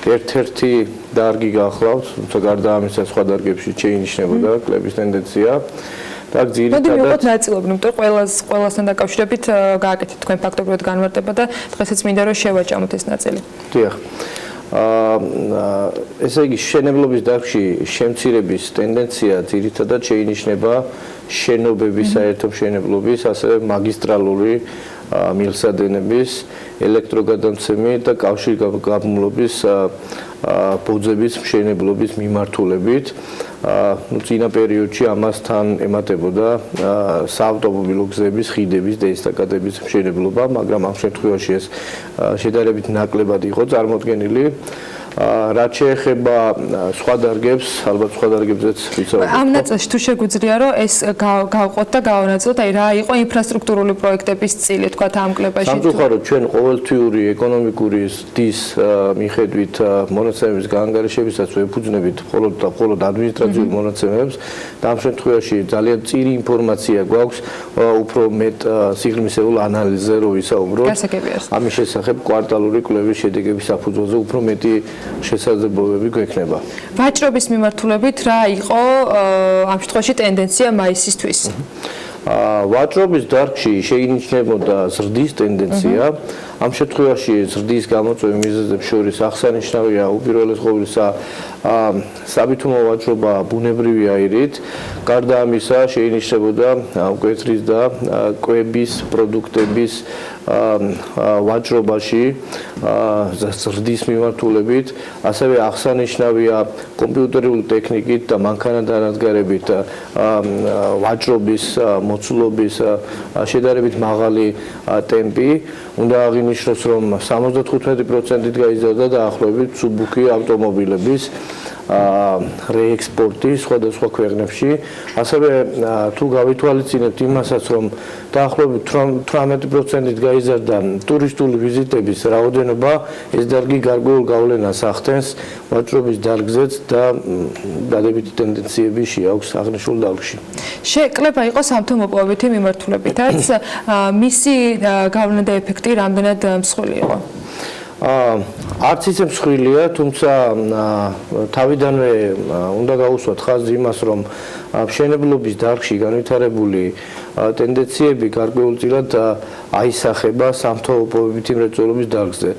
ერთ-ერთი დარგი გახლავთ, თუმცა გარდა ამისა სხვა დარგებში შეინიშნებოდა კლების ტენდენცია. და ძირითადად მოდი მივიღოთ ნაწილობრივ, იმიტომ ყველასთან დაკავშირებით გააკეთეთ თქვენ ფაქტობრივად განმარტება და დღესაც მინდა რომ შევაჭამოთ ეს ნაწილი. დიახ. ესე იგი მშენებლობის დარგში შემცირების ტენდენცია ძირითადად შეინიშნება შენობების, საერთო მშენებლობის, ასევე მაგისტრალური მილსადენების, ელექტროგადამცემი და კავშირგაბმულობის ბოძების მშენებლობის მიმართულებით. წინა პერიოდში ამასთან ემატებოდა საავტომობილო გზების, ხიდების და ესტაკადების მშენებლობა, მაგრამ ამ შემთხვევაში ეს შედარებით ნაკლებად იყო წარმოდგენილი. რაც შეეხება სხვა დარგებს, ალბათ სხვა დარგებზეც ვიცავთ. ამ ნაწილში თუ შეგვიძლია რომ ეს გავყოთ და გავანაწილოთ, აი რა იყო ინფრასტრუქტურული პროექტების წილი, თქვათ ამ კლებაში. სამწუხაროდ ჩვენ ყოველთვიური ეკონომიკური ზრდის მიხედვით მონაცემების გაანგარიშებისაც ვეფუძნებით მხოლოდ ადმინისტრაციულ მონაცემებს და ამ შემთხვევაში ძალიან წირი ინფორმაცია გვაქვს უფრო მეტ სიღრმისეულ ანალიზზე რო ვისაუბროთ. ამის შესახებ კვარტალური კვლევის შედეგების საფუძველზე უფრო მეტი შესაძლებლობები გვექნება. ვაჭრობის მიმართულებით რა იყო ამ შემთხვევაში ტენდენცია მაისისთვის? ვაჭრობის დარგში შეინიშნებოდა ზრდის ტენდენცია. ამ შემთხვევაში ზრდის გამოწვევი მიზეზებს შორის აღსანიშნავია უპირველეს ყოვლისა საბითუმო ვაჭრობა ბუნებრივი აირით. გარდა ამისა შეინიშნებოდა მკვეთრის და კვების პროდუქტების ვაჭრობაში ზრდის მიმართულებით, ასევე აღსანიშნავია კომპიუტერული ტექნიკით და მანქანადანადგარებით ვაჭრობის მოცულობის შედარებით მაღალი ტემპი. უნდა აღინიშნოს, რომ 75%-ით გაიზარდა დაახლოებით სუბუქი ავტომობილების რეექსპორტი სხვადასხვა ქვეყნებში. ასევე თუ გავითვალისწინებთ იმასაც, რომ დაახლოებით 18%-ით გაიზარდა ტურისტული ვიზიტების რაოდენობა, ეს დარგი გარკვეულ გავლენას ახდენს ვაჭრობის დარგზეც და დადებითი ტენდენციები შეაქვს აღნიშნულ დარგში. შეკლება იყო სამთო-მოპოვებითი მიმართულებითაც, მისი გავლენა და ეფექტი რამდენად მსხვილი იყო? არც ისე მსხვილია, თუმცა თავიდანვე უნდა გაუსვათ ხაზი იმას, რომ მშენებლობის დარგში განვითარებული ტენდენციები გარკვეულწილად აისახება სამთავრობოებითი მრეწველობის დარგზე.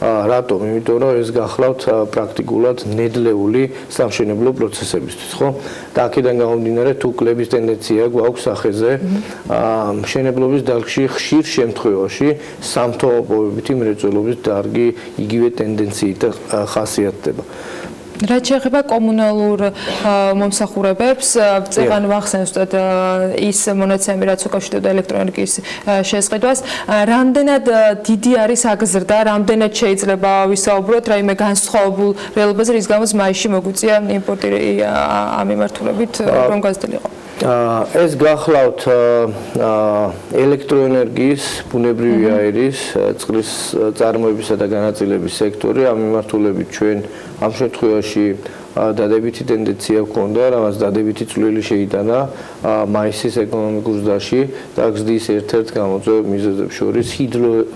რატომ? იმიტომ რომ ეს გახლავთ პრაქტიკულად ნედლეული სამშენებლო პროცესებისთვის, ხო? და აქედან გამომდინარე თუ კლების ტენდენცია გვაქვს სახეზე, მშენებლობის დარგში ხშირ შემთხვევაში სამთავრობოებითი მრეწველობის დარგი იგივე ტენდენციით ხასიათდება. რაც შეეხება კომუნალურ მომსახურებებს, წეგან ვახსენს ის მონაცემები, რაც უკავშირდება ელექტროენერგიის შესყიდვას, რამდენად დიდი არის აგზრდა, რამდენად შეიძლება ვისაუბროთ რაიმე განსხვავებულ რეალობაზე, რის გამოც მაისში მოგვიწია იმპორტი ამ მიმართულებით რომ გაზრდილიყო. ეს გახლავთ ელექტროენერგიის, ბუნებრივი აირის, წყლის წარმოებისა და განაწილების სექტორი. ამ მიმართულებით ჩვენ ამ შემთხვევაში დადებითი ტენდენცია ჰქონდა, რამაც დადებითი წვლილი შეიტანა მაისის ეკონომიკურ ზრდაში და გზდის ერთ-ერთ გამოწვევ მიზეზებს შორის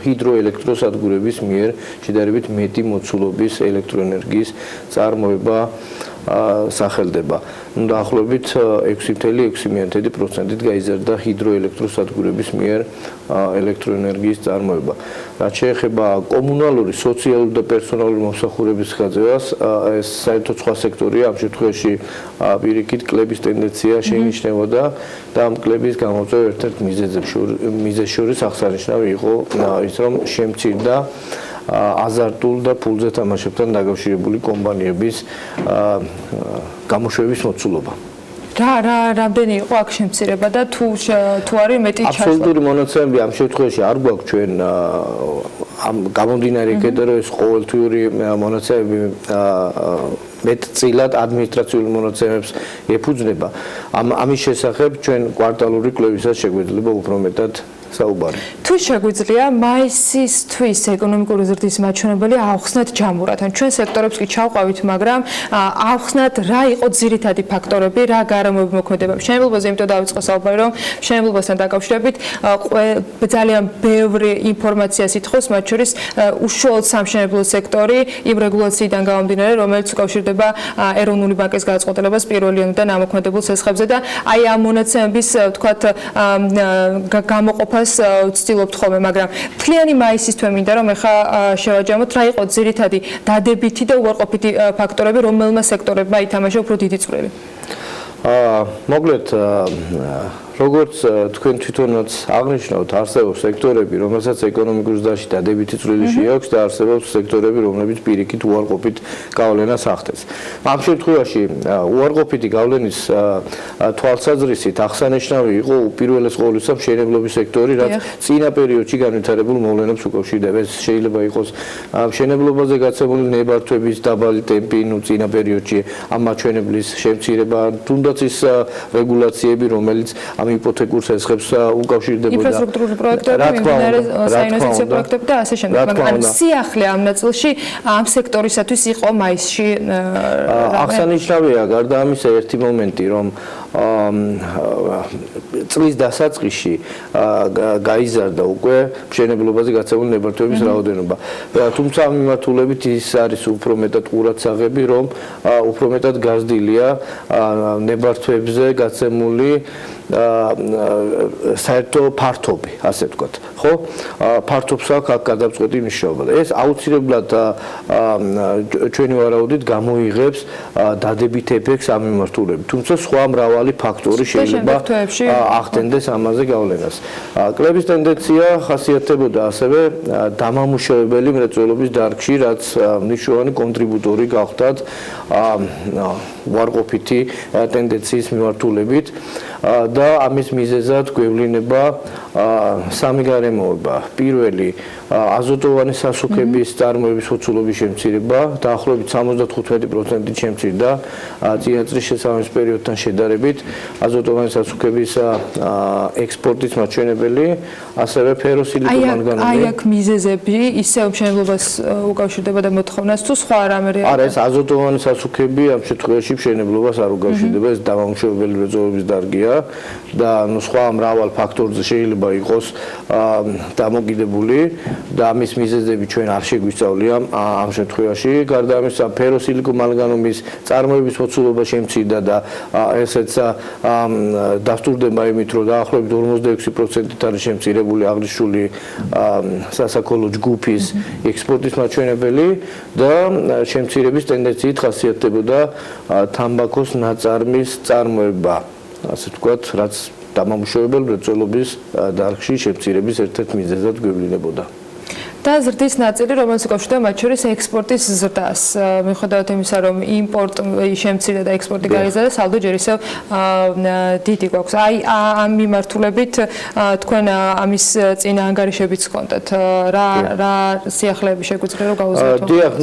ჰიდროელექტროსადგურების მიერ შედარებით მეტი მოცულობის ელექტროენერგიის წარმოება სახელდება. დაახლოებით 6.6%-ით გაიზარდა ჰიდროელექტროსადგურების მიერ ელექტროენერგიის წარმოება. რაც შეეხება კომუნალური, სოციალური და პერსონალური მომსახურების ხაზებას, ეს საერთოდ სხვა სექტორია, ამ შემთხვევაში პირიქით კლების ტენდენცია შეინიშნებოდა და ამ კლების გამოწვევ ერთ-ერთ მიზეზს შორის აღსანიშნავი იყო ის, რომ შემცირდა აზარტულ და ფულზე თამაშებთან დაკავშირებული კომპანიების გამოშვების მოცულობა. რამდენი იყო აქ შემცირება და თუ არის მეტი ჩასვლა? აბსოლუტური მონაცემები ამ შემთხვევაში არ გვაქვს ჩვენ ამ გამომდინარე იქედან რომ ეს ყოველთვიური მონაცემები მეტწილად ადმინისტრაციული მონაცემებს ეფუძნება. ამის შესახებ ჩვენ კვარტალური კვლევისაც შეგვეძლება უფრო მეტად საუბარი. თუ შეგვიძლია მაისისთვის ეკონომიკური ზრდის მაჩვენებელი ავხსნათ ჯამურად. ჩვენ სექტორებს კი ჩავყავით, მაგრამ ავხსნათ რა იყო ძირითადი ფაქტორები, რა გარემოები მოქმედება მშენებლობაზე, იმიტომ დავიწყო საუბარი, რომ მშენებლობასთან დაკავშირებით ძალიან ბევრი ინფორმაცია სითხოს, მათ შორის უშუალოდ სამშენებლო სექტორი იმ რეგულაციიდან გამომდინარე, რომელიც უკავშირდება ეროვნული ბანკის გადაწყვეტილებას პირველი იანვრიდან ამოქმედებულ სესხებზე და აი ამ მონაცემების ვთქვათ გამოყოფა ვცდილობთ ხოლმე, მაგრამ მთლიანი მაისის თვე მინდა რომ ეხა შევაჯამოთ რა იყო ძირითადი დადებითი და უარყოფითი ფაქტორები, რომელმა სექტორებმა ითამაშა უფრო დიდი წვლილი. მოკლედ როგორც თქვენ თვითონაც აღნიშნავთ, არსებობს სექტორები, რომელსაც ეკონომიკურ ზრდაში დადებითი წვლილი შეაქვს და არსებობს სექტორები, რომლებიც პირიქით უარყოფით გავლენას ახდენს. ამ შემთხვევაში უარყოფითი გავლენის თვალსაზრისით აღსანიშნავი იყო უპირველეს ყოვლისა მშენებლობის სექტორი, რაც წინა პერიოდში განვითარებულ მოვლენებს უკავშირდება. ეს შეიძლება იყოს მშენებლობაზე გაცემული ნებართვების დაბალი ტემპი, წინა პერიოდში ამ მაჩვენებლის შემცირება, თუნდაც ის რეგულაციები, რომელიც ამ იპოთეკურ სესხებს უკავშირდებოდა. ინფრასტრუქტურული პროექტები, საინვესტიციო პროექტები და ასე შემდეგ. მაგრამ სიახლე ამ ნაწილში ამ სექტორისათვის იყო მაისში აღსანიშნავია გარდა ამისა ერთი მომენტი, რომ წლის დასაწყისში გაიზარდა უკვე მშენებლობაზე გაცემული ნებართვების რაოდენობა. თუმცა ამ მიმართულებით ის არის უფრო მეტად ყურადსაღები, რომ უფრო მეტად გაზრდილია ნებართვებზე გაცემული საერთო ფართობი, ასე ვთქვათ, ხო? ფართობს აქვს აქ გადამწყვეტი მნიშვნელობა. ეს აუცილებლად ჩვენი ვარაუდით გამოიღებს დადებით ეფექტს ამ მიმართულებით. თუმცა სხვა მრავალი ფაქტორი შეიძლება ახდენდეს ამაზე გავლენას. კლების ტენდენცია ხასიათდებოდა ასევე დამამუშავებელი მრეწველობის დარგში, რაც მნიშვნელოვანი კონტრიბუტორი გახდათ უარყოფითი ტენდენციის მიმართულებით და ამის მიზეზად გვევლინება სამი გარემოება. პირველი აზოტოვანი სასუქების წარმოების მოცულობის შემცირება, დაახლოებით 75%-ით შემცირდა წინა წლის შესაბამის პერიოდთან შედარებით. აზოტოვანი სასუქების ექსპორტის მაჩვენებელი, ასევე ფეროსილიკომანგანური. აი აქ მიზეზები ისევ მშენებლობას უკავშირდება და მოთხოვნას თუ სხვა რამე რეალია? არა, ეს აზოტოვანი სასუქები ამ შემთხვევაში მშენებლობას არ უკავშირდება, ეს დამამუშავებელი მრეწველობის დარგია და სხვა მრავალ ფაქტორზე შეიძლება განვითარება იყოს დამოკიდებული და ამის მიზეზები ჩვენ არ შეგვისწავლია ამ შემთხვევაში. გარდა ამისა, ფეროსილიკომანგანუმის წარმოების მოცულობა შემცირდა და ესეც დასტურდება იმით, რომ დაახლოებით 46%-ით არის შემცირებული აღნიშნული სასაქოლო ჯგუფის ექსპორტის მაჩვენებელი და შემცირების ტენდენციით ხასიათდებოდა თამბაქოს ნაწარმის წარმოება, ასე ვთქვათ, რაც დამამუშავებელი მრეწველობის დარგში შემცირების ერთ-ერთ მიზეზად გვევლინებოდა. და ზრდის ნაწილი, რომელიც უკავშირდება მათ შორის ექსპორტის ზრდას. მიუხედავად იმისა, რომ იმპორტი შემცირდა და ექსპორტი გაიზარდა, სალდო ჯერ ისევ დიდი გვაქვს. აი ამ მიმართულებით თქვენ ამის წინა ანგარიშებიც ჰქონდათ. რა სიახლეები შეგვიძლია რომ გავუზრდოთ? დიახ,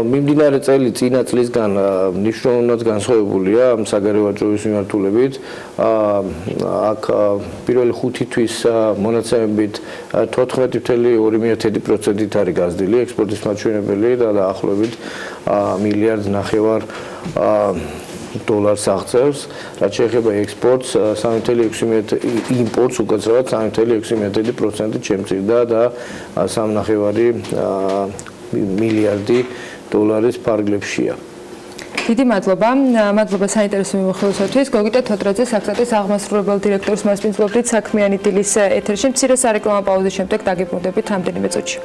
მიმდინარე წელი წინა წლისგან მნიშვნელოვნად განსხვავებულია ამ საგარეო ვაჭრობის მიმართულებით. აქ პირველი 5 თვის მონაცემებით 14.2% არის გაზრდილი ექსპორტის მაჩვენებელი და დაახლოებით $1.5 მილიარდ დოლარს აღწევს. რაც შეეხება ექსპორტს, 3.6 იმპორტს უკაცრავად 3.6% შემცირდა და $3.5 მილიარდი დოლარის ფარგლებშია. დიდი მადლობა. მადლობა საინტერესო მიმოხილვისათვის. გოგიტა თოტრაძე, საქსატის აღმასრულებელ დირექტორის მასპინძლობდით საქმიანი დილის ეთერში. მცირე სარეკლამო პაუზის შემდეგ დაგიბრუნდებით რამდენიმე წუთში.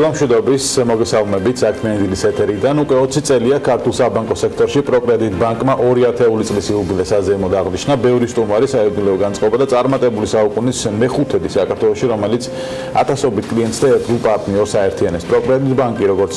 მშვიდობის მოგესალმებით საქმიანი დილის ეთერიდან. უკვე 20 წელია ქართულ საბანკო სექტორში პროკრედიტ ბანკმა 2000 წლის იუბილეს აზროვნად აღნიშნა. ბევრი სტუმარი საიუბილეო განწყობა და წარმატებული საუკუნის მეხუთედი საქართველოში, რომელიც ათასობით კლიენტს და ერთგულ პარტნიორს აერთიანებს. პროკრედიტ ბანკი, როგორც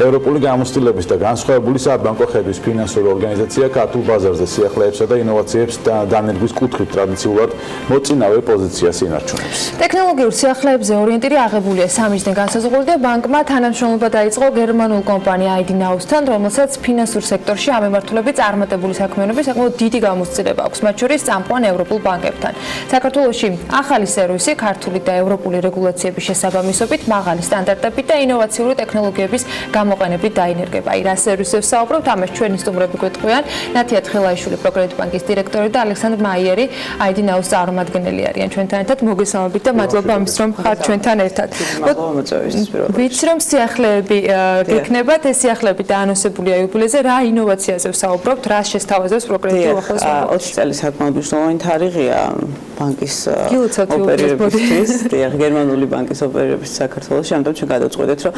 ევროპული გამოცდილების და განსხვავებული საბანკო ხედვის ფინანსური ორგანიზაცია, ქართულ ბაზარზე სიახლეებსა და ინოვაციებს დანერგვის კუთხით ტრადიციულად მოწინავე პოზიციას ინარჩუნებს. ტექნოლოგიურ სიახლეებზე ორიენტირი აღებულია სამიზნე განსაზღვრულია ბანკმა თანამშრომლობა დაიწყო გერმანულ კომპანია ID-Now-თან, რომელსაც ფინანსურ სექტორში ამემართულებით წარმატებული საქმიანობის საკმაოდ დიდი გამოცდილება აქვს, მათ შორის წამყვან ევროპულ ბანკებთან. საქართველოში ახალი სერვისი ქართული და ევროპული რეგულაციების შესაბამისობით მაღალი სტანდარტებით და ინოვაციური ტექნოლოგიების გამოყენებით დაინერგება. რა სერვისებს საუბრობთ, ამას ჩვენი სტუმრები გვეტყვიან. ნათია თხილაიშვილი, პროგრედიტ ბანკის დირექტორი და ალექსანდრ მაიერი, ID-Now-ს წარმომადგენელი არიან ჩვენთან ერთად. მოგესალმებით და მადლობა ამის რომ ხართ ჩვენთან ერთად. ვიცი რომ სიახლეები გექნებათ, ეს სიახლეები დაანონსებულია იუბილეზე, რა ინოვაციაზე ვსაუბრობთ, რა შესთავაზებს პროგრედიტი უახლოეს 20 წელი საკმაოდ მნიშვნელოვანი თარიღია ბანკის ოპერირებისთვის, გერმანული ბანკის ოპერირების საქართველოში, ამიტომ ჩვენ გადავწყვეტეთ, რომ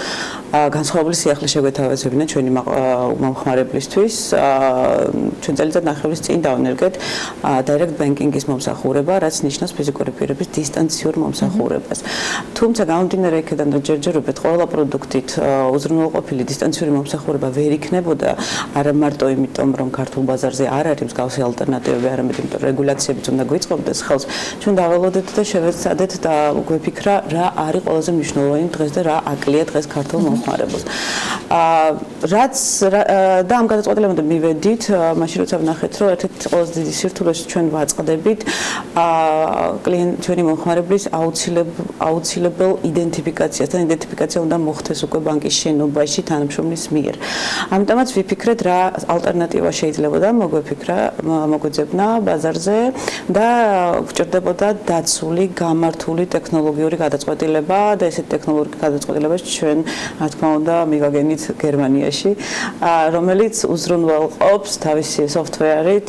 განსხვავებული სიახლე შეგვეთავაზებინა ჩვენი მომხმარებლისთვის. ჩვენ წელიწად ნახევრის წინ დავნერგეთ direct banking-ის მომსახურება, რაც ნიშნავს ფიზიკური პირების დისტანციურ მომსახურებას. თუმცა გამომდინარე იქედან, რომ ჯერჯერობით ყველა პროდუქტით უზრუნველყოფილი დისტანციური მომსახურება ვერ იქნებოდა, არა მარტო იმიტომ, რომ ქართულ ბაზარზე არ არის მსგავსი ალტერნატივები, არამედ იმიტომ, რომ რეგულაციებიც უნდა გვიწყობდეს ხელს. ჩვენ დაველოდეთ და შევეცადეთ და გვეფიქრა, რა არის ყველაზე მნიშვნელოვანი დღეს და რა აკლია დღეს ქართულ მომხმარებელს. რაც და ამ გადაწყვეტილებამდე მივედით, მაშინ როცა ვნახეთ, რომ ერთ-ერთი ყველაზე დიდი სირთულეში ჩვენ ვაწყდებით ჩვენი მომხმარებლის აუცილებელ იდენტიფიკაციას. თან იდენტიფიკაცია უნდა მოხდეს უკვე ბანკის შენობაში თანამშრომლის მიერ. ამიტომაც ვიფიქრეთ, რა ალტერნატივა შეიძლება მოგვეძებნა ბაზარზე და გვჭირდებოდა დაცული, გამართული ტექნოლოგიური გადაწყვეტილება და ესეთი ტექნოლოგიური გადაწყვეტილება ჩვენ, რა თქმა უნდა, მივაგენით გერმანიაში, რომელიც უზრუნველყოფს თავისი სოფტვერით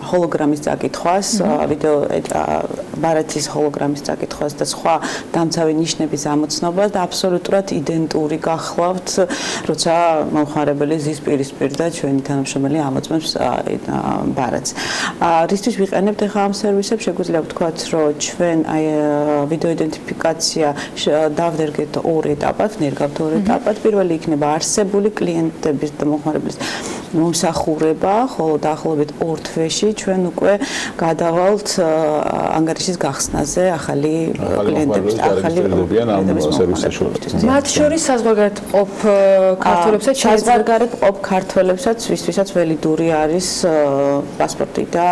ჰოლოგრამის წაკითხვას, ვიდეო ბარათის ჰოლოგრამის წაკითხვას და სხვა დამცავი ნიშნების ამოცნობას და აბსოლუტურად იდენტური გახლავთ, როცა მომხმარებელი ზის პირისპირ და ჩვენი თანამშრომელი ამოწმებს ბარათს. რისთვის ვიყენებთ ახლა ამ სერვისებს? შეგვიძლია ვთქვათ, რომ ჩვენ ვიდეო იდენტიფიკაცია დავდერგეთ ორ ეტაპად, ნერგავთ ორ ეტაპად. პირველი იქნება არსებული კლიენტების და მომხმარებლის მომსახურება, ხოლო დაახლოებით 2 თვეში ჩვენ უკვე გადავალთ ანგარიშის გახსნაზე ახალი კლიენტების მათ შორის საზღვარგარეთ მყოფ ქართველებსაც საზღვარგარეთ მყოფ ქართველებსაც, ვისთვისაც ველიდური არის პასპორტი და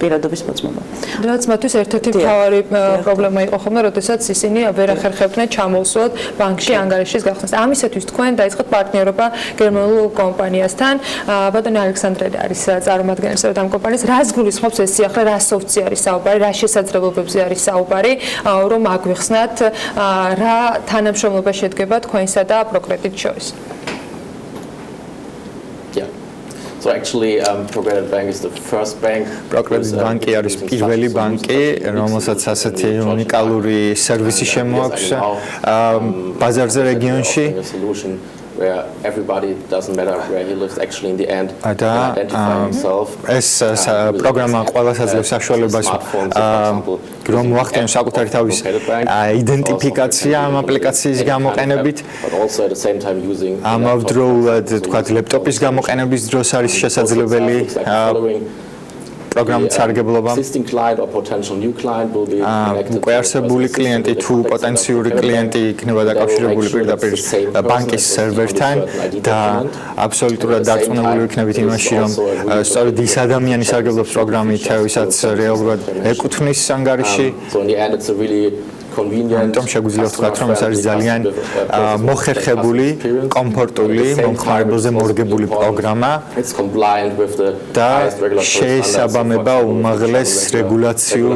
პირადობის მოწმობა. რაც მათთვის ერთ-ერთი მთავარი პრობლემა იყო ხოლმე, როდესაც ისინი ვერ ახერხებდნენ ჩამოსვლათ ბანკში ანგარიშის გახსნას. ამისათვის თქვენ დაიწყეთ პარტნიორობა გერმანულ კომპანიასთან. ბატონი ალექსანდრელი არის წარმომადგენელი ამ კომპანიის. რას გულისხმობს ეს სიახლე, რა სოფტი არის საუბარი, რა შესაძლებლობებზე არის საუბარი, რომ აგვიხსნათ, რა თანამშრომლობა შედგება თქვენსა და პროგრედიტ შორის? So actually, Progressive Bank is the first bank. Progressive Bank არის პირველი ბანკი, რომელსაც ასეთი უნიკალური სერვისი შემოაქვს ბაზარზე რეგიონში. Where everybody doesn't matter where he lives actually in the end identify himself. ეს პროგრამა ყველას აძლევს საშუალებას რომ მოახდინოს საკუთარი თავის იდენტიფიკაცია ამ აპლიკაციის გამოყენებით. ამავდროულად თქვათ ლეპტოპის გამოყენების დროს არის შესაძლებელი პროგრამის სარგებლობა. უკვე არსებული klienti თუ პოტენციური klienti იქნება დაკავშირებული პირდაპირ ბანკის სერვერთან და აბსოლუტურად დარწმუნებული იქნებით იმაში, რომ სწორედ ის ადამიანი სარგებლობს პროგრამით, ვისაც რეალურად ეკუთვნის ანგარიში. ამიტომ შეგვიძლია ვთქვათ, რომ ეს არის ძალიან მოხერხებული, კომფორტული, მომხმარებელზე მორგებული პროგრამა და შეესაბამება უმაღლეს რეგულაციურ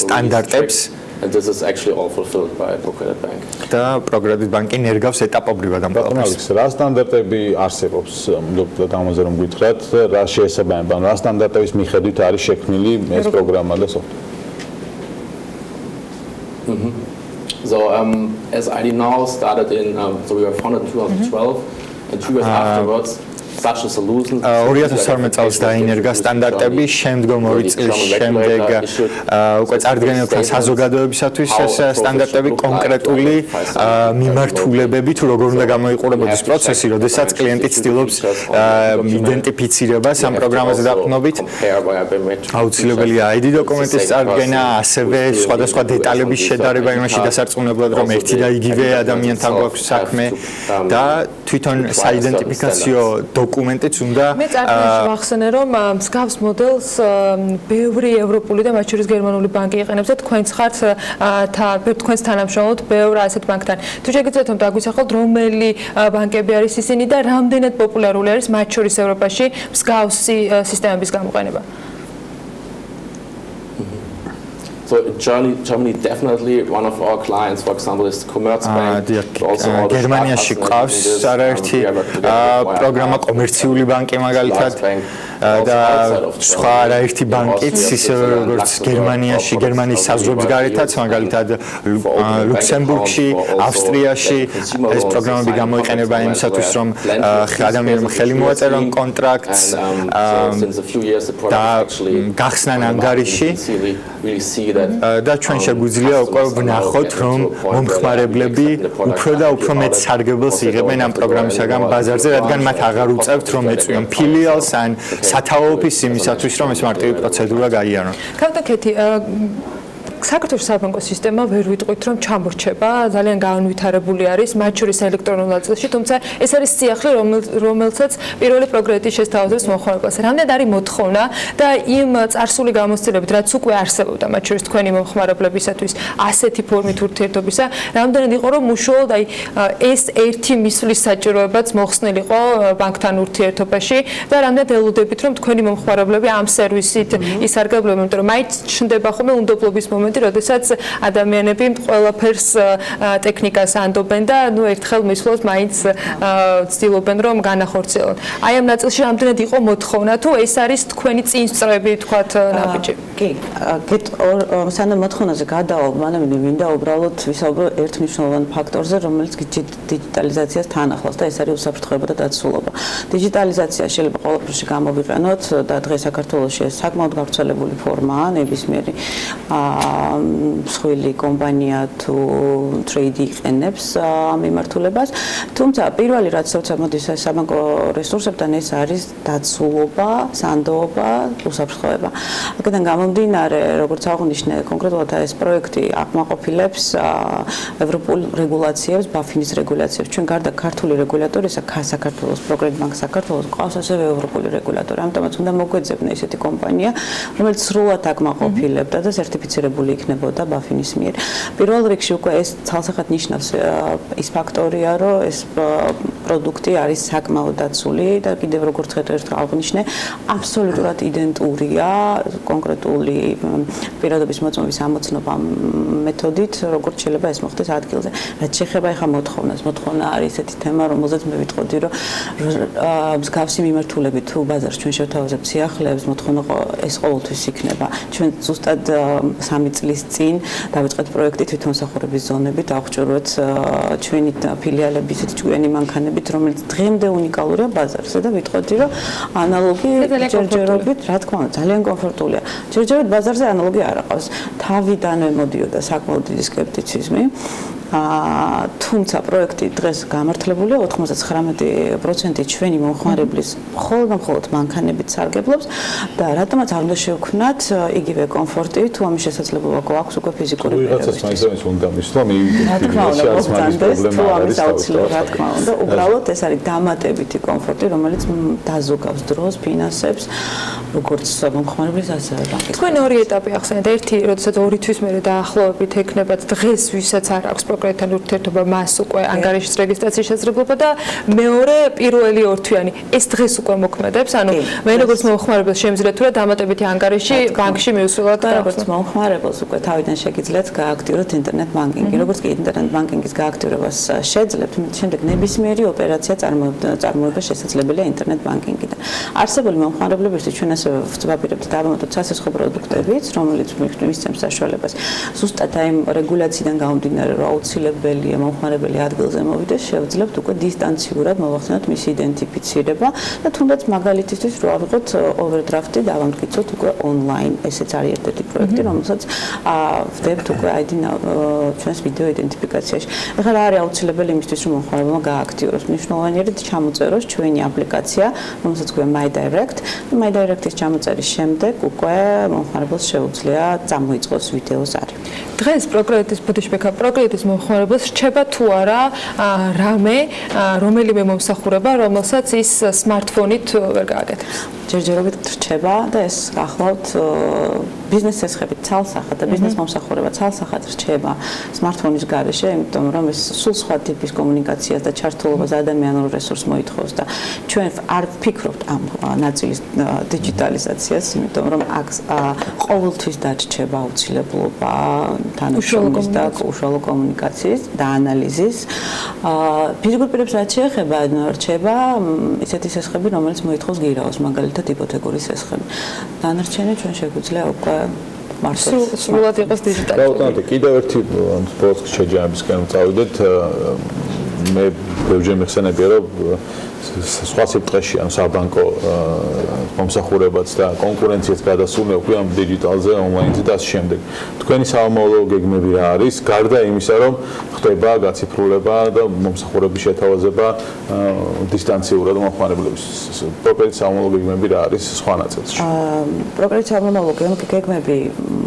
სტანდარტებს. And this is actually all fulfilled by Progressive Bank. და Progressive Bank-ი ნერგავს ეტაპობრივად ამ პროგრამას. რა სტანდარტები არსებობს? მოგდოთ ამაზე რომ გითხრათ, რა შეესაბამება, რა სტანდარტების მიხედვით არის შექმნილი ეს პროგრამა და სოფტვერი? So as ID Now started in, so we were founded in 2012, and 2 years afterwards, such a solution 2012 წელს დაინერგა სტანდარტები, შემდგომ 2 წლის შემდეგ უკვე წარდგენილთა საზოგადოებისათვის ეს სტანდარტები კონკრეტული მიმართულებებით თუ როგორ უნდა გამოიყურებოდეს პროცესი, როდესაც კლიენტი ცდილობს იდენტიფიცირებას ამ პროგრამაზე დაყრდნობით. აუცილებელია ID დოკუმენტის წარდგენა, ასევე სხვადასხვა დეტალების შედარება იმაში დასარწმუნებლად, რომ ერთი და იგივე ადამიანთან გვაქვს საქმე და თვითონ საიდენტიფიკაციო დოკუმენტიც უნდა მე წარდგენაში ვახსენე, რომ მსგავს მოდელს ბევრი ევროპული და მათ შორის გერმანული ბანკი იყენებს და თქვენც ხართ თქვენს თანამშრომლობთ ბევრ ასეთ ბანკთან. თუ შეგიძლიათ რომ დაგვისახოთ, რომელი ბანკები არის ისინი და რამდენად პოპულარული არის მათ შორის ევროპაში მსგავსი სისტემების გამოყენება? So Germany definitely one of our clients, for example, is the Commerzbank. გერმანიაში ყავს არაერთი პროგრამა კომერციული ბანკი მაგალითად და სხვა არაერთი ბანკიც ისევე როგორც გერმანიაში, გერმანიის საზღვრების გარეთაც მაგალითად ლუქსემბურგში, ავსტრიაში ეს პროგრამები გამოიყენება იმისათვის, რომ ადამიანებმა ხელი მოაწერონ კონტრაქტს და გახსნან ანგარიში და ჩვენ შეგვიძლია უკვე ვნახოთ, რომ მომხმარებლები უფრო და უფრო მეტ სარგებელს იღებენ ამ პროგრამისაგან ბაზარზე, რადგან მათ აღარ უწევთ, რომ ეწვიონ ფილიალს ან სათავო ოფისს იმისათვის, რომ ეს მარტივი პროცედურა გაიარონ. ქალთაკეთი საქართველოს საბანკო სისტემა ვერ ვიტყვით, რომ ჩამორჩება, ძალიან განვითარებული არის, მათ შორის ელექტრონულ ნაწილში, თუმცა ეს არის სიახლე, რომელსაც პირველი პროგრესი შესთავაზებს მომხმარებელს. რამდენად არის მოთხოვნა და იმ წარსული გამოცდილებით, რაც უკვე არსებობდა, მათ შორის თქვენი მომხმარებლებისათვის ასეთი ფორმით ურთიერთობისა, რამდენად იყო, რომ უშუალოდ ეს ერთი მისვლის საჭიროებაც მოხსნილიყო ბანკთან ურთიერთობაში და რამდენად ელოდებით, რომ თქვენი მომხმარებლები ამ სერვისით ისარგებლობენ, იმიტომ რომ მაინც ჩნდება ხოლმე უნდობლობის მომენტი, როდესაც ადამიანები ყველაფერს ტექნიკას ანდობენ და ნუ ერთხელ მისვლოს მაინც ცდილობენ რომ განახორციელონ. აი ამ ნაწილში რამდენად იყო მოთხოვნა თუ ეს არის თქვენი წინსწრები თქვათ ნაბიჯი? კი, სანამ მოთხოვნაზე გადავალ, მანამ მინდა უბრალოდ ვისაუბრო ერთ მნიშვნელოვან ფაქტორზე, რომელიც დიჯიტალიზაციას თან ახლავს და ეს არის უსაფრთხოება და დაცულობა. დიჯიტალიზაცია შეიძლება ყველაფერში გამოვიყენოთ და დღეს საქართველოში ეს საკმაოდ გავრცელებული ფორმაა, ნებისმიერი მსხვილი კომპანია თუ ტრეიდი იყენებს ამ მიმართულებას. თუმცა პირველი რაც მოდის საბანკო რესურსებთან ეს არის დაცულობა, სანდოობა, უსაფრთხოება. აქედან გამომდინარე, როგორც აღნიშნე, კონკრეტულად ეს პროექტი აკმაყოფილებს ევროპულ რეგულაციებს, ბაფინის რეგულაციებს. ჩვენ გარდა ქართული რეგულატორისა, საქართველოს პროგრედ ბანკ საქართველოს ყავს ასევე ევროპული რეგულატორი. ამიტომაც უნდა მოგვეძებნა ესეთი კომპანია, რომელიც სრულად აკმაყოფილებდა და სერტიფიცირებული იქნებოდა ბაფინის მიერ. პირველ რიგში უკვე ეს ცალსახად ნიშნავს ის ფაქტორია, რომ ეს პროდუქტი არის საკმაოდ დაცული და კიდევ როგორც ერთხელ აღნიშნე, აბსოლუტურად იდენტურია კონკრეტული პირადობის მოწმობის ამოცნობა მეთოდით, როგორც შეიძლება ეს მოხდეს ადგილზე. რაც შეეხება ახლა მოთხოვნას, მოთხოვნა არის ესეთი თემა, რომელზეც მე ვიტყოდი, რომ მსგავსი მიმართულებით თუ ბაზარს ჩვენ შევთავაზებთ სიახლეებს, მოთხოვნა ეს ყოველთვის იქნება. ჩვენ ზუსტად 3 წლის წინ დავიწყეთ პროექტი თვითმსახურების ზონებით, აღჭურვეთ ჩვენი ფილიალების ესეთი ჭკვიანი მანქანებით, რომელიც დღემდე უნიკალურია ბაზარზე და ვიტყოდი, რომ ანალოგი ჯერჯერობით, რა თქმა უნდა, ძალიან კომფორტულია. ჯერჯერობით ბაზარზე ანალოგი არ აყავს. თავიდანვე მოდიოდა საკმაოდ დიდი სკეპტიციზმი. თუმცა პროექტი დღეს გამართლებულია 99% ჩვენი მომხმარებლის მხოლოდ მანქანებით სარგებლობს და რატომაც არ უნდა შევქნათ იგივე კომფორტი თუ ამის შესაძლებლობა გვაქვს უკვე ფიზიკური პირებისთვის. ვიღაცას მაინც უნდა მისვლა რა თქმა უნდა თუ ამის აუცილებლად რა თქმა უნდა უბრალოდ ეს არის დამატებითი კომფორტი რომელიც დაზოგავს დროს ფინანსებს როგორც მომხმარებლის ასევე ბანკის. თქვენ ორი ეტაპი ახსენეთ. ერთი, როდესაც 2 თვის მერე დაახლოებით ექნებათ დღეს ვისაც არ აქვს პროგრამთან ურთიერთობა მას უკვე ანგარიშის რეგისტრაციის შესაძლებლობა და მეორე პირველი 2 თვიანი ეს დღეს უკვე მოქმედებს. ანუ მე როგორც მომხმარებელს შემიძლია თუ რა დამატებითი ანგარიში ბანკში მივსვლათ და როგორც მომხმარებელს უკვე თავიდან შეგიძლიათ გააქტიუროთ ინტერნეტ ბანკინგი. როგორც კი ინტერნეტ ბანკინგის გააქტიურებას შეძლებთ, შემდეგ ნებისმიერი ოპერაცია წარმოება შესაძლებელია ინტერნეტ ბანკინგიდან. არსებული მომხმარებლებისთვის ჩვენ ასევე ვწვავებთ დავამატოთ სასესხო პროდუქტებიც, რომელიც მისცემს საშუალებას ზუსტად აი რეგულაციიდან გამომდინარე, რომ აუცილებელია მომხმარებელი ადგილზე მოვიდეს, შევძლებთ უკვე დისტანციურად მოვახსენოთ მისი იდენტიფიცირება და თუნდაც მაგალითისთვის რო ავიღოთ ოვერდრაფტი დავამტკიცოთ უკვე ონლაინ, ესეც არის ერთ-ერთი პროექტი, რომელსაც ვდებთ უკვე ID ჩვენს ვიდეო იდენტიფიკაციაში. ეხლა რა არის აუცილებელი იმისთვის, რომ მომხმარებელმა გააქტიუროს? მნიშვნელოვანია ჩამოწეროს ჩვენი აპლიკაცია, რომელსაც ქვია My Direct. My Direct-ის ჩამოწერის შემდეგ უკვე მომხმარებელს შეუძლია წამოიწყოს ვიდეო ზარი. დღეს პროგრამის მომხმარებელს რჩება თუ არა რამე რომელიმე მომსახურება, რომელსაც ის smartphone-ით ვერ გააკეთებს. ჯერჯერობით რჩება და ეს ახლავთ ბიზნეს ესხებით ცალსახად და ბიზნეს მომსახურება ცალსახად რჩება smartphone-ის გარეშე, იმიტომ რომ ეს სულ სხვა ტიპის კომუნიკაციას და ჩართულობას ადამიანურ რესურსს მოითხოვს და ჩვენ არ ვფიქრობთ ამ ნაწილის დიჯიტალიზაციას, იმიტომ რომ აქ ყოველთვის დარჩება აუცილებლობა თანამშრომლის და უშუალო კომუნიკაციის და ანალიზის. ფიზიკურ პირებს რაც შეეხება, რჩება ისეთი სესხები, რომელიც მოითხოვს გირაოს, მაგალითად იპოთეკური სესხები. დანარჩენი ჩვენ შეგვიძლია უკვე სრულად იყოს დიჯიტალიზებული. გაუტანოთ კიდევ ერთი ბოლოს შეჯამებისკენ წავიდეთ. მე ბევრჯერ მიხსენებია, რომ სხვა სიტყვაში ან საბანკო მომსახურებაც და კონკურენციაც გადასულია უკვე ამ დიჯიტალზე, ონლაინზე და ასე შემდეგ. თქვენი საომავლო გეგმები რა არის? გარდა იმისა, რომ ხდება გაციფრულება და მომსახურების შეთავაზება დისტანციურად მომხმარებლების. პროექტის საომავლო გეგმები რა არის სხვა ნაწილში? პროექტის საომავლო გეგმები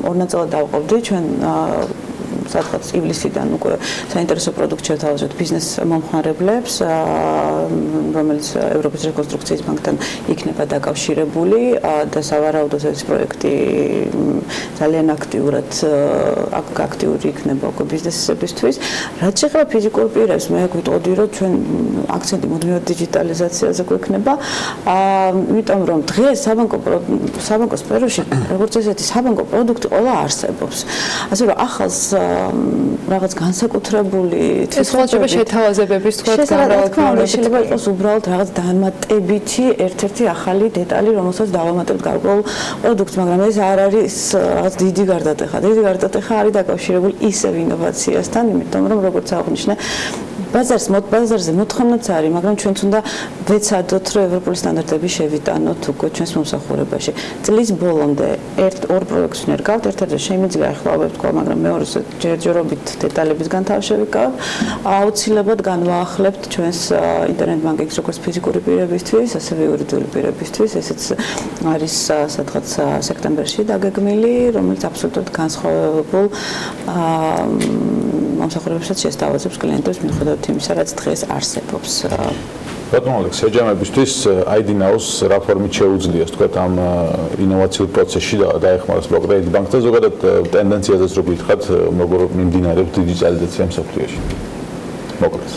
ორ ნაწილად დავყოფდი. ჩვენ სადღაც ივლისიდან უკვე საინტერესო პროდუქტი შევთავაზეთ ბიზნეს მომხმარებლებს, რომელიც ევროპის რეკონსტრუქციის ბანკთან იქნება დაკავშირებული და სავარაუდოდ ეს პროექტი ძალიან აქტიური იქნება უკვე ბიზნესებისთვის. რაც შეეხება ფიზიკურ პირებს, მე გვიტყოდი, რომ ჩვენ აქცენტი მუდმივად დიჯიტალიზაციაზე გვექნება, იმიტომ რომ დღეს საბანკო სფეროში როგორც ესეთი საბანკო პროდუქტი ყველა არსებობს. ასე რომ ახალს რაღაც განსაკუთრებული ცეცხლაჭება შეთავაზებების თქვა განავითარება შეიძლება იყოს უბრალოდ რაღაც დამატებითი ერთ-ერთი ახალი დეტალი, რომელსაც დავამატებთ გარკვეულ პროდუქტს, მაგრამ ეს არ არის რაღაც დიდი გარდატეხა. დიდი გარდატეხა არის დაკავშირებული ისევ ინოვაციასთან, იმიტომ რომ როგორც აღნიშნე ბაზარზე მოთხოვნაც არის, მაგრამ ჩვენც უნდა ვეცადოთ, რომ ევროპული სტანდარტები შევიტანოთ უკვე ჩვენს მომსახურებაში. წლის ბოლომდე ორ პროექტს ვნერგავთ, ერთ-ერთი შემიძლია ახლა ვთქვა, მაგრამ მეორეს ჯერჯერობით დეტალების განთავსებით გავთ. აუცილებლად განვაახლებთ ჩვენს ინტერნეტ ბანკინგს როგორც ფიზიკური პირებისთვის, ასევე იურიდიული პირებისთვის. ესეც არის სადღაც სექტემბერში დაგეგმილი, რომელიც აბსოლუტურად განსხვავებულ მომსახურებებსაც შესთავაზებს კლიენტებს მიუხედავად იმისა, რაც დღეს არსებობს. ბატონო ალექს, შეჯამებისთვის ID Now-ს რა ფორმით შეუძლიათ თქვა ამ ინოვაციურ პროცესში დაეხმაროს პროგრამით ბანკთა ზოგადად ტენდენციაზეც რო გითხრათ, როგორ მიმდინარეობს დიჯიტალიზაცია მსოფლიოში. მოკლედ.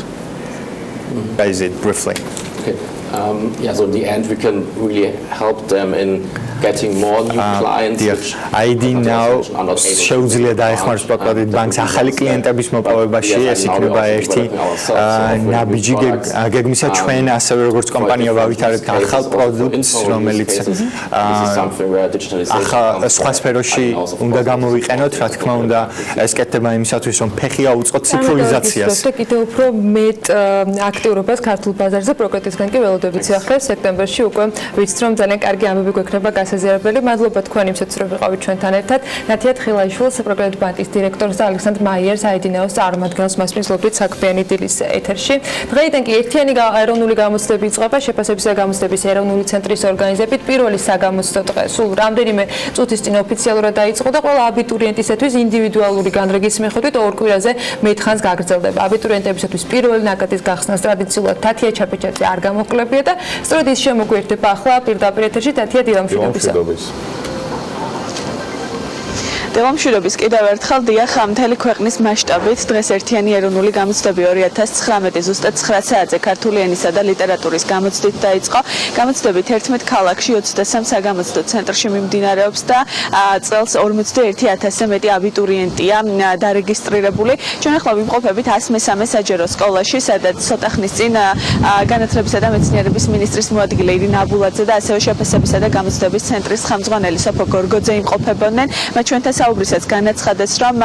Is it briefly? Okay. Yeah, so in the end we can really help them in getting more new clients. ID Now შეუძლია დაეხმაროს პროექტით ბანკს ახალი კლიენტების მოპოვებაში, ეს იქნება ერთი ნაბიჯი გეგმისა ჩვენ ასევე როგორც კომპანია ვავითარებთ ახალ პროდუქტს, რომელიც სხვა სფეროში უნდა გამოვიყენოთ, რა თქმა უნდა, ეს კეთდება იმისათვის, რომ ფეხი აუწყოთ ციფრულიზაციას. და კიდევ უფრო მეტ აქტიურობას ქართულ ბაზარზე პროექტისგან კი ველოდებით სიახლეს სექტემბერში უკვე ვიცით, რომ ძალიან კარგი ამბები გვექნება გასაზიარებელი. მადლობა თქვენ იმსაც, რომ ვიყავით ჩვენთან ერთად. ნათია თხილაიშვილს, პროგრამის ბანკის დირექტორს და ალექსანდრ მაიერს ID Now-ს წარმომადგენელს მასპინძლობთ საქმიანი დილის ეთერში. დღეიდან კი ერთიანი ეროვნული გამოცდები იწყება შეფასებისა და გამოცდების ეროვნული ცენტრის ორგანიზებით. პირველი საგამოცდო დღე სულ რამდენიმე წუთის წინ ოფიციალურად დაიწყო და ყველა აბიტურიენტისათვის ინდივიდუალური განრიგის მიხედვით ორ კვირაზე მეტხანს გაგრძელდება. აბიტურიენტებისათვის პირველი ნაკადის გახსნას ტრადიციულად თათია ჩაფეჩაძე არ გამოკლებია და სწორედ ის შემოგვიერთდება ახლა პირდაპირ ეთერში თათია დილამშვიდობისა. დილამშვიდობის კიდევ ერთხელ დიახ, მთელი ქვეყნის მასშტაბით დღეს ერთიანი ეროვნული გამოცდები 2019 ზუსტად 9 საათზე ქართული ენისა და ლიტერატურის გამოცდით დაიწყო. გამოცდები 11 ქალაქში 23 საგამოცდო ცენტრში მიმდინარეობს და წელს 41000-ზე მეტი აბიტურიენტია დარეგისტრირებული. ჩვენ ახლა ვიმყოფებით 103 საჯარო სკოლაში, სადაც ცოტა ხნის წინ განათლებისა და მეცნიერების მინისტრის მოადგილე ირინა აბულაძე და ასევე შეფასებისა და გამოცდების ცენტრის ხელმძღვანელი სოფო გორგოძე იმყოფებოდნენ. მათ ჩვენთან საუბრისას განაცხადეს, რომ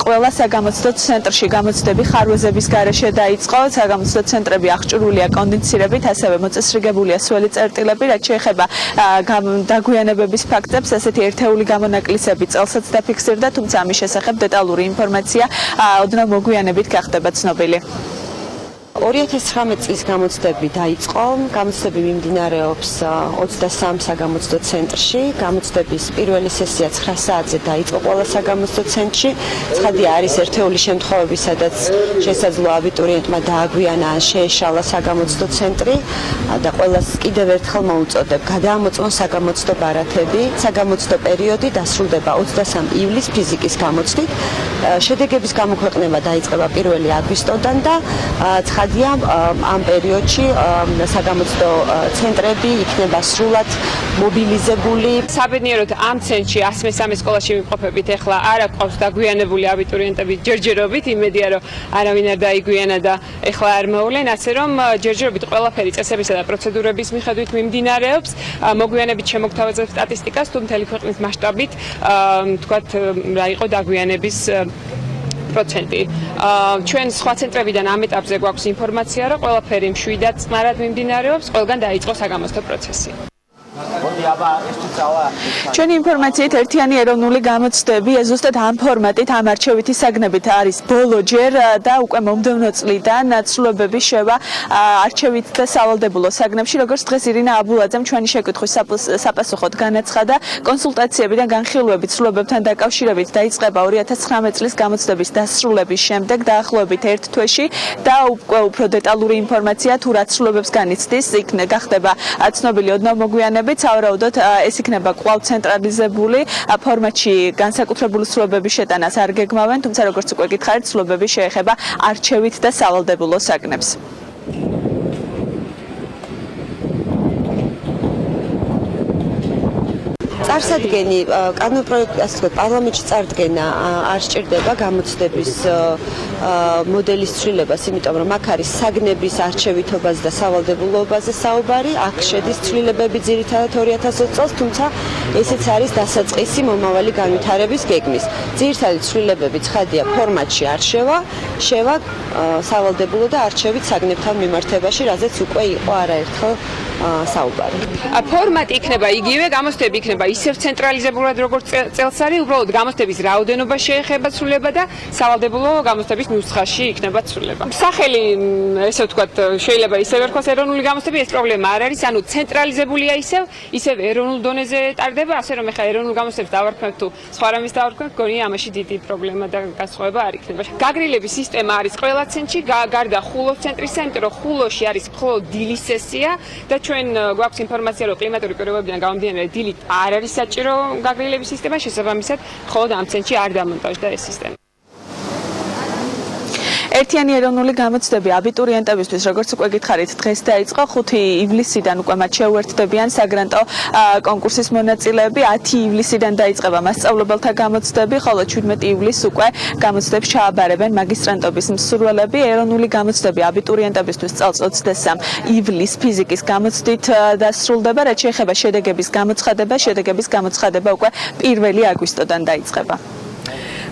ყველა საგამოცდო ცენტრში გამოცდები ხარვეზების გარეშე დაიწყო, საგამოცდო ცენტრები აღჭურვილია კონდიცირებით, ასევე მოწესრიგებულია სველი წერტილები, რაც შეეხება დაგვიანებების ფაქტებს, ასეთი ერთეული გამონაკლისები წელსაც დაფიქსირდა, თუმცა ამის შესახებ დეტალური ინფორმაცია ოდნავ მოგვიანებით გახდება ცნობილი. 2019 წლის გამოცდები დაიწყო, გამოცდები მიმდინარეობს 23 საგამოცდო ცენტრში, გამოცდების პირველი სესია 9 საათზე დაიწყო ყველა საგამოცდო ცენტრში. ცხადია არის ერთეული შემთხვევები, სადაც შესაძლოა აბიტურიენტმა დააგვიანა ან შეეშალა საგამოცდო ცენტრი და ყველას კიდევ ერთხელ მოუწოდებ, გადაამოწმონ საგამოცდო ბარათები. საგამოცდო პერიოდი დასრულდება 23 ივლისს ფიზიკის გამოცდით. შედეგების გამოქვეყნება დაიწყება 1 აგვისტოდან და ამ პერიოდში საგამოცდო ცენტრები იქნება სრულად მობილიზებული. საბედნიეროდ ამ ცენტრში 103 სკოლაში ვიმყოფებით, ეხლა არ აქვს დაგვიანებული აბიტურიენტები ჯერჯერობით, იმედია რომ არავინ არ დაიგვიანა და ეხლა არ მოვლენ, ასე რომ ჯერჯერობით ყველაფერი წესებისა და პროცედურების მიხედვით მიმდინარეობს. მოგვიანებით შემოგთავაზებ სტატისტიკას, თუ მთელი ქვეყნის მასშტაბით თქვათ რა იყო დაგვიანების პროცენტი. ჩვენ სხვა ცენტრებიდან ამ ეტაპზე გვაქვს ინფორმაცია, რომ ყველაფერი მშვიდად წყნარად მიმდინარეობს, ყველგან დაიწყო საგამოცდო პროცესი. ჩვენი ინფორმაციით ერთიანი ეროვნული გამოცდები ზუსტად ამ ფორმატით, ამ არჩევითი საგნებით არის ბოლოჯერ და უკვე მომდევნო წლიდან ცვლილებები შევა არჩევით და სავალდებულო საგნებში, როგორც დღეს ირინა აბულაძემ ჩვენი შეკითხვის საპასუხოდ განაცხადა, კონსულტაციები და განხილვები ცვლილებებთან დაკავშირებით დაიწყება 2019 წლის გამოცდების დასრულების შემდეგ, დაახლოებით 1 თვეში და უფრო დეტალური ინფორმაცია თუ რა ცვლილებებს განიცდის, იქ გახდება ცნობილი ოდნავ მოგვიანებით. სავარაუდოდ ეს იქნება კვლავ ცენტრალიზებული ფორმატში განსაკუთრებული ცვლილებების შეტანას არ გეგმავენ, თუმცა როგორც უკვე გითხარით, ცვლილებები შეეხება არჩევით და სავალდებულო საგნებს. წარსადგენი კანონპროექტი, ასე ვთქვათ, პარლამენტში წარდგენა არ სჭირდება გამოცდების მოდელის ცვლილებას, იმიტომ რომ აქ არის საგნების არჩევითობაზე და სავალდებულოებაზე საუბარი, აქ შედის ცვლილებები ძირითადად 2020 წელს, თუმცა ესეც არის დასაწყისი მომავალი განვითარების გეგმის. ძირითადი ცვლილებები ცხადია ფორმატში არ შევა სავალდებულო და არჩევით საგნებთან მიმართებაში, რაზეც უკვე იყო არაერთხელ საუბარი. ფორმატი იქნება იგივე, გამოცდები იქნება ისევ ცენტრალიზებულად როგორც წელს არის, უბრალოდ გამოცდების რაოდენობა შეეხება ცვლილება და სავალდებულო გამოცდების ნუსხაში იქნება ცვლილება. სახელი, ესე ვთქვათ, შეიძლება ისევ ერქვას ეროვნული გამოცდები, ეს პრობლემა არ არის, ანუ ცენტრალიზებულია ისევ ეროვნულ დონეზე ტარდება, ასე რომ ეხლა ეროვნულ გამოცდებს დავარქმევთ თუ სხვა რამის დავარქმევთ, გონია ამაში დიდი პრობლემა და განსხვავება არ იქნება. გაგრილების სისტემა არის ყველა ცენტრში, გარდა ხულოს ცენტრისა, იმიტომ რომ ხულოში არის მხოლოდ დილის სესია და ჩვენ გვაქვს ინფორმაცია, რომ კლიმატური პირობებიდან გამომდინარე დილით არ არის საჭირო გაგრილების სისტემა, შესაბამისად, მხოლოდ ამ ცენტრში არ დამონტაჟდა ეს სისტემა. ერთიანი ეროვნული გამოცდები აბიტურიენტებისთვის, როგორც უკვე გითხარით, დღეს დაიწყო 5 ივლისიდან უკვე მათ შეუერთდებიან საგრანტო კონკურსის მონაწილეები, 10 ივლისიდან დაიწყება მასწავლებელთა გამოცდები, ხოლო 17 ივლისს უკვე გამოცდებს ჩააბარებენ მაგისტრანტობის მსურველები. ეროვნული გამოცდები აბიტურიენტებისთვის წელს 23 ივლისს ფიზიკის გამოცდით დასრულდება, რაც შეეხება შედეგების გამოცხადება უკვე 1 აგვისტოდან დაიწყება.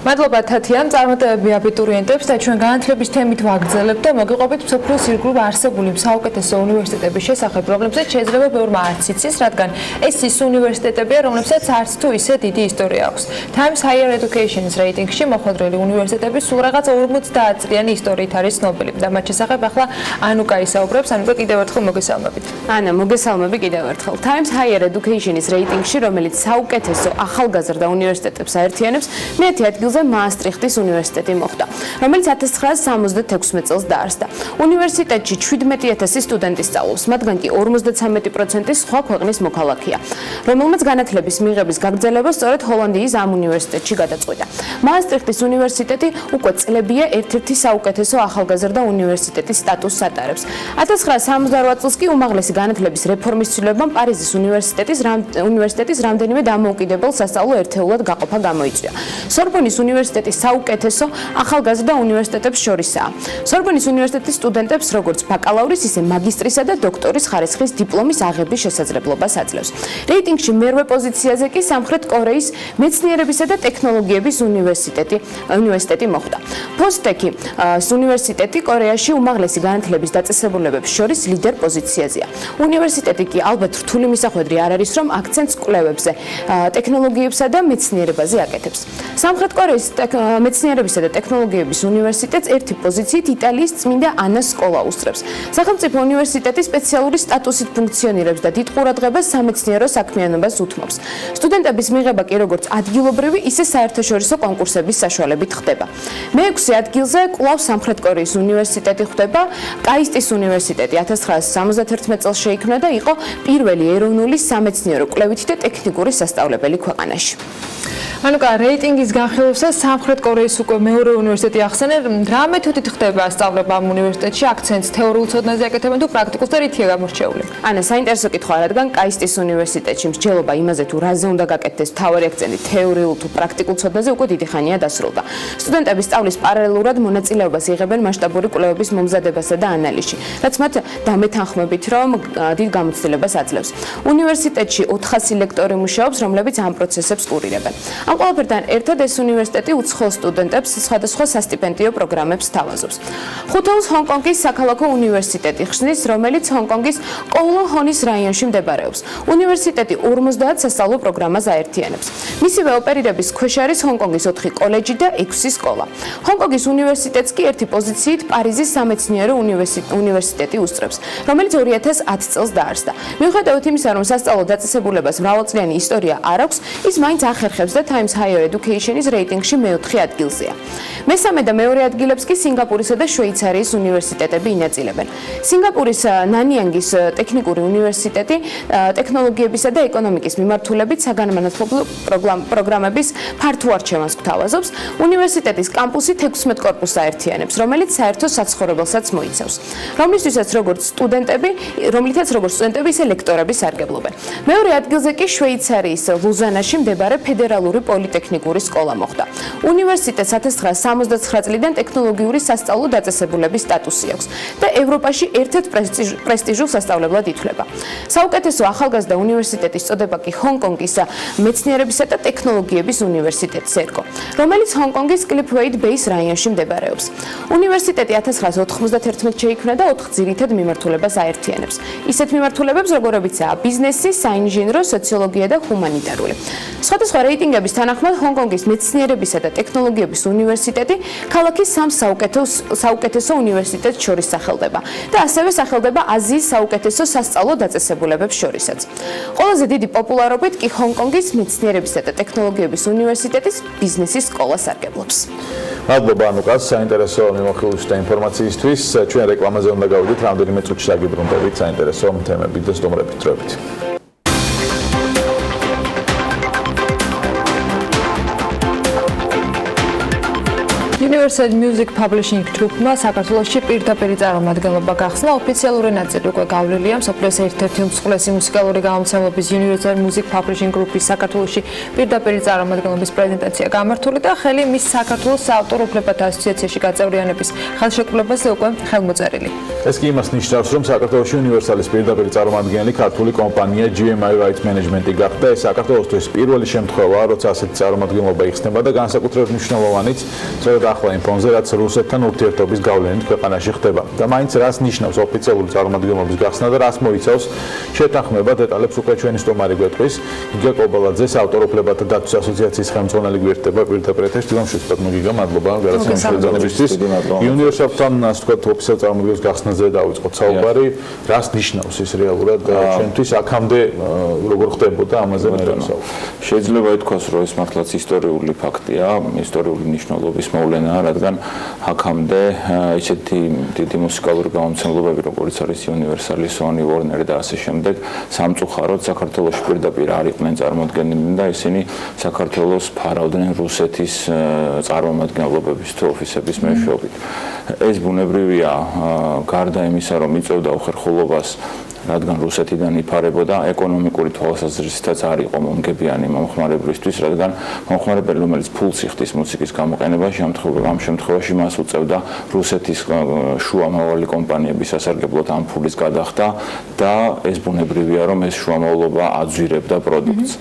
მადლობა თათია, წარმატებები აბიტურიენტებს და ჩვენ განათლების თემით ვაგრძელებთ და მოგიყვებით მსოფლიოს ირგვლივ არსებული საუკეთესო უნივერსიტეტების შესახებ, რომლებსაც შეიძლება ბევრმა არც იცის, რადგან ეს ის უნივერსიტეტებია, რომლებსაც არც თუ ისე დიდი ისტორია აქვს. Times Higher Education-ის რეიტინგში მოხვედრილი უნივერსიტეტები სულ რაღაც 50 წლიანი ისტორიით არის ცნობილი და მათ შესახებ ახლა ანუკა ისაუბრებს. ანუკა, კიდევ ერთხელ მოგესალმებით. ანა, მოგესალმები კიდევ ერთხელ. Times Higher Education-ის რეიტინგში, რომელიც საუკეთესო ახალგაზრდა უნივერსიტეტებს აერთიანებს, მე-10 ადგილზე მაასტრიხტის უნივერსიტეტი მოხვდა, რომელიც 1976 წელს დაარსდა. უნივერსიტეტში 17000 სტუდენტი სწავლობს, მათგან კი 53% სხვა ქვეყნის მოქალაქეა, რომელმაც განათლების მიღების გაგრძელება სწორედ ჰოლანდიის ამ უნივერსიტეტში გადაწყვიტა. მაასტრიხტის უნივერსიტეტი უკვე წლებია ერთ-ერთი საუკეთესო ახალგაზრდა უნივერსიტეტის სტატუსს ატარებს. 1978 წელს კი უმაღლესი განათლების რეფორმის ცვლილებამ პარიზის უნივერსიტეტის რამდენიმე დამოუკიდებელ სასწავლო ერთეულად გაყოფა გამოიწვია. სორბონის უნივერსიტეტის საუკეთესო ახალგაზრდა უნივერსიტეტებს შორისაა. სორბონის უნივერსიტეტის სტუდენტებს როგორც ბაკალავრის, ისე მაგისტრისა და დოქტორის ხარისხის დიპლომის აღების შესაძლებლობას აძლევს. რეიტინგში მერვე პოზიციაზე კი სამხრეთ კორეის მეცნიერებისა და ტექნოლოგიების უნივერსიტეტი მოხვდა. ფოსტექი უნივერსიტეტი კორეაში უმაღლესი განათლების დაწესებულებებს შორის ლიდერ პოზიციაზეა. უნივერსიტეტი კი ალბათ რთული მისახვედრი არ არის, რომ აქცენტს კვლევებზე, ტექნოლოგიებსა და მეცნიერებაზე აკეთებს. სამხრეთ კორეის მეცნიერებისა და ტექნოლოგიების უნივერსიტეტს ერთი პოზიციით იტალიის წმინდა ანას სკოლა უსწრებს. სახელმწიფო უნივერსიტეტი სპეციალური სტატუსით ფუნქციონირებს და დიდ ყურადღებას სამეცნიერო საქმიანობას უთმობს. სტუდენტების მიღება კი როგორც ადგილობრივი, ისე საერთაშორისო კონკურსების საშუალებით ხდება. მეექვსე ადგილზე კვლავ სამხრეთ კორეის უნივერსიტეტი ხვდება. კაისტის უნივერსიტეტი 1971 წელს შეიქმნა და იყო პირველი ეროვნული სამეცნიერო კვლევითი და ტექნიკური სასწავლებელი ქვეყანაში. ანუკა, რეიტინგის განხილვისას სამხრეთ კორეის უკვე მეორე უნივერსიტეტი ახსენეთ, რა მეთოდით ხდება სწავლება ამ უნივერსიტეტში, აქცენტს თეორიულ ცოდნაზე აკეთებენ თუ პრაქტიკულს და რითია გამორჩეული? ანა, საინტერესო კითხვა, რადგან კაისტის უნივერსიტეტში მსჯელობა იმაზე თუ რაზე უნდა გაკეთდეს მთავარი აქცენტი თეორიულ თუ პრაქტიკულ ცოდნაზე უკვე დიდი ხანია დასრულდა. სტუდენტები სწავლის პარალელურად მონაწილეობას იღებენ მასშტაბური კვლევების მომზადებასა და ანალიზში, რაც მათ დამეთანხმებით, რომ დიდ გამოცდილებას აძლევს. უნივერსიტეტში 400 ლექტორი მუშაობს, რომლებიც ამ პროცესებს კურირებენ. ამ ყველაფერთან ერთად ეს უნივერსიტეტი უცხოელ სტუდენტებს სხვადასხვა სასტიპენდიო პროგრამებს სთავაზობს. ხუთეულს ჰონკონგის საქალაქო უნივერსიტეტი ხსნის, რომელიც ჰონკონგის კოულონ-ჰონის რაიონში მდებარეობს. უნივერსიტეტი 50 სასწავლო პროგრამას აერთიანებს. მისივე ოპერირების ქვეშ არის ჰონკონგის 4 კოლეჯი და 6 სკოლა. ჰონკონგის უნივერსიტეტს კი ერთი პოზიციით პარიზის სამეცნიერო უნივერსიტეტი უსწრებს, რომელიც 2010 წელს დაარსდა. მიუხედავად იმისა, რომ სასწავლო დაწესებულებას მრავალწლიანი ისტორია არ აქვს, ის მაინც ახერხებს და Times Higher Education-ის რეიტინგში მეოთხე ადგილზეა. მესამე და მეორე ადგილებს კი სინგაპურისა და შვეიცარიის უნივერსიტეტები ინაწილებენ. სინგაპურის ნანიანგის ტექნიკური უნივერსიტეტი ტექნოლოგიებისა და ეკონომიკის მიმართულებით საგანმანათლებლო პროგრამების ფართო არჩევანს გვთავაზობს. უნივერსიტეტის კამპუსი 16 კორპუსს აერთიანებს, რომელიც საერთო საცხოვრებელსაც მოიცავს, რომლითაც როგორც სტუდენტები, ისე ლექტორები სარგებლობენ. მეორე ადგილზე კი შვეიცარიის ლუზანაში მდებარე ფედერალური პოლიტექნიკური სკოლა მოხვდა. უნივერსიტეტს 1979 წლიდან ტექნოლოგიური სასწავლო დაწესებულების სტატუსი აქვს და ევროპაში ერთ-ერთ პრესტიჟულ სასწავლებლად ითვლება. საუკეთესო ახალგაზრდა უნივერსიტეტის წოდება კი ჰონკონგის მეცნიერებისა და ტექნოლოგიების უნივერსიტეტს ერგო, რომელიც ჰონკონგის კლიფ-ვეით ბეის რაიონში მდებარეობს. უნივერსიტეტი 1991 შეიქმნა და 4 ძირითად მიმართულებას აერთიანებს. ისეთ მიმართულებებს, როგორებიცაა ბიზნესი, საინჟინრო, სოციოლოგია და ჰუმანიტარული. სხვადასხვა რეიტინგების თანახმად ჰონკონგის მეცნიერებისა და ტექნოლოგიების უნივერსიტეტი ქალაქის 3 საუკეთესო უნივერსიტეტს შორის სახელდება და ასევე სახელდება აზიის საუკეთესო სასწავლო დაწესებულებებს შორისაც. ყველაზე დიდი პოპულარობით კი ჰონკონგის მეცნიერებისა და ტექნოლოგიების უნივერსიტეტის ბიზნესის სკოლა სარგებლობს. მადლობა ანუკას საინტერესო მიმოხილვის და ინფორმაციისთვის. ჩვენ რეკლამაზე უნდა გავიდეთ, რამდენიმე წუთში დაგიბრუნდებით საინტერესო თემებით და სტუმრებით დროებით. Universal Music Publishing Group-მა საქართველოში პირდაპირ წარმომადგენლობა გახსნა. ოფიციალური ნაწილი უკვე გავლილია. მსოფლიოს ერთ-ერთი უმსხვილესი მუსიკალური გამომცემლობის Universal Music Publishing Group-ის საქართველოში პირდაპირ წარმომადგენლობის პრეზენტაცია გამართული და ხელი მის საქართველოს საავტორო უფლებათა ასოციაციაში გაწევრიანების ხელშეკრულებაზე უკვე ხელმოწერილი. ეს კი იმას ნიშნავს, რომ საქართველოში Universal-ის პირდაპირ წარმომადგენელი ქართული კომპანია GMI Rights Management-ი გახდა. ეს საქართველოსთვის პირველი შემთხვევაა, როცა ასეთი წარმომადგენლობა იხსნება და განსაკუთრებით მნიშვნელოვანიც სწორედ ახლა იმ ფონზე, რაც რუსეთთან ურთიერთობის გავლენით ქვეყანაში ხდება. და მაინც რას ნიშნავს ოფიციალური წარმომადგენლობის გახსნა და რას მოიცავს შეთანხმება, დეტალებს უკვე ჩვენი სტუმარი გვეტყვის. გიგა კობალაძეს ავტორ უფლებათა დაცვის ასოციაციის ხელმძღვანელი გვერდება პირდაპირ ეთერში. დილამშვიდობ, გიგა, მადლობა გადაცემის ხელმძღვანელობისთვის. Universal-თან ასე ვთქვათ ოფიციალურ წარმომადგენლობის გახსნაზე დავიწყოთ საუბარი. რას ნიშნავს ის რეალურად ჩვენთვის აქამდე როგორ ხდებოდა ამაზე მე ვსაუბრობ. შეიძლება ითქვას, რომ ეს მართლაც ისტორიული ფაქტია, ისტორიული მნიშვნელობის მოვლენაა, რადგან აქამდე ისეთი დიდი მუსიკალური გამომცემლობები, როგორც არის Universal, Sony, Warner და ასე შემდეგ, სამწუხაროდ საქართველოს პირდაპირ არ იყვნენ წარმოადგენლნი და ისინი საქართველოს ფარავდნენ რუსეთის წარმომადგენლობების თუ ოფისების მეშვეობით. ეს ბუნებრივია, გარდა იმისა, რომ იწვევდა უხერხულობას რადგან რუსეთიდან იფარებოდა ეკონომიკური თვალსაზრისითაც არ იყო მომგებიანი მომხმარებლისთვის, რადგან მომხმარებელი, რომელიც ფულს იხდის მუსიკის გამოყენებაში, ამ შემთხვევაში მას უწევდა რუსეთის შუამავალი კომპანიების სასარგებლოდ ამ ფულის გადახდა და ეს ბუნებრივია, რომ ეს შუამავლობა აძვირებდა პროდუქტს.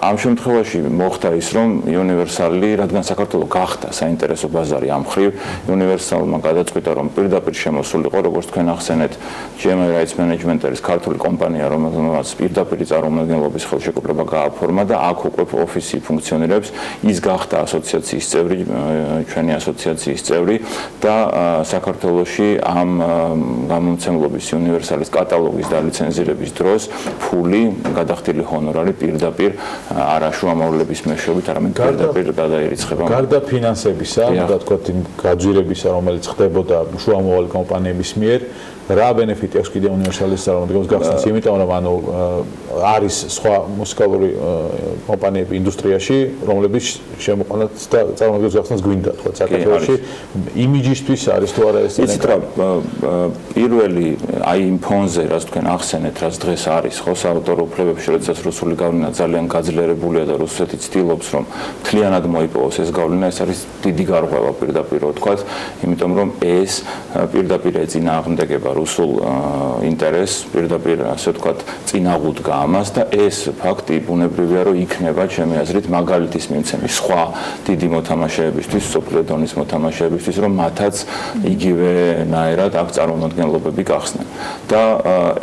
ამ შემთხვევაში მოხდა ის, რომ უნივერსალი, რადგან საქართველოს გახდა საინტერესო ბაზარი ამ მხრივ, უნივერსალმა გადაწყვიტა, რომ პირდაპირ შემოსულიყო, როგორც თქვენ ახსენეთ, GMI Rights Management არის ქართული კომპანია, რომელმაც პირდაპირ წარმომადგენლობის ხელშეკრულება გააფორმა და აქ უკვე ოფისი ფუნქციონირებს. ის გახდა ასოციაციის წევრი, ჩვენი ასოციაციის წევრი და საქართველოში ამ გამომცემლობის უნივერსალის კატალოგის და ლიცენზირების დროს ფული, გადახდილი ჰონორარი პირდაპირ არა შუამავლების მეშვეობით, არამედ პირდაპირ გადაირიცხება. გარდა ფინანსებისა, და თქვათ იმ გაძვირებისა, რომელიც ხდებოდა შუამავალი კომპანიების მიერ, რა ბენეფიტი აქვს კიდე უნივერსალის წარმომადგენლებს გახსნას, იმიტომ რომ ანუ არის სხვა მუსიკალური კომპანიები ინდუსტრიაში, რომლებიც შემოყვანათ და წარმომადგენლებს გახსნას გვინდა, თქვა საქართველოში იმიჯისთვის არის თუ არა ეს. იცით რა, პირველი აი იმ ფონზე, რაც თქვენ ახსენეთ, რაც დღეს არის, ხო, საავტორო უფლებებში, როდესაც რუსული გავლენა ძალიან გაძლიერებულია და რუსეთი ცდილობს, რომ მთლიანად მოიპოვოს ეს გავლენა, ეს არის დიდი გარღვევა პირდაპირ ვთქვათ, იმიტომ რომ ეს პირდაპირ ეწინააღმდეგება რუსულ ინტერესს, პირდაპირ ასე ვთქვათ, წინაღუდგა ამას და ეს ფაქტი ბუნებრივია, რომ იქნება ჩემი აზრით მაგალითის მიმცემი სხვა დიდი მოთამაშეებისთვის, სოფლიო დონის მოთამაშეებისთვის, რომ მათაც იგივენაირად აქ წარმომადგენლობები გახსნან. და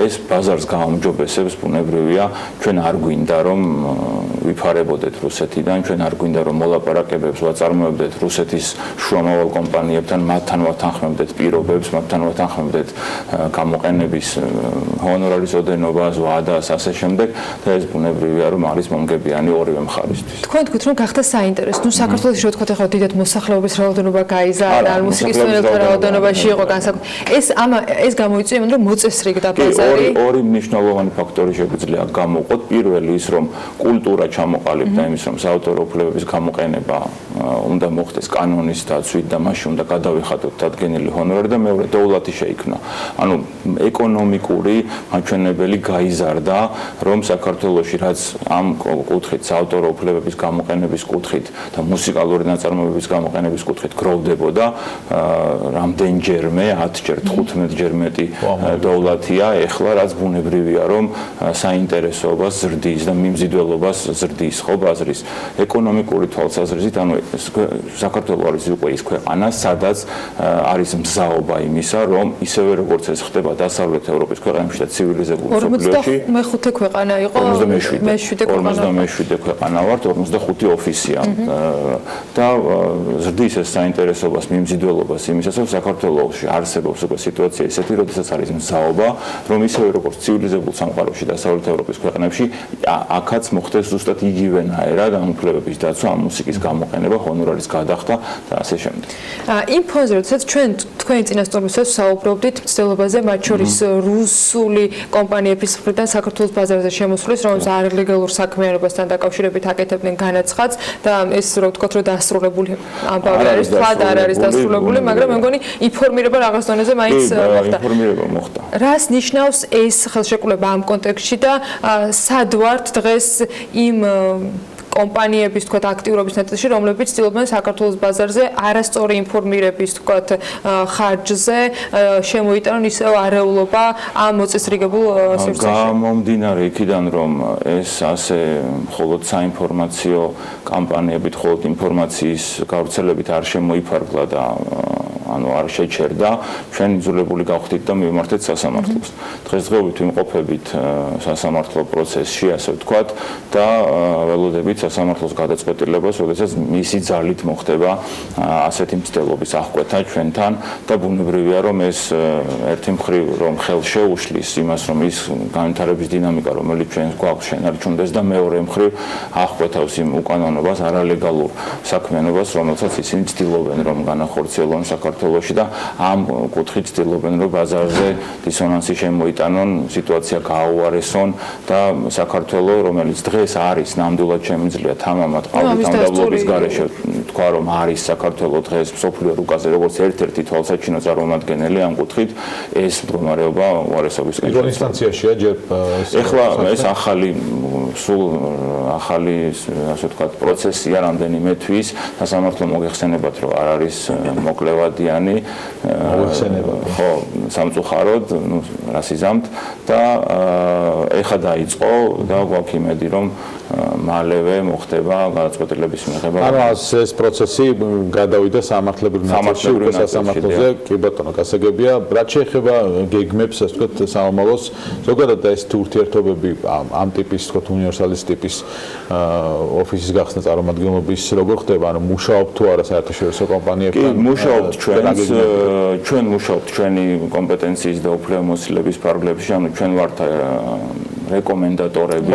ეს ბაზარს გააუმჯობესებს, ბუნებრივია, ჩვენ არ გვინდა რომ ვიფარებოდეთ რუსეთიდან, ჩვენ არ გვინდა რომ მოლაპარაკებებს ვაწარმოებდეთ რუსეთის შუამავალ კომპანიებთან, მათთან ვათანხმებდეთ პირობებს, მათთან ვათანხმებდეთ გამოყენების ჰონორარის ოდენობას, ვადას, ასე შემდეგ და ეს ბუნებრივია რომ არის მომგებიანი ორივე მხარისთვის. თქვენ თქვით რომ გახდა საინტერესო. ნუ საქართველოში რო თქვათ ახლა დიდად მოსახლეობის რაოდენობა გაიზარდა, მუსიკის სუნელთა რაოდენობაში იყო განსაკუთრებით. ეს გამოიწვია იმან რომ მოწესრიგდა ბაზარი. ორი მნიშვნელოვანი ფაქტორი შეგვიძლია გამოვყოთ. პირველი ის რომ კულტურა ჩამოყალიბდა იმის რომ საავტორო უფლებების გამოყენება უნდა მოხდეს კანონის დაცვით და მაშინ უნდა გადავიხადოთ დადგენილი ჰონორარი და მეორე დოვლათი შეიქმნა. ანუ ეკონომიკური მაჩვენებელი გაიზარდა, რომ საქართველოში რაც ამ კუთხით საავტორო უფლებების გამოყენების კუთხით და მუსიკალური ნაწარმოებების გამოყენების კუთხით გროვდებოდა, რამდენჯერმე 10ჯერ, 15ჯერ მეტი დოვლათია, ეხლა რაც ბუნებრივია, რომ საინტერესოებას ზრდის და მიმზიდველობას ზრდის ხო ბაზრის ეკონომიკური თვალსაზრისით, ანუ საქართველოს არის უკვე ის ქვეყანა, სადაც არის მზაობა იმისა, რომ ისევე როგორც ეს ხდება დასავლეთ ევროპის ქვეყნებში და ცივილიზებულ სოფლიოში. 45 ქვეყანა იყო, 47 ქვეყანა ვართ, 45 ოფისია. და ზრდის ეს საინტერესობას, მიმზიდველობას იმისას, რომ საქართველოში არსებობს უკვე სიტუაცია ისეთი, როდესაც არის მზაობა, რომ ისევე როგორც ცივილიზებულ სამყაროში დასავლეთ ევროპის ქვეყნებში, აქაც მოხდეს ზუსტად იგივენაირად ამ უფლებების დაცვა, ამ მუსიკის გამოყენება, ჰონორარის გადახდა და ასე შემდეგ. იმ ფონზე, როდესაც თქვენი წინასწარმოებისას საუბრობდით მცდელობაზე, მათ შორის რუსული კომპანიების მხრიდან საქართველოს ბაზარზე შემოსulis, რომელიც არალეგალურ საქმიანობასთან დაკავშირებით აკეთებდნენ განაცხადს და ეს რო ვთქვათ, რომ დასრულებული ამბავი არის, თვად არ არის დასრულებული, მაგრამ მე მგონი ინფორმირება რაღაც დონეზე მაინც მოხდა. ინფორმირება მოხდა. რას ნიშნავს ეს ხელშეკრულება ამ კონტექსტში და სად ვართ დღეს იმ კომპანიების თქვათ აქტიურობის ნაწილში, რომლებიც ცდილობენ საქართველოს ბაზარზე არასწორი ინფორმირების თქვათ ხარჯზე შემოიტანონ ისევ არეულობა ამ მოწესრიგებულ სივრცეში. გამომდინარე იქიდან, რომ ეს ასე მხოლოდ საინფორმაციო კამპანიებით, მხოლოდ ინფორმაციის გავრცელებით არ შემოიფარგლა და ანუ არ შეჩერდა, ჩვენ იძულებული გავხდით და მივმართეთ სასამართლოს. დღესდღეობით ვიმყოფებით სასამართლო პროცესში, ასე ვთქვათ, და ველოდებით სასამართლოს გადაწყვეტილებას, როდესაც მისი ძალით მოხდება ასეთი მცდელობის აღკვეთა ჩვენთან და ბუნებრივია, რომ ეს ერთი მხრივ რომ ხელ შეუშლის იმას, რომ ის განვითარების დინამიკა, რომელიც ჩვენს გვაქვს, შენარჩუნდეს და მეორე მხრივ აღკვეთავს იმ უკანონობას, არალეგალურ საქმიანობას, რომელსაც ისინი ცდილობენ რომ განახორციელონ საქართველოს საქართველოში და ამ კუთხით ცდილობენ რომ ბაზარზე დისონანსი შემოიტანონ, სიტუაცია გააუარესონ და საქართველო, რომელიც დღეს არის ნამდვილად შემიძლია თამამად ყავით ამდაბლობის გარეშე თქვა რომ არის საქართველო დღეს მსოფლიო რუკაზე როგორც ერთ-ერთი თვალსაჩინო წარმომადგენელი ამ კუთხით ეს მდგომარეობა უარესობის პირველ ინსტანციაშია ჯერ ეხლა ეს ახალი სულ ახალი ასე ვთქვათ პროცესია რამდენიმე თვის სასამართლო მოგეხსენებათ რომ არ არის მოკლევადიანი ხო სამწუხაროდ ნუ რასიზამთ და ეხლა დაიწყო და გვაქვს იმედი რომ მალევე მოხდება გადაწყვეტილების მიღება. ანუ ეს პროცესი გადავიდა სამართლებრივ ნაწილში, უკვე სასამართლოზე, კი ბატონო, გასაგებია, რაც შეეხება გეგმებს, ასე ვთქვათ, საომალოს, ზოგადად ეს თუ ურთიერთობები ამ ტიპის, თქო, უნივერსალის ტიპის ოფისის გახსნა წარმომადგენლობის როგორ ხდება, ანუ მუშაობთ თუ არა საერთაშორისო კომპანიებთან? კი, მუშაობთ ჩვენ მუშაობთ ჩვენი კომპეტენციის და უფლებამოსილების ფარგლებში, ანუ ჩვენ ვართ რეკომენდატორები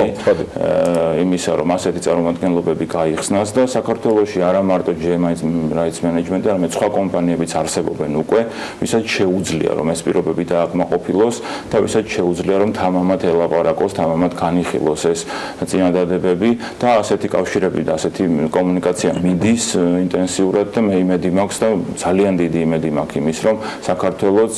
იმისა, რომ ასეთი წარმომადგენლობები გაიხსნას და საქართველოში არა მარტო GMI Rights Management-ი, არამედ სხვა კომპანიებიც არსებობენ უკვე, ვისაც შეუძლია რომ ეს პირობები დააკმაყოფილოს და ვისაც შეუძლია რომ თამამად ელაპარაკოს, თამამად განიხილოს ეს წინადადებები და ასეთი კავშირები და ასეთი კომუნიკაცია მიდის ინტენსიურად და მე იმედი მაქვს და ძალიან დიდი იმედი მაქვს იმის, რომ საქართველოს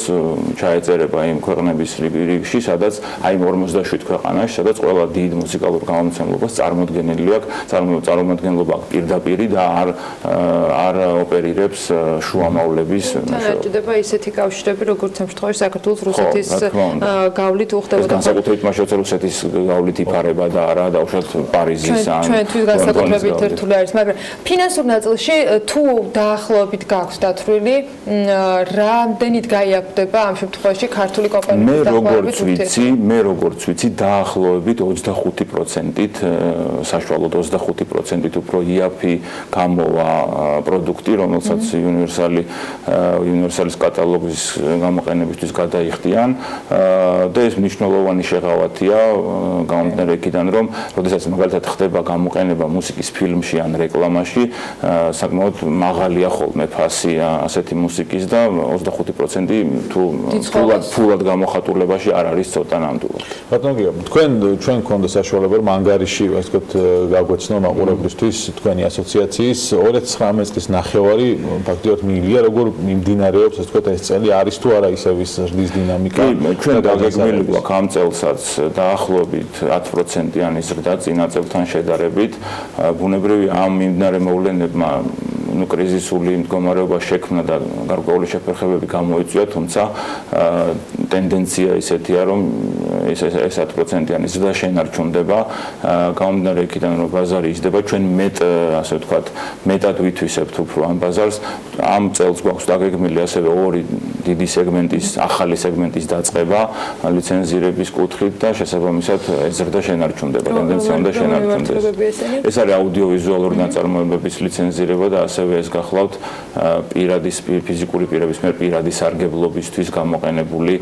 ჩაეწერება იმ ქვეყნების რიგში, სადაც აი 47 ქვეყანაში, სადაც ყველა დიდ მუსიკალურ გამომცემლობას წარმოადგენელი აქვს, წარმომადგენლობა პირდაპირ და არ ოპერირებს შუამავლების თანაჭდება ისეთი კავშირები, როგორც ამ შემთხვევაში საქართველოს რუსეთის გავლით უხდებოდა. განსაკუთრებით მას შეუძლია რუსეთის გავლით იფარება და არა დაუშვათ პარიზის ან ჩვენთვის განსაკუთრებით ერთული არის, მაგრამ ფინანსურ ნაწილში თუ დაახლოებით გაქვს დათვლილი, რამდენით გაიაფდება ამ შემთხვევაში ქართული კომპანიების დაახლოებით? მე როგორც ვიცი, დაახლოებით 25%-ით საშუალოდ 25%-ით უფრო იაფი გამოვა პროდუქტი, რომელსაც უნივერსალის კატალოგის გამოყენებისთვის გადაიხდიან და ეს მნიშვნელოვანი შეღავათია გამომდინარე იქიდან, რომ როდესაც მაგალითად ხდება გამოყენება მუსიკის ფილმში ან რეკლამაში, საკმაოდ მაღალია ხოლმე ფასი ასეთი მუსიკის და 25% თუ ფულად გამოხატულებაში არ არის ცოტა ნამდვილად. ბატონო გია, ჩვენ გქონდა საშუალება რომ ანგარიში, ასე ვთქვათ, გაგვეცნო მაყურებლისთვის თქვენი ასოციაციის 2019 წლის ნახევარი ფაქტიურად მიიღია, როგორ მიმდინარეობს, ასე ვთქვათ, ეს წელი არის თუ არა ისევის ზრდის დინამიკა. ჩვენ დაგეგმილი გვაქვს ამ წელსაც დაახლოებით 10%-იანი ზრდა წინა წელთან შედარებით. ბუნებრივია ამ მიმდინარე მოვლენებმა კრიზისული მდგომარეობა შექმნა და გარკვეული შეფერხებები გამოიწვია, თუმცა ტენდენცია ისეთია, რომ ეს 10%-იანი ზრდა შენარჩუნდება, გამომდინარე იქიდან, რომ ბაზარი იზრდება, ჩვენ ასე ვთქვათ, მეტად ვითვისებთ უფრო ამ ბაზარს. ამ წელს გვაქვს დაგეგმილი ასევე ორი დიდი სეგმენტის, ახალი სეგმენტის დაწყება ლიცენზირების კუთხით და შესაბამისად ეს ზრდა შენარჩუნდება, ტენდენცია უნდა შენარჩუნდეს. ეს არის აუდიოვიზუალური ნაწარმოებების ლიცენზირება და ასევე ეს გახლავთ ფიზიკური პირების მიერ პირადი სარგებლობისთვის გამოყენებული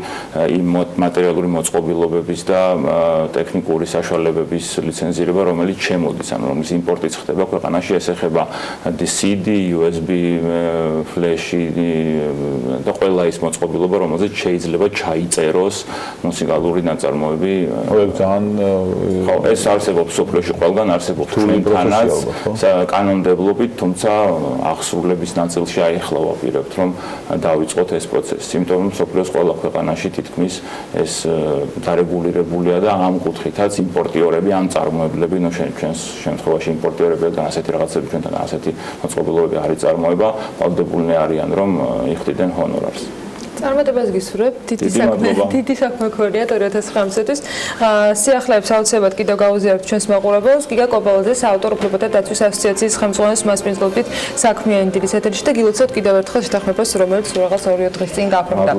იმ მატერიალური მოწყობილობების და ტექნიკური საშუალებების ლიცენზირება, რომელიც შემოდის, ანუ რომლის იმპორტიც ხდება ქვეყანაში, ეს ეხება CD, USB, ფლეში და ყველა ის მოწყობილობა, რომელზეც შეიძლება ჩაიწეროს მუსიკალური ნაწარმოები. ხო, ეს არსებობს სოფლიოში ყველგან, არსებობს ჩვენთანაც კანონმდებლობით, თუმცა აღსრულების ნაწილში აიხლა ვაპირებთ, რომ დავიწყოთ ეს პროცესი, იმიტომ რომ სოფლიოს ყველა ქვეყანაში თითქმის ეს დარეგულირებულია და ამ კუთხითაც იმპორტიორები, ამ წარმოებლები, ნუ ჩვენს შემთხვევაში იმპორტიორები და ასეთი რაღაცები ჩვენთან ასეთი მოწყობილობები არის წარმოება, ვალდებულნი არიან, რომ იხდიდნენ ჰონორარს. წარმატებას გისურვებ. დიდი საქმე ქონია 2019-თვის. სიახლეებს აუცილებლად კიდევ გაუზიარებთ ჩვენს მაყურებელს. გიგა კობალაძეს ავტორ უფლებათა დაცვის ასოციაციის ხელმძღვანელს მასპინძლობთ საქმიანი დილის ეთერში და გილოცავთ კიდევ ერთხელ შეთანხმებას, რომელიც რაღაც 2 დღის წინ გაფრთხილდა.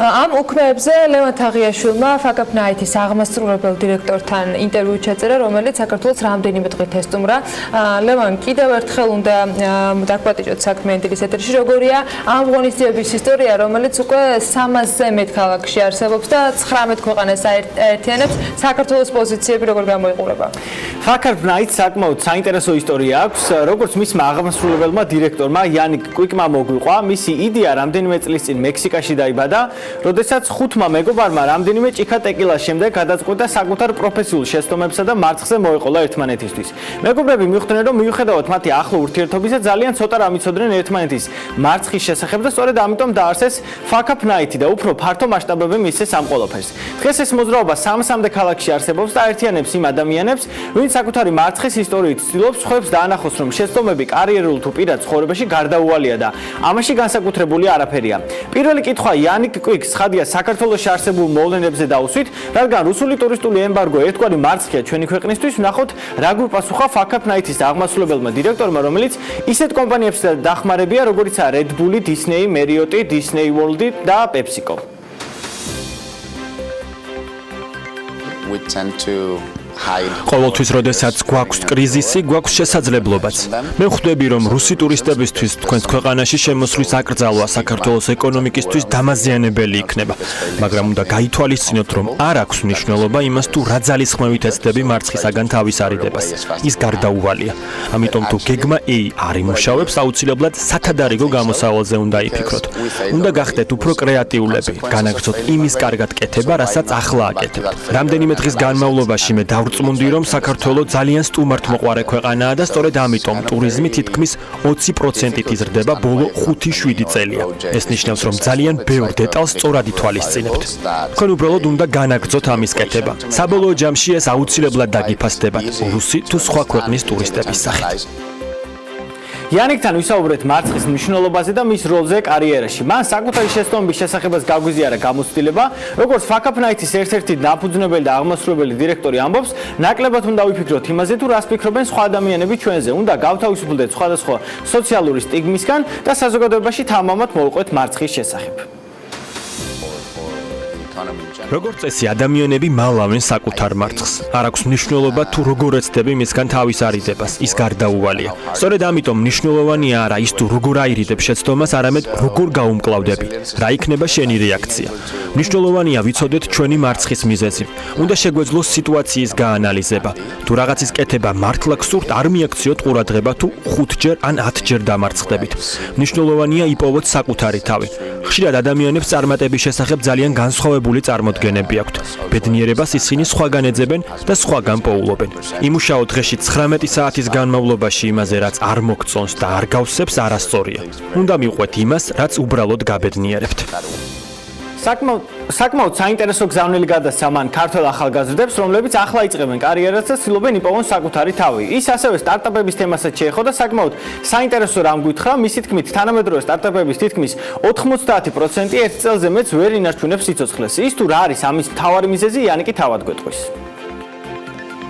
ამ უქმეებზე ლევან თაღიაშვილმა ფაკაპ ნაითის აღმასრულებელ დირექტორთან ინტერვიუ ჩაწერა, რომელიც საქართველოს რამდენიმე დღით ესტუმრა. ლევან, კიდევ ერთხელ უნდა დაგვატიჭოთ საქმიანი დილის ეთერში, როგორია ამ ღონისძიების ისტორია, რომელიც უკვე 300-ზე მეტ ქალაქში არსებობს და 19 ქვეყანას აერთიანებს. საქართველოს პოზიციები როგორ გამოიყურება? Fakap Night საკმაოდ საინტერესო ისტორია აქვს, როგორც მისმა აღმასრულებელმა დირექტორმა იანიკ კვიკმა მოგვიყვა. მისი იდეა რამდენიმე წლის წინ მექსიკაში დაიბადა, როდესაც 5 მეგობარმა რამდენიმე ჭიქა ტეკილას შემდეგ გადაწყვიტა საკუთარ პროფესიულ შეცდომებსა და მარცხზე მოეყოლა ერთმანეთისთვის. მეგობრები მიხვდნენ, რომ მიუხედავად მათი ახლო ურთიერთობისა, ძალიან ცოტა რამ იცოდნენ ერთმანეთის მარცხის შესახებ და სწორედ ამიტომ დაარსეს Fakap Night და უფრო ფართო მასშტაბები მისცეს ამ ყველაფერს. დღეს ეს მოძრაობა 300-მდე ქალაქში არსებობს და აერთიანებს იმ ადამიანებს, ვინც საკუთარი მარცხის ისტორიით ცდილობს სხვებს დაანახოს, რომ შეცდომები კარიერულ თუ პირად ცხოვრებაში გარდაუვალია და ამაში განსაკუთრებული არაფერია. Პირველი კითხვა იანიკ კვიკს ხადია საქართველოში არსებულ მოვლენებზე დაუსვით, რადგან რუსული ტურისტული ემბარგო ერთგვარი მარცხია ჩვენი ქვეყნისთვის. ვნახოთ, რა გვიპასუხა Fakap Night-ის აღმასრულებელმა დირექტორმა, რომელიც ისეთ კომპანიებსა დახმარებია, როგორიცაა Red Bull, Disney, Marriott, Disney World და PepsiCo. We tend to ყოველთვის, როდესაც გვაქვს კრიზისი, გვაქვს შესაძლებლობაც. მე ვხვდები, რომ რუსი ტურისტებისთვის თქვენს ქვეყანაში შემოსვლის აკრძალვა საქართველოს ეკონომიკისთვის დამაზიანებელი იქნება, მაგრამ უნდა გაითვალისწინოთ, რომ არ აქვს მნიშვნელობა იმას, თუ რა ძალისხმევით ეცდები მარცხისაგან თავის არიდებას. ის გარდაუვალია. ამიტომ თუ გეგმა A არ იმუშავებს, აუცილებლად სათადარიგო გამოსავალზე უნდა იფიქროთ. უნდა გახდეთ უფრო კრეატიულები, განაგრძოთ იმის კარგად კეთება, რასაც ახლა აკეთებთ. რამდენიმე დღის განმავლობაში მე ვწმუნდი, რომ საქართველო ძალიან სტუმართმოყვარე ქვეყანაა და სწორედ ამიტომ ტურიზმი თითქმის 20%-ით იზრდება ბოლო 5-7 წელია. ეს ნიშნავს, რომ ძალიან ბევრ დეტალს სწორად ითვალისწინებთ. თქვენ უბრალოდ უნდა განაგრძოთ ამის კეთება. საბოლოო ჯამში ეს აუცილებლად დაგიფასდებათ რუსი თუ სხვა ქვეყნის ტურისტების სახით. იანიკთან ვისაუბრეთ მარცხის მნიშვნელობაზე და მის როლზე კარიერაში. მან საკუთარი შეცდომების შესახებაც გაგვიზიარა გამოცდილება, როგორც Fakap Night-ის ერთ-ერთი დაფუძნებელი და აღმასრულებელი დირექტორი ამბობს, ნაკლებად უნდა ვიფიქროთ იმაზე, თუ რას ფიქრობენ სხვა ადამიანები ჩვენზე. უნდა გავთავისუფლდეთ სხვადასხვა სოციალური სტიგმისგან და საზოგადოებაში თამამად მოვყვეთ მარცხის შესახებ. როგორც წესი, ადამიანები მალავენ საკუთარ მარცხს. არ აქვს მნიშვნელობა თუ როგორ ეცდები მისგან თავის არიდებას, ის გარდაუვალია. სწორედ ამიტომ მნიშვნელოვანია არა ის თუ როგორ აირიდებ შეცდომას, არამედ როგორ გაუმკლავდები. რა იქნება შენი რეაქცია. მნიშვნელოვანია ვიცოდეთ ჩვენი მარცხის მიზეზი. უნდა შეგვეძლოს სიტუაციის გაანალიზება. თუ რაღაცის კეთება მართლა გსურთ, არ მიაქციოთ ყურადღება თუ 5-ჯერ ან 10-ჯერ დამარცხდებით. მნიშვნელოვანია იპოვოთ საკუთარი თავი. ხშირად ადამიანებს წარმატების შესახებ ძალიან განსხვავებული წარმოდგენები აქვთ. ბედნიერებას ისინი სხვაგან ეძებენ და სხვაგან პოულობენ. იმუშაო დღეში 19 საათის განმავლობაში იმაზე, რაც არ მოგწონს და არ გავსებს, არასწორია. უნდა მივყვეთ იმას, რაც უბრალოდ გაბედნიერებთ. საკმაოდ საინტერესო გზავნილი გადასცა მან ქართველ ახალგაზრდებს, რომლებიც ახლა იწყებენ კარიერას და ცდილობენ იპოვონ საკუთარი თავი. ის ასევე სტარტაპების თემასაც შეეხო და საკმაოდ საინტერესო რამ გითხრა, მისი თქმით, თანამედროვე სტარტაპების თითქმის 90% ერთ წელზე მეც ვერ ინარჩუნებს სიცოცხლეს. ის თუ რა არის ამის მთავარი მიზეზი, იანიკი თავად გვეტყვის.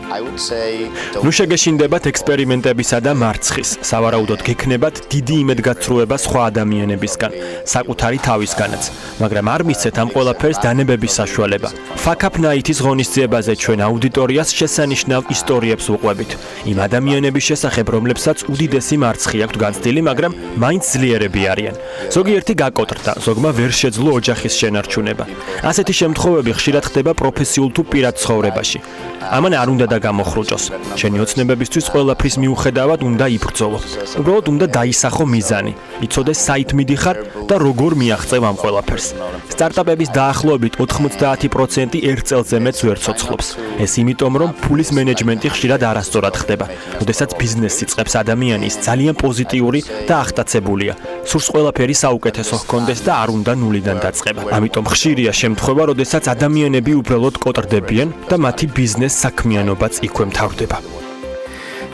ნუ შეგეშინდებათ ექსპერიმენტებისა და მარცხის. სავარაუდოდ გექნებათ დიდი იმედგაცრუება სხვა ადამიანებისგან, საკუთარი თავისგანაც, მაგრამ არ მისცეთ ამ ყველაფერს დანებების საშუალება. Fakap Night-ის ღონისძიებაზე ჩვენ აუდიტორიას შესანიშნავ ისტორიებს ვუყვებით. იმ ადამიანების შესახებ, რომლებსაც უდიდესი მარცხი აქვთ განცდილი, მაგრამ მაინც ძლიერები არიან. ზოგიერთი გაკოტრდა, ზოგმა ვერ შეძლო ოჯახის შენარჩუნება. ასეთი შემთხვევები ხშირად ხდება პროფესიულ თუ პირად ცხოვრებაში. ამან არ უნდა გამოხრუჭოს. შენი ოცნებებისთვის ყველაფრის მიუხედავად უნდა იბრძოლო. უბრალოდ უნდა დაისახო მიზანი, იცოდეს საით მიდიხარ და როგორ მიაღწევ ამ ყველაფერს. სტარტაპების დაახლოებით 90% ერთ წელზე მეც ვერ ცოცხლობს. ეს იმიტომ, რომ ფულის მენეჯმენტი ხშირად არასწორად ხდება. როდესაც ბიზნესს იწყებს ადამიანი, ის ძალიან პოზიტიური და აღტაცებულია. სურს ყველაფერი საუკეთესო ჰქონდეს და არ უნდა ნულიდან დაწყება. ამიტომ ხშირია შემთხვევა, როდესაც ადამიანები უბრალოდ კოტრდებიან და მათი ბიზნეს საქმიანობაც იქვე მთავრდება.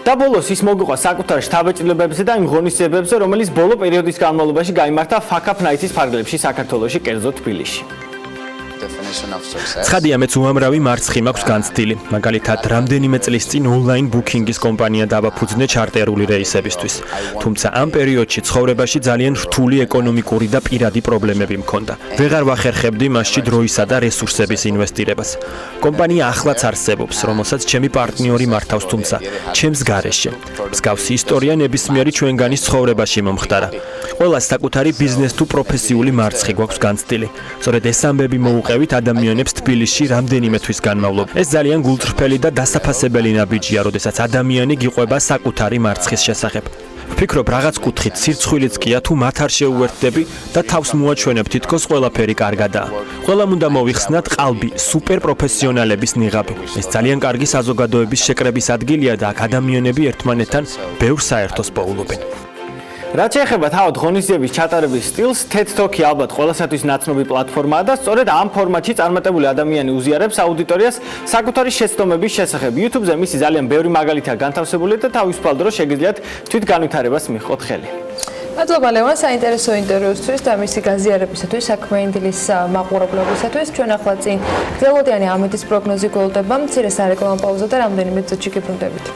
და ბოლოს ის მოგვიყვა საკუთარ შთაბეჭდილებებზე და იმ ღონისძიებებზე, რომელიც ბოლო პერიოდის განმავლობაში გაიმართა Fakap Night-ის ფარგლებში საქართველოში, კერძოდ თბილისში. definition of success. ცხადია, მეც უამრავი მარცხი მაქვს განცდილი. მაგალითად, რამდენიმე წლის წინ ონლაინ ბუკინგის კომპანია დავაფუძნე ჩარტერული რეისებისთვის. თუმცა ამ პერიოდში ცხოვრებაში ძალიან რთული ეკონომიკური და პირადი პრობლემები მქონდა. ვეღარ ვახერხებდი მასში დროისა და რესურსების ინვესტირებას. კომპანია ახლაც არსებობს, რომელსაც ჩემი პარტნიორი მართავს, თუმცა ჩემს გარეშე. მსგავსი ისტორია ნებისმიერი ჩვენგანის ცხოვრებაში მომხდარა. ყველას საკუთარი ბიზნეს თუ პროფესიული მარცხი გვაქვს განცდილი. სწორედ ეს ამბები მოუყევით ადამიანებს თბილისში რამდენიმე თვის განმავლობაში. ეს ძალიან გულწრფელი და დასაფასებელი ნაბიჯია, როდესაც ადამიანი გიყვება საკუთარი მარცხის შესახებ. ვფიქრობ, რაღაც კუთხით სირცხვილიც კია თუ მათ არ შეუერთდები და თავს მოაჩვენებ თითქოს ყველაფერი კარგადაა. ყველამ უნდა მოიხსნათ ყალბი სუპერპროფესიონალების ნიღაბი. ეს ძალიან კარგი საზოგადოების შეკრების ადგილია და აქ ადამიანები ერთმანეთთან ბევრ საერთოს პოულობენ. რაც შეეხება თავად ღონისძიების ჩატარების სტილს, TED Talk-ი ალბათ ყველასათვის ნაცნობი პლატფორმაა და სწორედ ამ ფორმატში წარმატებული ადამიანი უზიარებს აუდიტორიას საკუთარი შეცდომების შესახებ. YouTube-ზე მისი ძალიან ბევრი მაგალითია განთავსებული და თავისუფალ დროს შეგიძლიათ თვითგანვითარებას მიჰყოთ ხელი. მადლობა ლევან საინტერესო ინტერვიუსთვის და მისი გაზიარებისათვის, საქმიანი დილის მაყურებლებისათვის. ჩვენ ახლა წინ გრძელვადიანი ამედის პროგნოზი გველდება, მცირე სარეკლამო პაუზა და რამდენიმე წუთში გიბრუნდებით.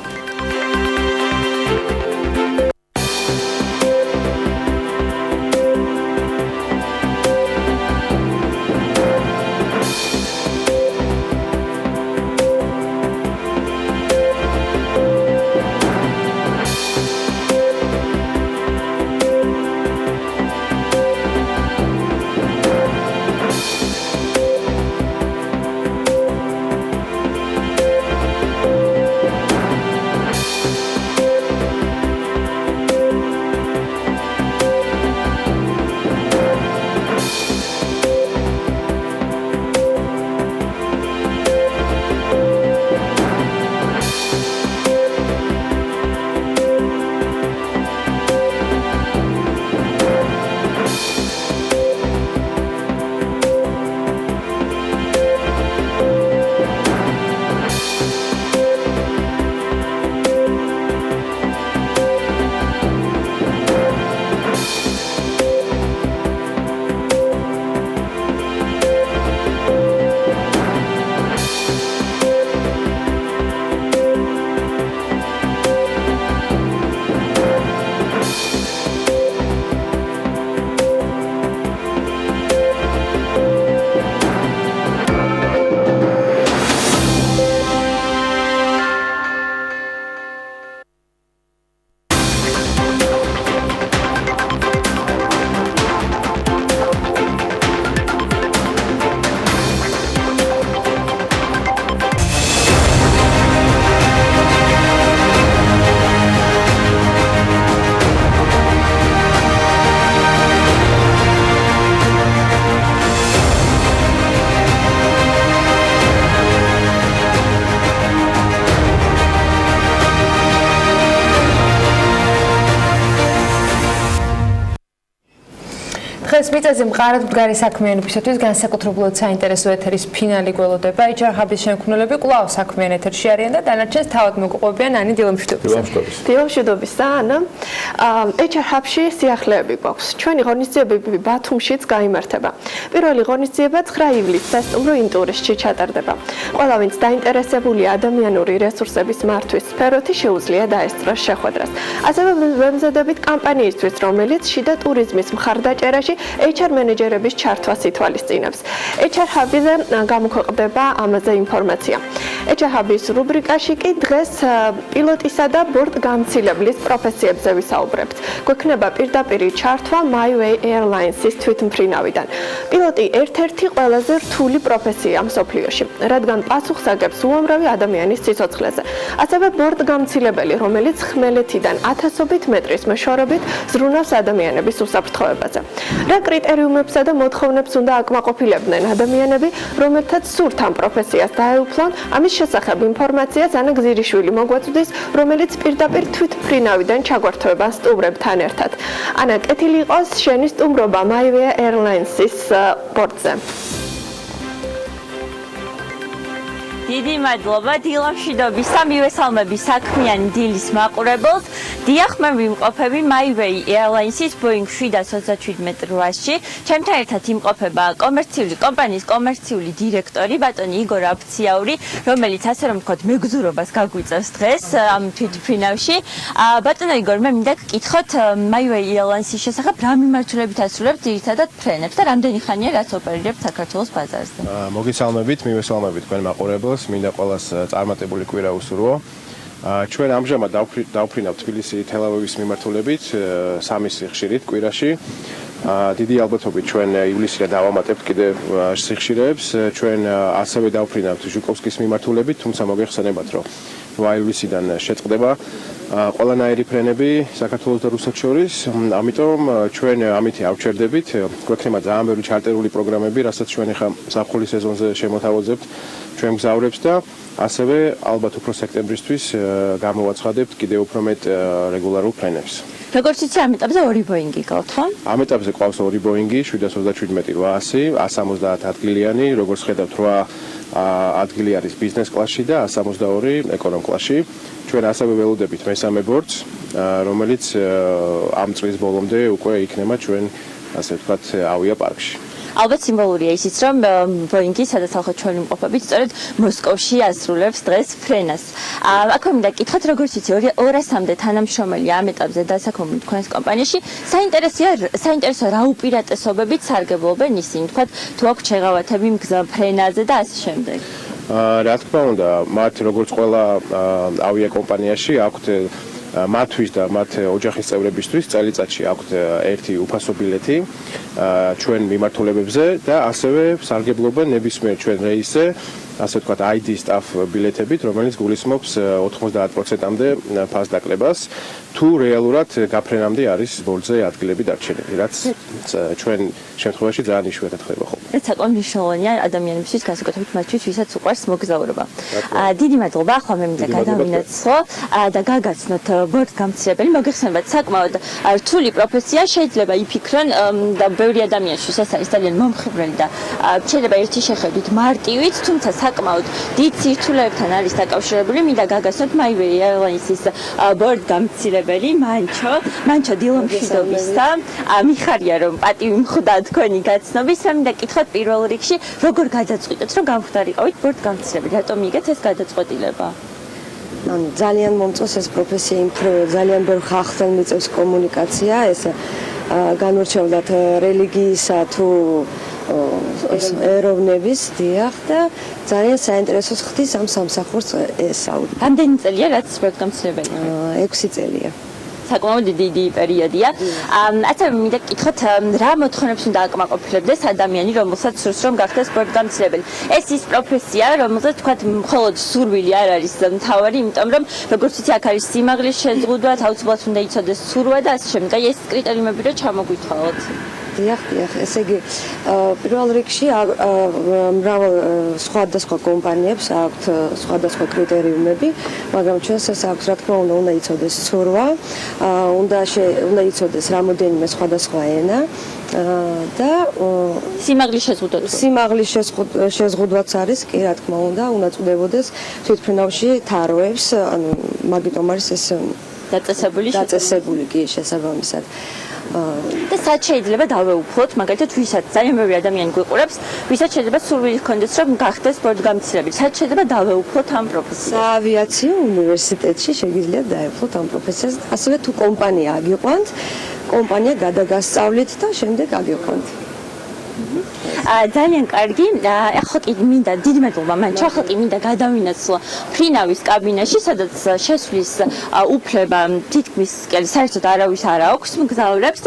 დღეს მიწაზე მყარად მდგარი საქმიანობისათვის განსაკუთრებულად საინტერესო ეთერის ფინალი გველოდება. HR Hub-ის შემქმნელები კვლავ საქმიან ეთერში არიან და დანარჩენს თავად მოგყვებიან ani დილამშვიდობისა. დილამშვიდობისა, ანა. HR Hub-ში სიახლეები გვაქვს. ჩვენი ღონისძიებები ბათუმშიც გაიმართება. პირველი ღონისძიება 9 ივლისს სასტუმრო ინტურისში ჩატარდება. ყველა ვინც დაინტერესებულია ადამიანური რესურსების მართვის სფეროთი შეუძლია დაესწროს შეხვედრას. ასევე ვემზადებით კამპანიისთვის, რომელიც შიდა ტურიზმის მხარდაჭერაში HR მენეჯერების ჩართვას ითვალისწინებს. HR Hub-ზე გამოქვეყნდება ამაზე ინფორმაცია. HR Hub-ის რუბრიკაში კი დღეს პილოტისა და ბორტგამცილებლის პროფესიებზე ვისაუბრებთ. გვექნება პირდაპირი ჩართვა MyWay Airlines-ის თვითმფრინავიდან. პილოტი ერთ-ერთი ყველაზე რთული პროფესია მსოფლიოში, რადგან პასუხს აგებს უამრავი ადამიანის სიცოცხლეზე. ასევე ბორტგამცილებელი, რომელიც ხმელეთიდან 1000-ობით მეტრის მეშვეობით ზრუნავს ადამიანების უსაფრთხოებაზე. რა კრიტერიუმებსა და მოთხოვნებს უნდა აკმაყოფილებდნენ ადამიანები, რომელთაც სურთ ამ პროფესიას დაეუფლონ, ამის შესახებ ინფორმაციას ანა გზირიშვილი მოგვაწვდის, რომელიც პირდაპირ თვითმფრინავიდან ჩაგვართვება სტუმრებთან ერთად. ანა, კეთილი იყოს შენი სტუმრობა MyWay Airlines-ის ბორტზე. დიდი მადლობა დილა მშვიდობის და მივესალმები საქმიანი დილის მაყურებელს. დიახ, მე ვიმყოფები MyWay Airlines-ის Boeing 737-8-ში. ჩემთან ერთად იმყოფება კომერციული კომპანიის კომერციული დირექტორი ბატონი იგორ აფციაური, რომელიც ასე რომ ვთქვათ, მეგზურობას გაგვიწევს დღეს ამ თვითმფრინავში. ბატონო იგორ, მე მინდა გკითხოთ MyWay Airlines-ის შესახებ რა მიმართულებით ასრულებთ ძირითადად ფრენებს და რამდენი ხანია რაც ოპერირებთ საქართველოს ბაზარზე? მოგესალმებით, მივესალმებით თქვენ მაყურებელს, მინდა ყველას წარმატებული კვირა უსურვო. ჩვენ ამჟამად დავფრინავთ თბილისი თელავივის მიმართულებით 3 სიხშირით კვირაში. დიდი ალბათობით ჩვენ ივლისიდან დავამატებთ კიდევ სიხშირეებს. ჩვენ ასევე დავფრინავთ ჟუკოვსკის მიმართულებით, თუმცა მოგეხსენებათ, რომ ივლისიდან შეწყდება ყველანაირი ფრენები საქართველოს და რუსეთს შორის. ამიტომ ჩვენ ამით ავჩერდებით. გვექნება ძალიან ბევრი ჩარტერული პროგრამები, რასაც ჩვენ ახლა ზაფხულის სეზონზე შემოთავაზებთ ჩვენ მგზავრებს და ასევე ალბათ უფრო სექტემბრისთვის გამოვაცხადებთ კიდევ უფრო მეტ რეგულარულ ფრენებს. როგორც იცი, ამ ეტაპზე 2 ბოინგი გაქვთ, ხო? ამ ეტაპზე ყავს 2 ბოინგი 737-800, 170 ადგილიანი, როგორც ხედავთ 8 ადგილი არის ბიზნეს კლასში და 162 ეკონომ კლასში. ჩვენ ასევე ველოდებით მესამე ბორტს, რომელიც ამ წლის ბოლომდე უკვე იქნება ჩვენ ასე ვთქვათ ავიაპარკში. ალბათ სიმბოლურია ისიც, რომ ბოინგი, სადაც ახლა ჩვენ ვიმყოფებით, სწორედ მოსკოვში ასრულებს დღეს ფრენას. აქვე მინდა გკითხოთ, როგორც იცი, 200-მდე თანამშრომელი ამ ეტაპზე დასაქმებული თქვენს კომპანიაში, საინტერესოა რა უპირატესობებით სარგებლობენ ისინი, თქვათ, თუ აქვთ შეღავათები ფრენაზე და ასე შემდეგ. რა თქმა უნდა, მათ როგორც ყველა ავიაკომპანიაში აქვთ მათთვის და მათ ოჯახის წევრებისთვის წელიწადში აქვთ ერთი უფასო ბილეთი ჩვენ მიმართულებებზე და ასევე სარგებლობენ ნებისმიერ ჩვენ რეისზე, ასე ვთქვათ, ID staff ბილეთებით, რომელიც გულისხმობს 90%-მდე ფასდაკლებას, თუ რეალურად გაფრენამდე არის ბორტზე ადგილები დარჩენილი, რაც ჩვენ შემთხვევაში ძალიან იშვიათად ხდება ხოლმე. ეს საკმაოდ მნიშვნელოვანია ადამიანებისთვის, განსაკუთრებით მათთვის, ვისაც უყვარს მოგზაურობა. დიდი მადლობა, ახლა მე მინდა გადავინაცვლო და გაგაცნოთ ბორტგამცირებელი. მოგეხსენებათ, საკმაოდ რთული პროფესია, შეიძლება იფიქრონ და ბევრი ადამიანისთვის ეს არის ძალიან მომხიბვლელი და შეიძლება ერთი შეხედვით მარტივიც, თუმცა საკმაოდ დიდ სირთულეებთან არის დაკავშირებული. მინდა გაგაცნოთ MyWay Airlines-ის ბორტგამცირებელი მანჩო დილა მშვიდობისა. მიხარია რომ პატივი მხვდა თქვენი გაცნობის. მე მინდა გკითხოთ პირველ რიგში, როგორ გადაწყვიტეთ, რომ გამხდარიყავით ბორტგამცირებელი? რატომ იგეთ ეს გადაწყვეტილება? ანუ ძალიან მომწონს ეს პროფესია, ძალიან ბევრ ხალხთან მიწევს კომუნიკაცია, ეს განურჩევლად რელიგიისა თუ ეროვნების დიახ და ძალიან საინტერესოს ხდის ამ სამსახურს ესაუბრე. რამდენი წელია რაც ბორტგამცირებელი? 6 წელია. საკმაოდ დიდი პერიოდია. ასე მინდა გკითხოთ, რა მოთხოვნებს უნდა აკმაყოფილებდეს ადამიანი, რომელსაც სურს რომ გახდეს ბორტგამცირებელი? ეს ის პროფესია, რომელსაც თქვათ, მხოლოდ სურვილი არ არის მთავარი, იმიტომ რომ როგორც იცი, აქ არის სიმაღლის შეზღუდვა, აუცილებლად უნდა იცოდეს ცურვა და ასე შემდეგ. ეს კრიტერიუმები რა ჩამოგვითვალოთ? დიახ, ესე იგი, პირველ რიგში მრავალ სხვადასხვა კომპანიებს აქვთ სხვადასხვა კრიტერიუმები, მაგრამ ჩვენს ეს აქვს, რა თქმა უნდა იცოდეს ცურვა, უნდა იცოდეს რამოდენიმე სხვადასხვა ენა და სიმაღლის შეზღუდვა. სიმაღლის შეზღუდვაც არის, კი, რა თქმა უნდა წვდებოდეს თვითმფრინავში თაროებს, ანუ მაგიტომ არის ეს დაწესებული კი შესაბამისად. და სად შეიძლება დავეუფლოთ, მაგალითად, ვისაც ძალიან ბევრი ადამიანი გვიყურებს, ვისაც შეიძლება სურვილი ჰქონდეს, რომ გახდეს ბორტგამცირებელი, სად შეიძლება დავეუფლოთ ამ პროფესიას? საავიაციო უნივერსიტეტში შეგიძლიათ დაეუფლოთ ამ პროფესიას, ასევე თუ კომპანია აგიყვანთ, კომპანია გადაგასწავლით და შემდეგ აგიყვანთ. ძალიან კარგი. ახლა კი მინდა დიდი მადლობა მანჩო, ახლა კი მინდა გადავინაცვლო ფრინავის კაბინაში, სადაც შესვლის უფლება თითქმის საერთოდ არავის არ აქვს მგზავრებს.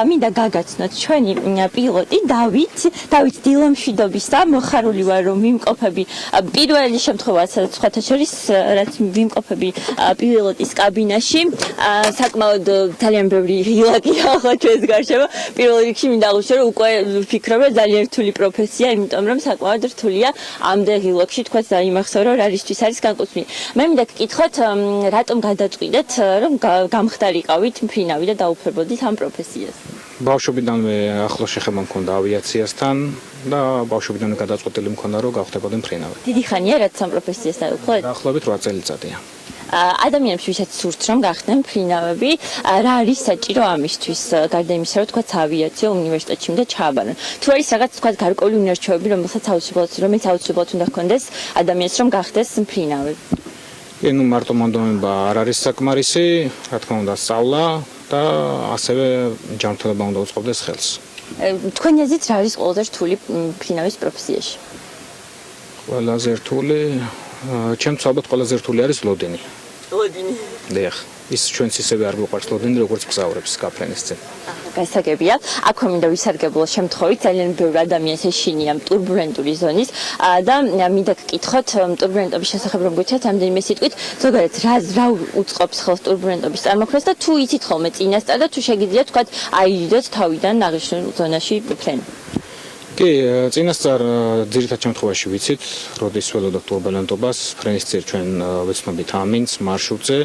მინდა გაგაცნოთ ჩვენი პილოტი დავით დილა მშვიდობის და მოხარული ვარ რომ ვიმყოფები პირველი შემთხვევაა, სადაც სხვათა შორის რაც ვიმყოფები პილოტის კაბინაში. საკმაოდ ძალიან ბევრი ღილაკია ახლა ჩვენს გარშემო. პირველ რიგში მინდა აღვნიშნო, რომ უკვე ვფიქრობ ვფიქრობ, რომ ძალიან რთული პროფესია, იმიტომ რომ საკმაოდ რთულია ამდენი ლოქში თქვა დაიმახსოვრა, რა რისთვის არის განკუთვნილი. მე მინდა გკითხოთ, რატომ გადაწყვიტეთ, რომ გამხდარიყავით მფრინავი და დაუფლებოდით ამ პროფესიას? ბავშვობიდანვე ახლო შეხება მქონდა ავიაციასთან და ბავშვობიდანვე გადაწყვეტილი მქონდა, რომ გავხდებოდი მფრინავი. დიდი ხანია, რაც ამ პროფესიას დაუხლეთ? დაახლოებით 8 წელიწადია. ადამიანებს ვისაც სურთ რომ გახდნენ მფრინავები, რა არის საჭირო ამისთვის, გარდა იმისა, რომ თქვა ავიაციო უნივერსიტეტში უნდა ჩააბარონ. თუ არის რაღაც თქვა გარკვეული უნარჩვევები, რომელიც აუცილებლად უნდა ჰქონდეს ადამიანს რომ გახდეს მფრინავი. ნუ მარტო მონდომება არ არის საკმარისი, რა თქმა უნდა, სწავლა და ასევე ჯანმრთელობა უნდა უწყობდეს ხელს. თქვენი აზრით რა არის ყველაზე რთული მფრინავის პროფესიაში? ყველაზე რთული, ჩემთვის ალბათ ყველაზე რთული არის ლოდინი. ლოდინი. დიახ, ის ჩვენც ისევე არ გვიყვარს ლოდინი, როგორც მგზავრებს გაფრენის წინ. გასაგებია, აქვე მინდა ვისარგებლო შემთხვევით, ძალიან ბევრი ადამიანს ეშინია ტურბულენტური ზონის და მინდა გკითხოთ ტურბულენტობის შესახებ რომ გითხრათ რამდენიმე სიტყვით, ზოგადად რა უწყობს ხელს ტურბულენტობის წარმოქმნას და თუ იცით ხოლმე წინასწარ და თუ შეგიძლიათ თქვათ აიდოთ თავიდან აღნიშნულ ზონაში ფრენ. კი, წინასწარ ძირითად შემთხვევაში ვიცით, როდის ველოდოთ ტურბულენტობას, ფრენის წინ ჩვენ ვეცნობთ ამინს მარშრუტზე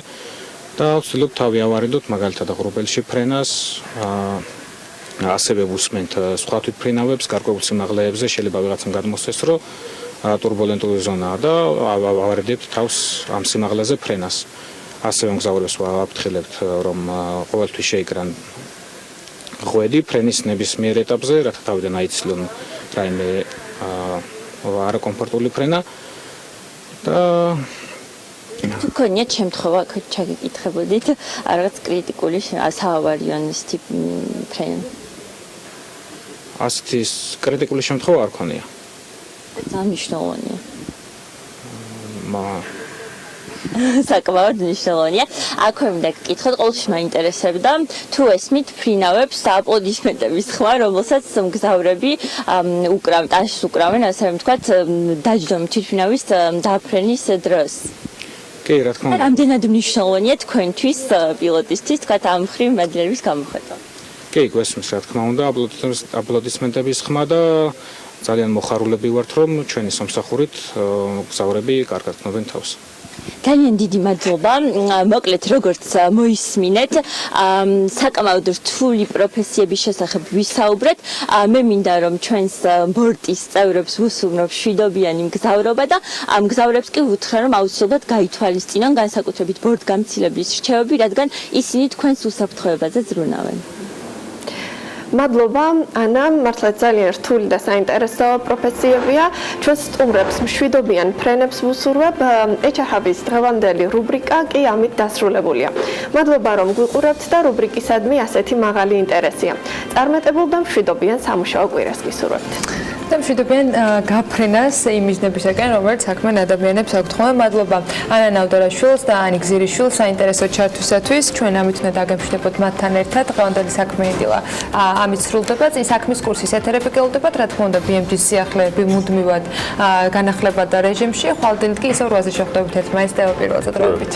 და ვცდილობთ თავი ავარიდოთ მაგალითად ღრუბელში ფრენას, ასევე ვუსმენთ სხვა თვითმფრინავებს, გარკვეულ სიმაღლეებზე შეიძლება ვიღაცამ გადმოსცეს, რომ ტურბულენტური ზონაა და ავარიდებთ თავს ამ სიმაღლეზე ფრენას. ასევე მგზავრებს ვაფრთხილებთ, რომ ყოველთვის შეიკრან ღვედი ფრენის ნებისმიერ ეტაპზე, რათა თავიდან აიცილონ რაიმე არაკომფორტული ფრენა და თუ გქონიათ შემთხვევა, ჩაგიკითხებოდით რაღაც კრიტიკული საავარიო ტიპი ფრენა. ასეთი კრიტიკული შემთხვევა არ ქონია. ძალიან მნიშვნელოვანია. საკმაოდ მნიშვნელოვანია. აქვე მინდა გკითხოთ, ყოველთვის მაინტერესებდა, თუ ესმით ფრინავებს და აპლოდისმენტების ხმა, რომელსაც მგზავრები ტაშს უკრავენ, ასე რომ ვთქვათ, დაჯდომით თვითმფრინავის დაფრენის დროს. კი, რა თქმა უნდა. რამდენად მნიშვნელოვანია თქვენთვის პილოტისთვის, თქვათ, ამ მხრივ მადლიერების გამოხატვა? კი, გვესმის, რა თქმა უნდა, აპლოდისმენტების ხმა და ძალიან მოხარულები ვართ, რომ ჩვენი სამსახურით მგზავრები კარგად ცნობენ თავს. ძალიან დიდი მადლობა. მოკლედ, როგორც მოისმინეთ, საკმაოდ რთული პროფესიების შესახებ ვისაუბრეთ. მე მინდა რომ ჩვენს ბორტის წევრებს ვუსურვო მშვიდობიანი მგზავრობა და ამ მგზავრებს კი ვუთხრა რომ აუცილებლად გაითვალისწინონ განსაკუთრებით ბორტგამცილებლის რჩევები, რადგან ისინი თქვენს უსაფრთხოებაზე ზრუნავენ. მადლობა ანა, მართლა ძალიან რთული და საინტერესო პროფესიებია. ჩვენს სტუმრებს მშვიდობიან ფრენებს ვუსურვებ. ეჩაჰაბის დღევანდელი რუბრიკა კი ამით დასრულებულია. მადლობა რომ გვიყურებთ და რუბრიკისადმი ასეთი მაღალი ინტერესია. წარმატებულ და მშვიდობიან სამუშაო კვირას გისურვებთ. და მშვიდობიან გაფრენას იმ მიზნებისაკენ, რომელიც საქმიან ადამიანებს აქვთ. ხოლმე მადლობა ანა ნავდარაშვილს და ანი გზირიშვილს საინტერესო ჩართვისათვის. ჩვენ ამით უნდა დაგემშვიდობოთ მათთან ერთად. დღევანდელი საქმიანი დილა ამით სრულდება. წინ საქმის კურსის ეთერები გელოდებათ, რა თქმა უნდა, BMG-ის სიახლეები მუდმივად განახლებადა რეჟიმში. ხვალ დილით კი ისევ 8-ზე შეხვდებით ერთმანეთს ტელეპირველზე. დროებით.